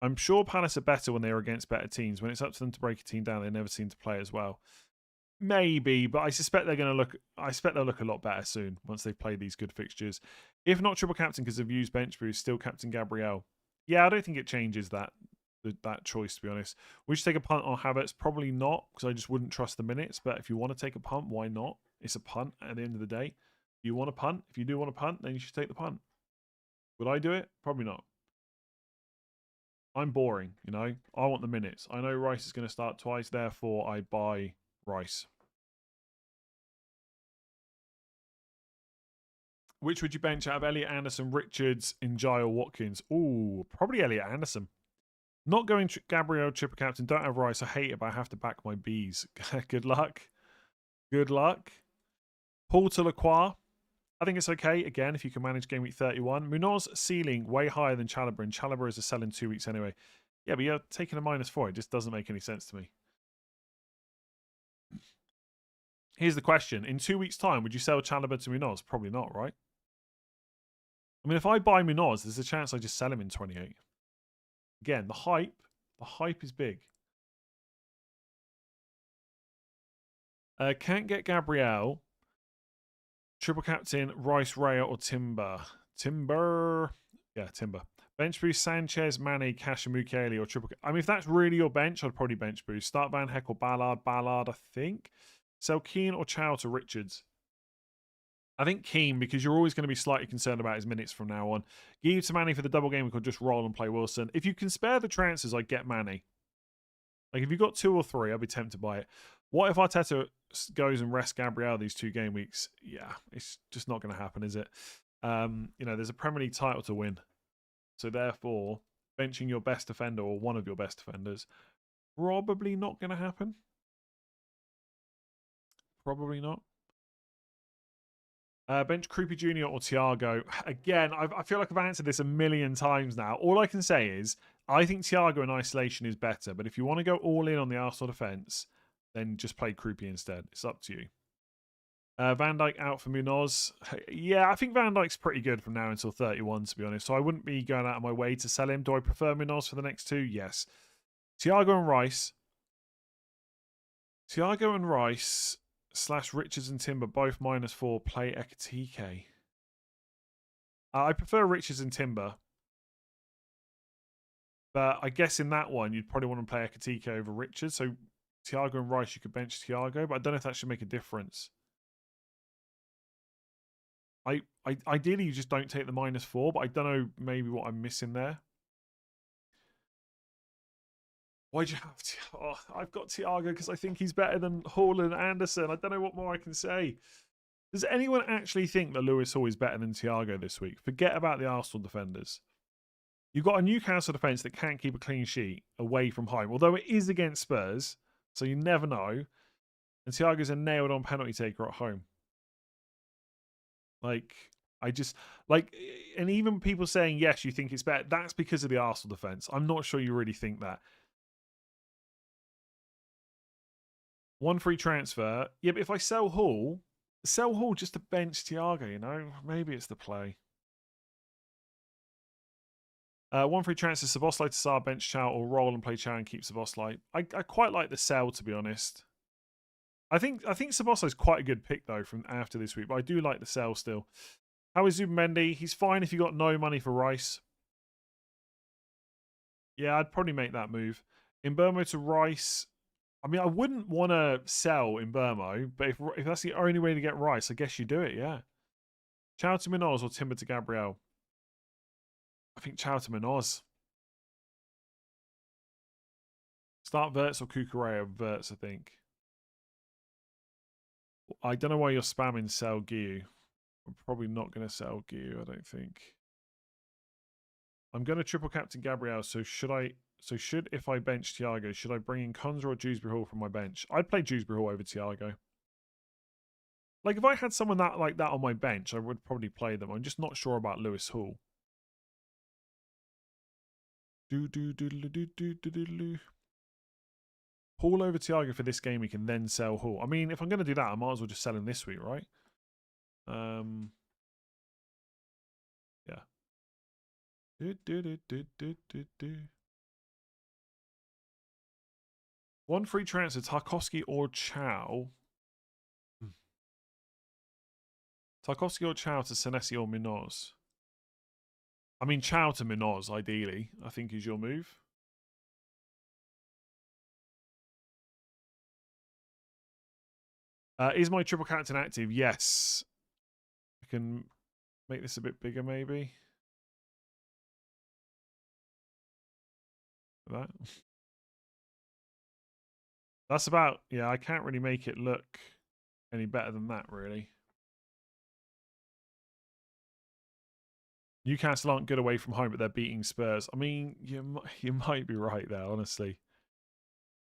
I'm sure Palace are better when they are against better teams. When it's up to them to break a team down, they never seem to play as well. Maybe, but I suspect they're going to look. I expect they'll look a lot better soon once they've played these good fixtures. If not triple captain because they've used bench boost, still captain Gabriel. Yeah, I don't think it changes that choice, to be honest. Would you take a punt on Havertz? Probably not, because I just wouldn't trust the minutes. But if you want to take a punt, why not? It's a punt at the end of the day. If you want a punt, if you do want a punt, then you should take the punt. Would I do it? Probably not. I'm boring, you know. I want the minutes. I know Rice is going to start twice, therefore I buy Rice. Which would you bench out of Elliot Anderson, Richards, Njai, or Watkins? Ooh, probably Elliot Anderson. Not going Gabriel, triple captain. Don't have Rice. I hate it, but I have to back my bees. Good luck. Good luck. Paul to Lacroix. I think it's okay, again, if you can manage game week 31. Munoz ceiling way higher than Chalobah, and Chalobah is a sell in 2 weeks anyway. Yeah, but you're taking a -4. It just doesn't make any sense to me. Here's the question. In 2 weeks' time, would you sell Chalobah to Munoz? Probably not, right? I mean, if I buy Munoz, there's a chance I just sell him in 28. Again, the hype is big. Can't get Gabriel. Triple captain, Rice, Raya, or Timber. Timber. Yeah, Timber. Bench boost, Sanchez, Mane, Cash, and Mukiele, or triple. I mean, if that's really your bench, I'd probably bench boost. Start Van Heck or Ballard. Ballard, I think. Sell Keane or Chow to Richards. I think Keane, because you're always going to be slightly concerned about his minutes from now on. Give to Manny for the double game, we could just roll and play Wilson. If you can spare the transfers, I'd get Manny. Like, if you've got 2 or 3, I'd be tempted by it. What if Arteta goes and rests Gabriel these 2 game weeks? Yeah, it's just not going to happen, is it? You know, there's a Premier League title to win. So, therefore, benching your best defender or one of your best defenders. Probably not going to happen. Probably not. Bench Creepy Jr. or Thiago. Again, I feel like I've answered this a million times now. All I can say is I think Thiago in isolation is better. But if you want to go all in on the Arsenal defence, then just play Creepy instead. It's up to you. Van Dijk out for Munoz. Yeah, I think Van Dijk's pretty good from now until 31, to be honest. So I wouldn't be going out of my way to sell him. Do I prefer Munoz for the next two? Yes. Thiago and Rice. Thiago and Rice / Richards and Timber, both -4. Play Ekatike. I prefer Richards and Timber. But I guess in that one, you'd probably want to play Ekatike over Richards. So Thiago and Rice, you could bench Thiago. But I don't know if that should make a difference. Ideally, you just don't take the -4. But I don't know maybe what I'm missing there. Why'd you have to? Oh, I've got Thiago because I think he's better than Hall and Anderson. I don't know what more I can say. Does anyone actually think that Lewis Hall is better than Thiago this week? Forget about the Arsenal defenders. You've got a Newcastle defence that can't keep a clean sheet away from home, although it is against Spurs, so you never know. And Thiago's a nailed-on penalty taker at home. Like, and even people saying, yes, you think it's better, that's because of the Arsenal defence. I'm not sure you really think that. One free transfer. Yeah, but if I sell Hall just to bench Thiago, you know? Maybe it's the play. One free transfer, Szoboszlai to Saar, bench Chow, or roll and play Chow and keep Szoboszlai. I quite like the sell, to be honest. I think Szoboszlai's quite a good pick, though, from after this week, but I do like the sell still. How is Zubimendi? He's fine if you got no money for Rice. Yeah, I'd probably make that move. Mbeumo to Rice. I mean, I wouldn't want to sell in Mbeumo, but if that's the only way to get Rice, I guess you do it, yeah. Chow to Munoz or Timber to Gabriel? I think Chow to Munoz. Start Verts or Kukurea? Verts, I think. I don't know why you're spamming sell Giu. I'm probably not going to sell Giu, I don't think. I'm going to triple captain Gabriel, so if I bench Thiago, should I bring in Konza or Dewsbury Hall from my bench? I'd play Dewsbury Hall over Thiago. Like, if I had someone like that on my bench, I would probably play them. I'm just not sure about Lewis Hall. Hall over Thiago for this game, we can then sell Hall. I mean, if I'm going to do that, I might as well just sell him this week, right? Yeah. One free transfer, Tarkowski or Chow. Tarkowski or Chow to Senesi or Munoz. I mean, Chow to Munoz, ideally, I think is your move. Is my triple captain active? Yes. I can make this a bit bigger, maybe. That. That's about, yeah, I can't really make it look any better than that, really. Newcastle aren't good away from home, but they're beating Spurs. I mean, you might be right there, honestly.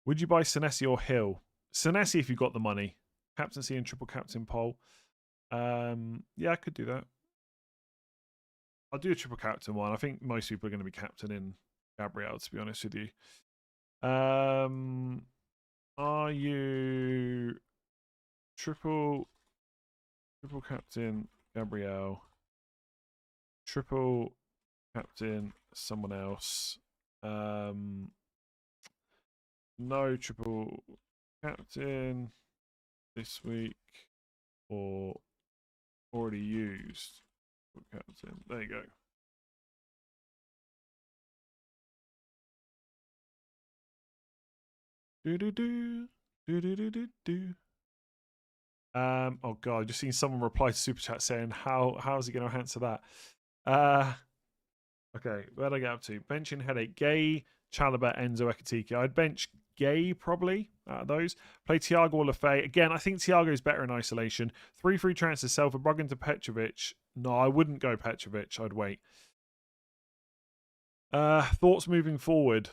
Would you buy Senesi or Hill? Senesi if you got the money. Captaincy and triple captain poll. Yeah, I could do that. I'll do a triple captain one. I think most people are going to be captain in Gabriel, to be honest with you. Are you triple captain Gabriel? Triple captain someone else. No triple captain this week or already used captain. There you go. Oh god, I've just seen someone reply to super chat saying how's he going to answer that? Okay, where'd I get up to? Benching headache, Gay, Chalobah, Enzo, Ekatike. I'd bench Gay probably out of those. Play Thiago or Lafay. Again, I think Thiago is better in isolation. 3 free transfers, Selva, Bruggen to Petrovic. No, I wouldn't go Petrovic. I'd wait. Thoughts moving forward.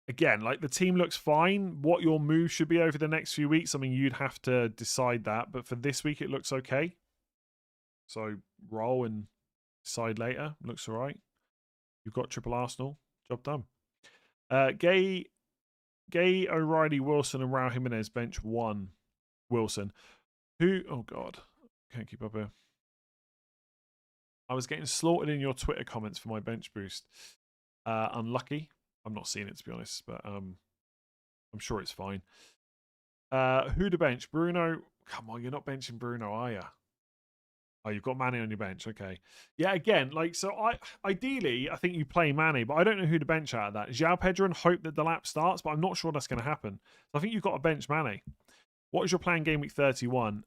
Again, like the team looks fine. What your move should be over the next few weeks, I mean, you'd have to decide that. But for this week, it looks okay. So roll and decide later. Looks all right. You've got triple Arsenal. Job done. Gay, O'Reilly, Wilson, and Raul Jimenez bench 1. Wilson. Who? Oh, God. Can't keep up here. I was getting slaughtered in your Twitter comments for my bench boost. Unlucky. I'm not seeing it, to be honest, but I'm sure it's fine. Who to bench? Bruno. Come on, you're not benching Bruno, are you? Oh, you've got Mane on your bench. Okay. Yeah, again, like, so ideally, I think you play Mane, but I don't know who to bench out of that. João Pedro and hope that the lap starts, but I'm not sure that's going to happen. So I think you've got to bench Mane. What is your plan game week 31?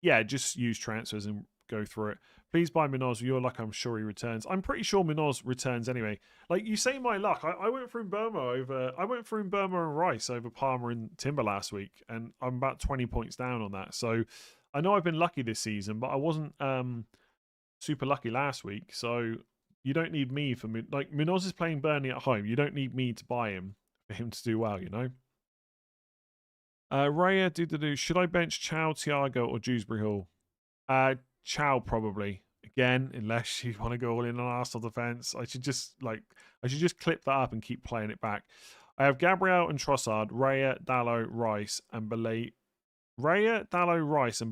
Yeah, just use transfers and go through it. Please buy Munoz. You're luck, I'm sure he returns. I'm pretty sure Munoz returns anyway. Like, you say my luck. I went through Burma and Rice over Palmer and Timber last week, and I'm about 20 points down on that. So I know I've been lucky this season, but I wasn't super lucky last week. So you don't need me for me. Like, Munoz is playing Burnley at home. You don't need me to buy him for him to do well, you know? Raya, should I bench Chow, Thiago, or Dewsbury Hall? Chow probably. Again, unless you want to go all in on Arsenal defense, I should just clip that up and keep playing it back. I have Gabriel and Trossard, Raya, Dallo, Rice, and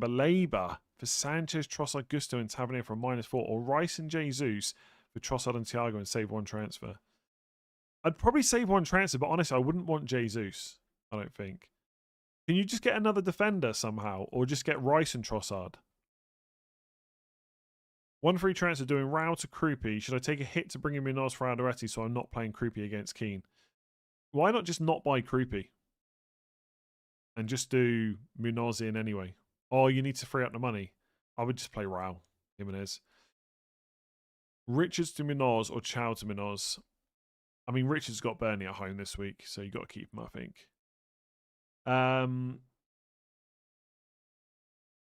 Baleba for Sanchez, Trossard, Gusto, and Tavernier for a -4, or Rice and Jesus for Trossard and Thiago and save 1 transfer. I'd probably save 1 transfer, but honestly, I wouldn't want Jesus. I don't think. Can you just get another defender somehow, or just get Rice and Trossard? 1 free transfer doing Rao to Krupi. Should I take a hit to bring in Munoz for Alderete so I'm not playing Krupi against Keane? Why not just not buy Krupi? And just do Munoz in anyway. Oh, you need to free up the money. I would just play Rao, Jimenez. Richards to Munoz or Chow to Munoz? I mean, Richards got Burnley at home this week, so you got to keep him, I think.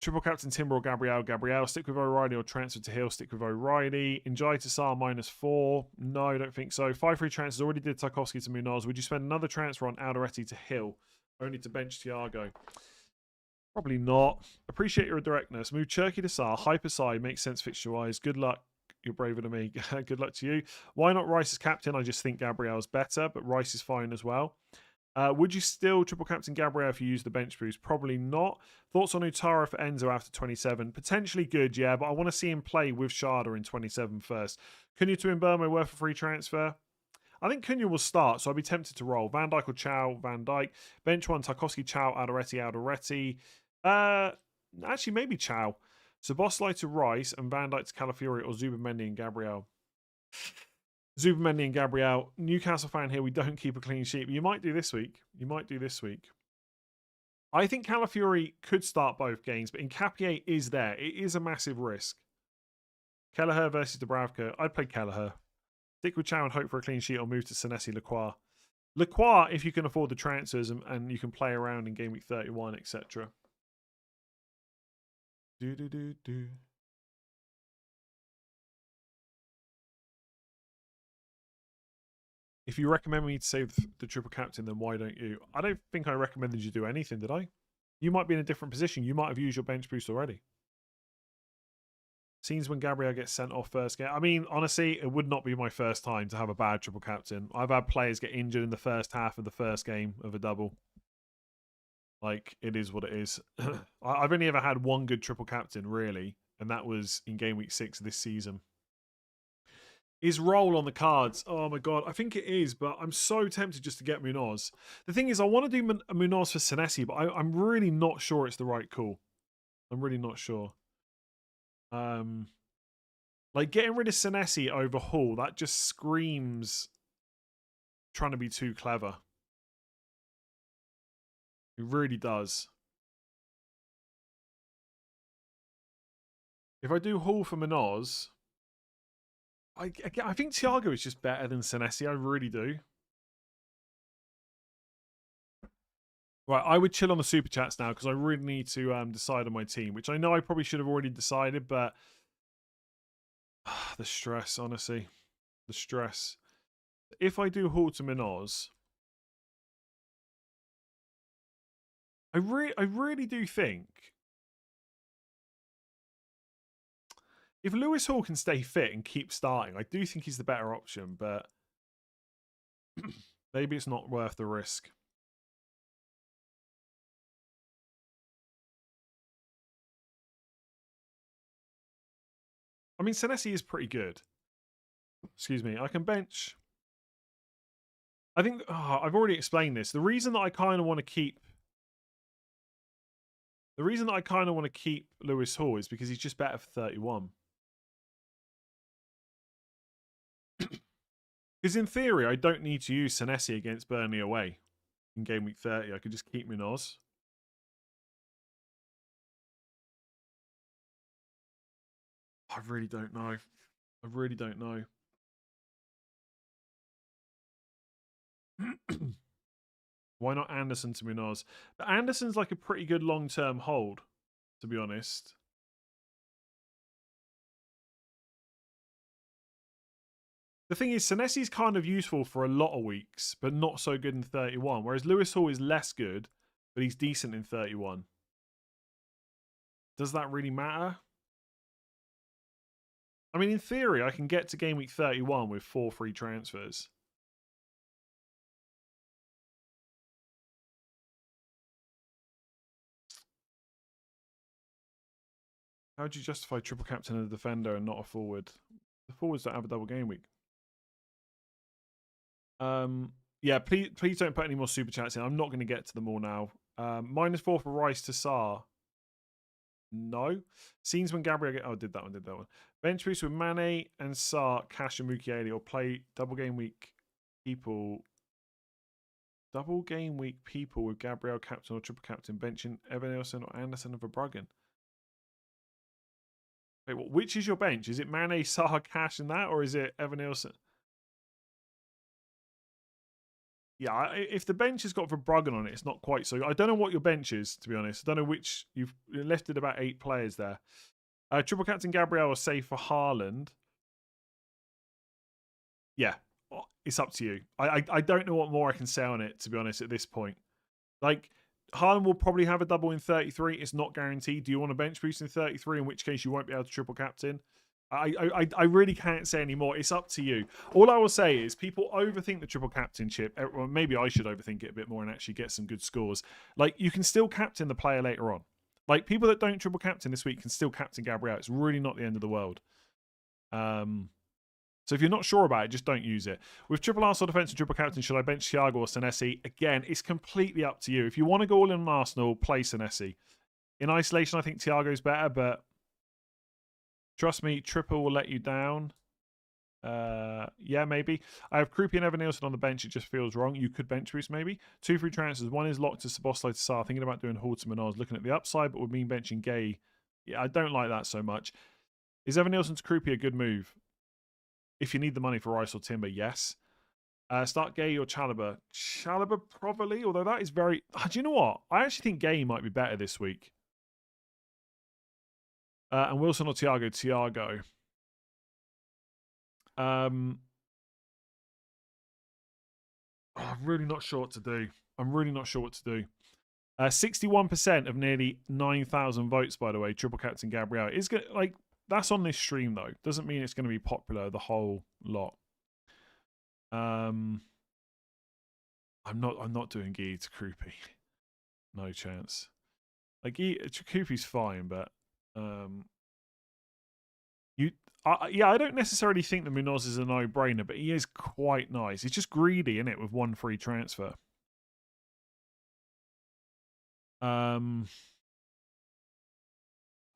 Triple captain Timber or Gabriel. Stick with O'Reilly or transfer to Hill. Stick with O'Reilly. Enjoy to Sar -4. No, I don't think so. 5 free transfers. Already did Tarkovsky to Munoz. Would you spend another transfer on Alderete to Hill? Only to bench Thiago? Probably not. Appreciate your directness. Move Cherky to Sar. Hyper side. Makes sense fixture wise. Good luck. You're braver than me. Good luck to you. Why not Rice as captain? I just think Gabriel's better, but Rice is fine as well. Would you still triple captain Gabriel if you use the bench boost? Probably not. Thoughts on Utara for Enzo after 27? Potentially good, yeah, but I want to see him play with Sharda in 27 first. Cunha to Mbermo worth a free transfer? I think Cunha will start, so I'd be tempted to roll. Van Dijk or Chow? Van Dijk. Bench 1, Tarkovsky, Chow, Alderete. Actually, maybe Chow. Szoboszlai to Rice and Van Dijk to Calafiori or Zubamendi and Gabriel. Zubamendi and Gabriel. Newcastle fan here. We don't keep a clean sheet. But you might do this week. I think Calafiori could start both games, but Nkapie is there. It is a massive risk. Kelleher versus Dubravka. I'd play Kelleher. Stick with Chow and hope for a clean sheet or move to Senesi Lacroix. Lacroix, if you can afford the transfers and you can play around in game week 31, etc. If you recommend me to save the triple captain, then why don't you? I don't think I recommended you do anything, did I? You might be in a different position. You might have used your bench boost already. Scenes when Gabriel gets sent off first game. I mean, honestly, it would not be my first time to have a bad triple captain. I've had players get injured in the first half of the first game of a double. Like, it is what it is. I've only ever had 1 good triple captain, really, and that was in game week 6 of this season. Is roll on the cards? Oh my god, I think it is, but I'm so tempted just to get Munoz. The thing is, I want to do Munoz for Senesi, but I'm really not sure it's the right call. I'm really not sure. Like, getting rid of Senesi over Hall, that just screams trying to be too clever. It really does. If I do Hall for Munoz, I think Thiago is just better than Senesi. I really do. Right, I would chill on the super chats now because I really need to decide on my team, which I know I probably should have already decided, but The stress, honestly. The stress. If I do Hall to Minoz, I really do think if Lewis Hall can stay fit and keep starting, I do think he's the better option, but maybe it's not worth the risk. I mean, Senesi is pretty good. Excuse me. I can bench. I think I've already explained this. The reason that I kind of want to keep Lewis Hall is because he's just better for 31. Because in theory, I don't need to use Senesi against Burnley away in game week 30. I could just keep Minoz. I really don't know. I really don't know. Why not Anderson to Munoz? But Anderson's like a pretty good long-term hold, to be honest. The thing is, Senesi's kind of useful for a lot of weeks, but not so good in 31. Whereas Lewis Hall is less good, but he's decent in 31. Does that really matter? I mean, in theory, I can get to game week 31 with 4 free transfers. How would you justify triple captain a defender and not a forward? The forwards don't have a double game week. Yeah, please don't put any more super chats in. I'm not going to get to them all now. -4 for Rice to Sarr. No. Scenes when Gabriel... Oh, did that one. Bench boost with Mane and Sarr, Cash and Mukiele, or play double game week people with Gabriel captain or triple captain, benching Evan Nielsen or Anderson of Verbruggen. Wait, what? Which is your bench? Is it Mane, Sarr, Cash, and that, or is it Evan Nielsen? Yeah, if the bench has got Verbruggen on it, it's not quite so. I don't know what your bench is, to be honest. I don't know which. You've left it about 8 players there. Triple captain Gabriel or safe for Haaland. Yeah, it's up to you. I don't know what more I can say on it, to be honest, at this point. Like, Haaland will probably have a double in 33. It's not guaranteed. Do you want a bench boost in 33? In which case you won't be able to triple captain. I really can't say anymore. It's up to you. All I will say is people overthink the triple captainship. Well, maybe I should overthink it a bit more and actually get some good scores. Like, you can still captain the player later on. Like, people that don't triple captain this week can still captain Gabriel. It's really not the end of the world. So if you're not sure about it, just don't use it. With triple Arsenal defence and triple captain, should I bench Thiago or Senesi? Again, it's completely up to you. If you want to go all in on Arsenal, play Senesi. In isolation, I think Thiago's better, but trust me, triple will let you down. Yeah, maybe. I have Krupi and Evan Nielsen on the bench. It just feels wrong. You could bench boost, maybe. 2 free transfers. One is locked to Szoboszlai to Sarr. Thinking about doing Halterman. I was looking at the upside, but would mean benching Gay. Yeah, I don't like that so much. Is Evan Nielsen to Krupi a good move? If you need the money for Rice or Timber, yes. Start Gay or Chalobah. Chalobah, probably. Although that is very... do you know what? I actually think Gay might be better this week. And Wilson or Thiago? Thiago. I'm really not sure what to do. 61% of nearly 9,000 votes, by the way. Triple captain Gabriel is good. Like, that's on this stream though. Doesn't mean it's going to be popular the whole lot. I'm not doing Gee to Krupi. No chance. Like Krupi's fine, but yeah, I don't necessarily think that Munoz is a no-brainer, but he is quite nice. He's just greedy, isn't it, with 1 free transfer.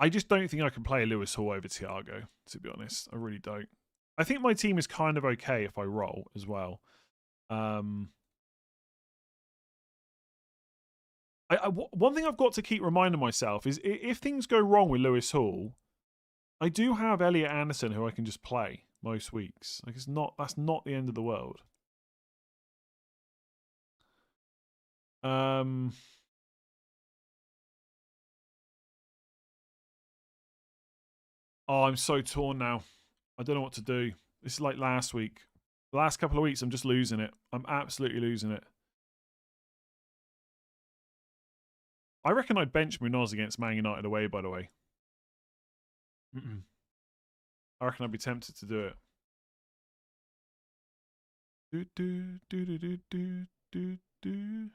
I just don't think I can play Lewis Hall over Thiago, to be honest. I really don't. I think my team is kind of okay if I roll as well. One thing I've got to keep reminding myself is if things go wrong with Lewis Hall, I do have Elliot Anderson who I can just play most weeks. Like, that's not the end of the world. Oh, I'm so torn now. I don't know what to do. This is like last week. The last couple of weeks, I'm just losing it. I'm absolutely losing it. I reckon I'd bench Munoz against Man United away, by the way. I reckon I'd be tempted to do it. Do, do, do, do, do, do, do, do.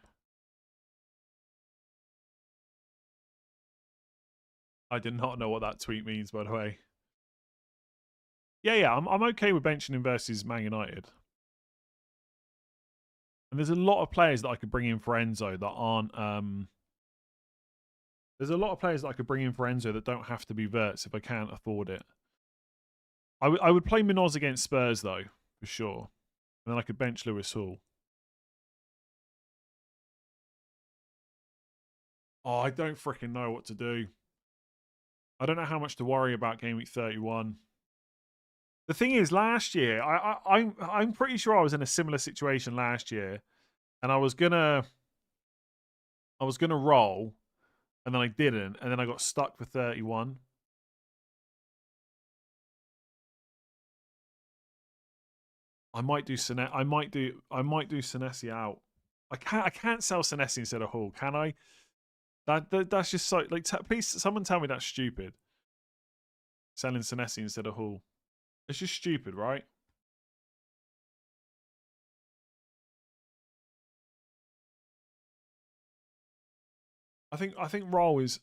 I did not know what that tweet means, by the way. Yeah, I'm okay with benching him versus Man United. And there's a lot of players that I could bring in for Enzo that aren't. There's a lot of players that I could bring in for Enzo that don't have to be Verts if I can't afford it. I would play Munoz against Spurs though, for sure. And then I could bench Lewis Hall. Oh, I don't freaking know what to do. I don't know how much to worry about game week 31. The thing is, last year, I'm pretty sure I was in a similar situation last year, and I was gonna roll, and then I didn't, and then I got stuck for 31. I might do Senesi out. I can't sell Senesi instead of Hall, can I? That's just so like. Please, someone tell me that's stupid. Selling Senesi instead of Hall. It's just stupid, right? I think roll is.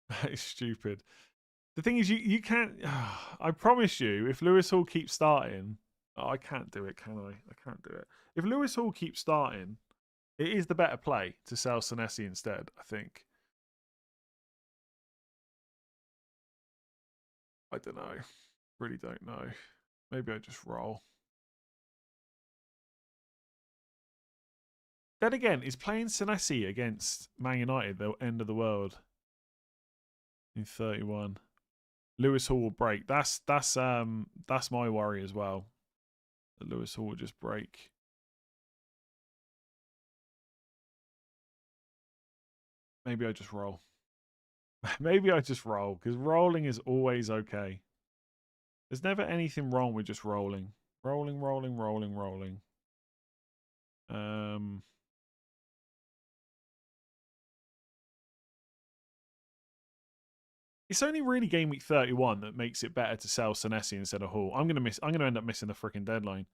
That is stupid. The thing is, you can't. I promise you, if Lewis Hall keeps starting, oh, I can't do it, can I? I can't do it. If Lewis Hall keeps starting, it is the better play to sell Senesi instead, I think. I don't know. Really don't know. Maybe I just roll. Then again, is playing Senesi against Man United the end of the world in 31? Lewis Hall will break. That's my worry as well. That Lewis Hall will just break. Maybe I just roll. Maybe I just roll, because rolling is always okay. There's never anything wrong with just rolling. Rolling. It's only really game week 31 that makes it better to sell Senesi instead of Hall. I'm gonna end up missing the freaking deadline.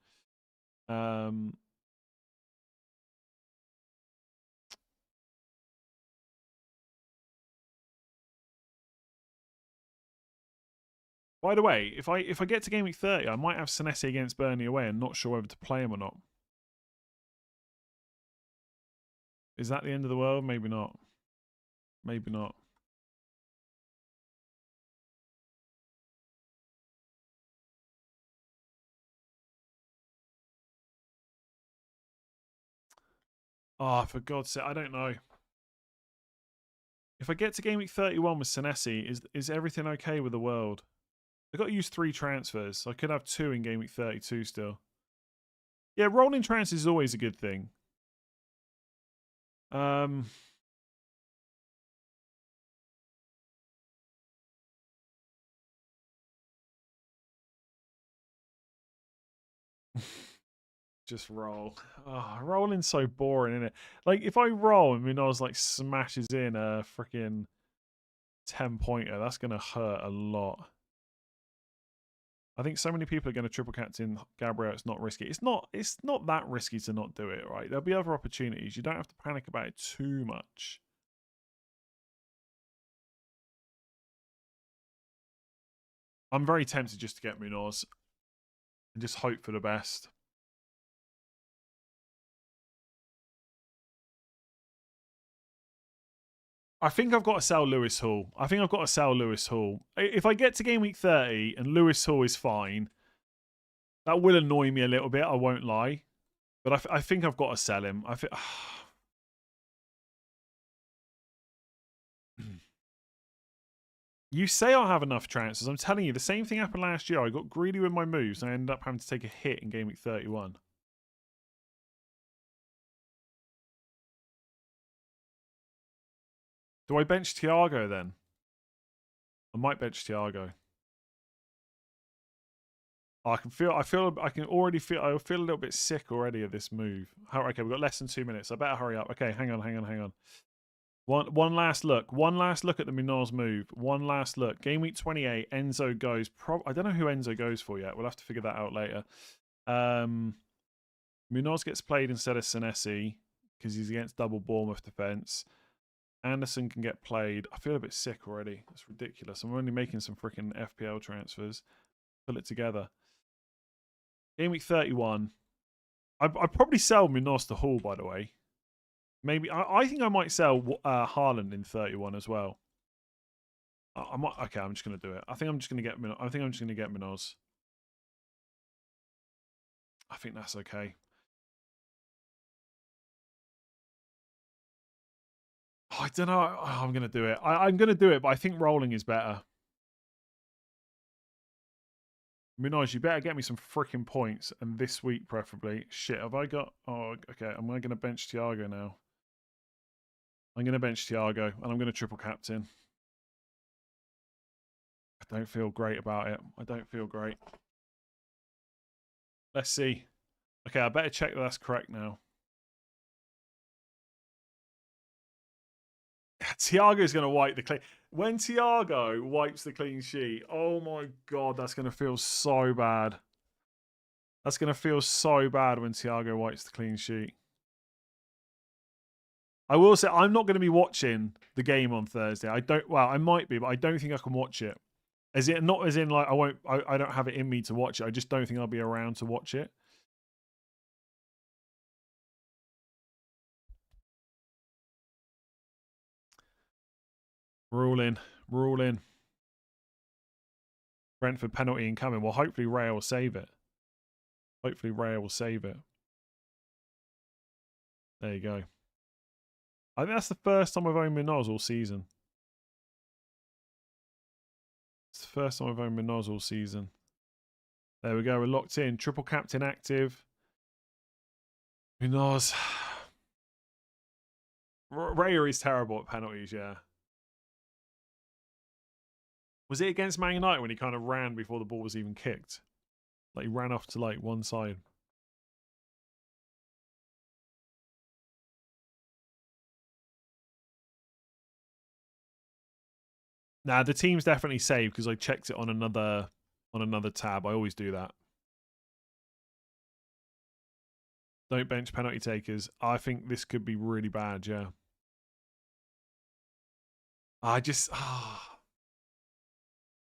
By the way, if I get to game week 30, I might have Senesi against Burnley away and not sure whether to play him or not. Is that the end of the world? Maybe not. Maybe not. Oh, for God's sake, I don't know. If I get to game week 31 with Senesi, is everything okay with the world? I've got to use 3 transfers, so I could have 2 in game week 32 still. Yeah, rolling transfers is always a good thing. Just roll. Oh, rolling's so boring, isn't it? Like, if I roll and Munoz like smashes in a freaking 10-pointer, that's going to hurt a lot. I think so many people are going to triple captain Gabriel. It's not risky. It's not that risky to not do it, right? There'll be other opportunities. You don't have to panic about it too much. I'm very tempted just to get Munoz and just hope for the best. I think I've got to sell Lewis Hall. If I get to game week 30 and Lewis Hall is fine, that will annoy me a little bit, I won't lie. But I think I've got to sell him. You say I'll have enough transfers. I'm telling you, the same thing happened last year. I got greedy with my moves and I ended up having to take a hit in game week 31. Do I bench Thiago then? I might bench Thiago. I can already feel, I feel a little bit sick already of this move. Okay, we've got less than 2 minutes. I better hurry up. Okay, hang on. One last look. One last look at the Munoz move. One last look. Game week 28, Enzo goes. I don't know who Enzo goes for yet. We'll have to figure that out later. Munoz gets played instead of Senesi because he's against double Bournemouth defense. Anderson can get played. I feel a bit sick already. It's ridiculous. I'm only making some freaking FPL transfers. Pull it together. Game week 31. I'd probably sell Munoz to Hall, by the way. Maybe I think I might sell Haaland in 31 as well. I might. Okay, I'm just gonna do it. I think I'm just gonna get Munoz. I think that's okay. Oh, I don't know. Oh, I'm gonna do it. I'm gonna do it, but I think rolling is better. Munoz, you better get me some freaking points, and this week preferably. Shit, have I got... Oh, okay, I'm going to bench Thiago now. I'm going to bench Thiago, and I'm going to triple captain. I don't feel great about it. I don't feel great. Let's see. Okay, I better check that that's correct now. Thiago's going to wipe the clean... When Thiago wipes the clean sheet, oh my God, that's going to feel so bad. That's going to feel so bad when Thiago wipes the clean sheet. I will say, I'm not going to be watching the game on Thursday. I might be, but I don't think I can watch it. Not as in like, I don't have it in me to watch it. I just don't think I'll be around to watch it. Rule in. Brentford penalty incoming. Well, hopefully Raya will save it. There you go. I think that's the first time I've owned Munoz all season. There we go. We're locked in. Triple captain active. Munoz. Raya is terrible at penalties, yeah. Was it against Man United when he kind of ran before the ball was even kicked? Like he ran off to like one side. Nah, the team's definitely saved because I checked it on another tab. I always do that. Don't bench penalty takers. I think this could be really bad, yeah.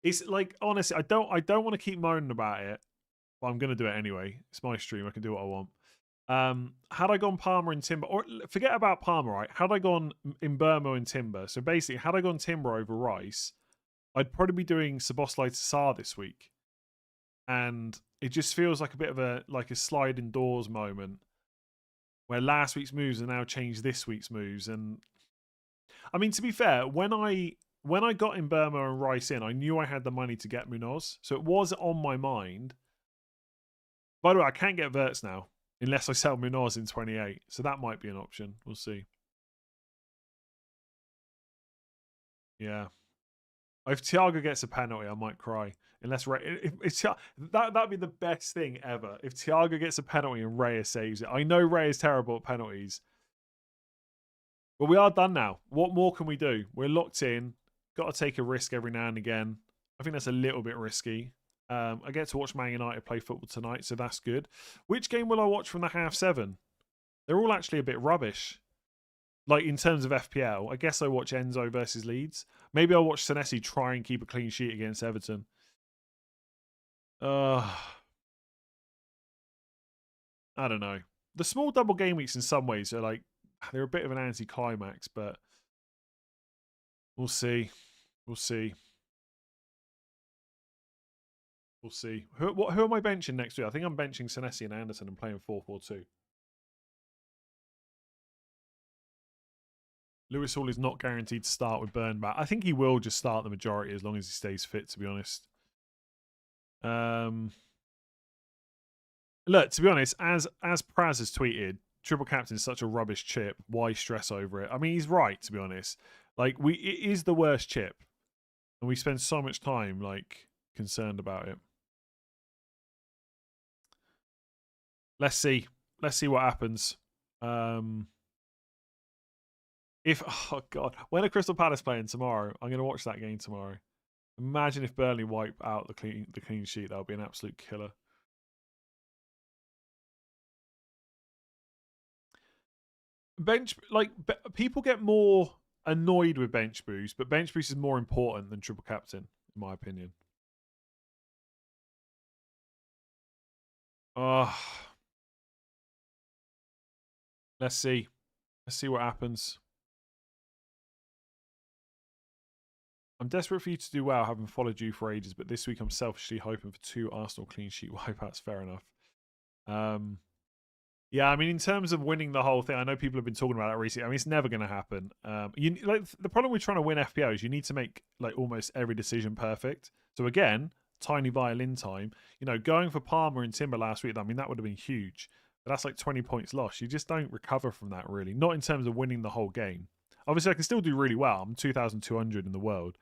It's like, honestly, I don't want to keep moaning about it, but I'm gonna do it anyway. It's my stream. I can do what I want. Had I gone Palmer and Timber, or forget about Palmer, right? Had I gone Mbeumo and Timber, so basically, had I gone Timber over Rice, I'd probably be doing Szoboszlai to Sarr this week, and it just feels like a bit of a sliding doors moment, where last week's moves are now changed this week's moves, and I mean, to be fair, when I got Mbeumo and Rice in, I knew I had the money to get Munoz, so it was on my mind. By the way, I can't get Verts now unless I sell Munoz in 28, so that might be an option. We'll see. Yeah. If Thiago gets a penalty, I might cry. Unless that'd be the best thing ever. If Thiago gets a penalty and Raya saves it. I know Raya's terrible at penalties. But we are done now. What more can we do? We're locked in. Got to take a risk every now and again. I think that's a little bit risky. I get to watch Man United play football tonight, so that's good. Which game will I watch from the 7:30? They're all actually a bit rubbish. Like, in terms of FPL, I guess I watch Enzo versus Leeds. Maybe I'll watch Senesi try and keep a clean sheet against Everton. I don't know. The small double game weeks in some ways are like, they're a bit of an anti-climax, but we'll see. Who am I benching next week? I think I'm benching Senesi and Anderson and playing 4-4-2. Lewis Hall is not guaranteed to start with Burn back. I think he will just start the majority as long as he stays fit, to be honest. Look, to be honest, as Praz has tweeted, triple captain is such a rubbish chip. Why stress over it? I mean, he's right, to be honest. Like, it is the worst chip. And we spend so much time, like, concerned about it. Let's see. Let's see what happens. If oh god, when are Crystal Palace playing tomorrow? I'm gonna watch that game tomorrow. Imagine if Burnley wipe out the clean sheet. That would be an absolute killer. People get more annoyed with bench boost, but bench boost is more important than triple captain, in my opinion. Let's see. Let's see what happens. I'm desperate for you to do well, having followed you for ages, but this week I'm selfishly hoping for 2 Arsenal clean sheet wipeouts. Fair enough. Yeah, I mean, in terms of winning the whole thing, I know people have been talking about it recently. I mean, it's never going to happen. The problem with trying to win FPL is you need to make like almost every decision perfect. So again, tiny violin time. You know, going for Palmer and Timber last week, I mean, that would have been huge. But that's like 20 points lost. You just don't recover from that, really. Not in terms of winning the whole game. Obviously, I can still do really well. I'm 2,200 in the world.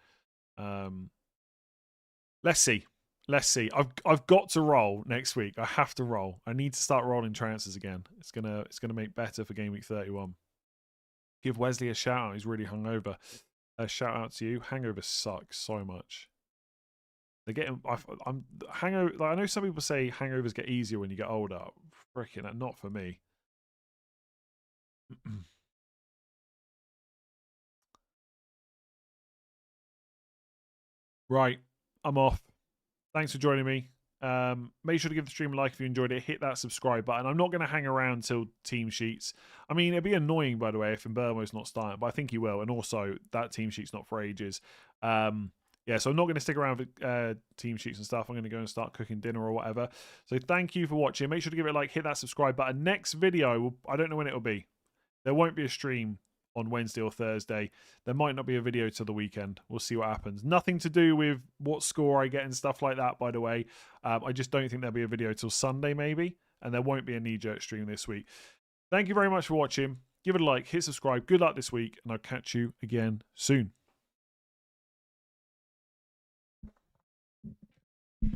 Let's see. Let's see. I've got to roll next week. I have to roll. I need to start rolling transfers again. It's gonna make better for game week 31. Give Wesley a shout out. He's really hungover. A shout out to you. Hangover sucks so much. They're getting. I'm hangover. Like, I know some people say hangovers get easier when you get older. Freaking not for me. Right, I'm off. Thanks for joining me. Make sure to give the stream a like if you enjoyed it. Hit that subscribe button. I'm not going to hang around till team sheets. I mean, it'd be annoying, by the way, if Mbermo's not starting, but I think he will. And also, that team sheet's not for ages. Yeah, so I'm not going to stick around for team sheets and stuff. I'm going to go and start cooking dinner or whatever. So thank you for watching. Make sure to give it a like, hit that subscribe button. Next video, I don't know when it'll be. There won't be a stream on Wednesday or Thursday. There might not be a video till the weekend. We'll see what happens. Nothing to do with what score I get and stuff like that, by the way. I just don't think there'll be a video till Sunday, maybe. And there won't be a knee-jerk stream this week. Thank you very much for watching. Give it a like, hit subscribe. Good luck this week, and I'll catch you again soon.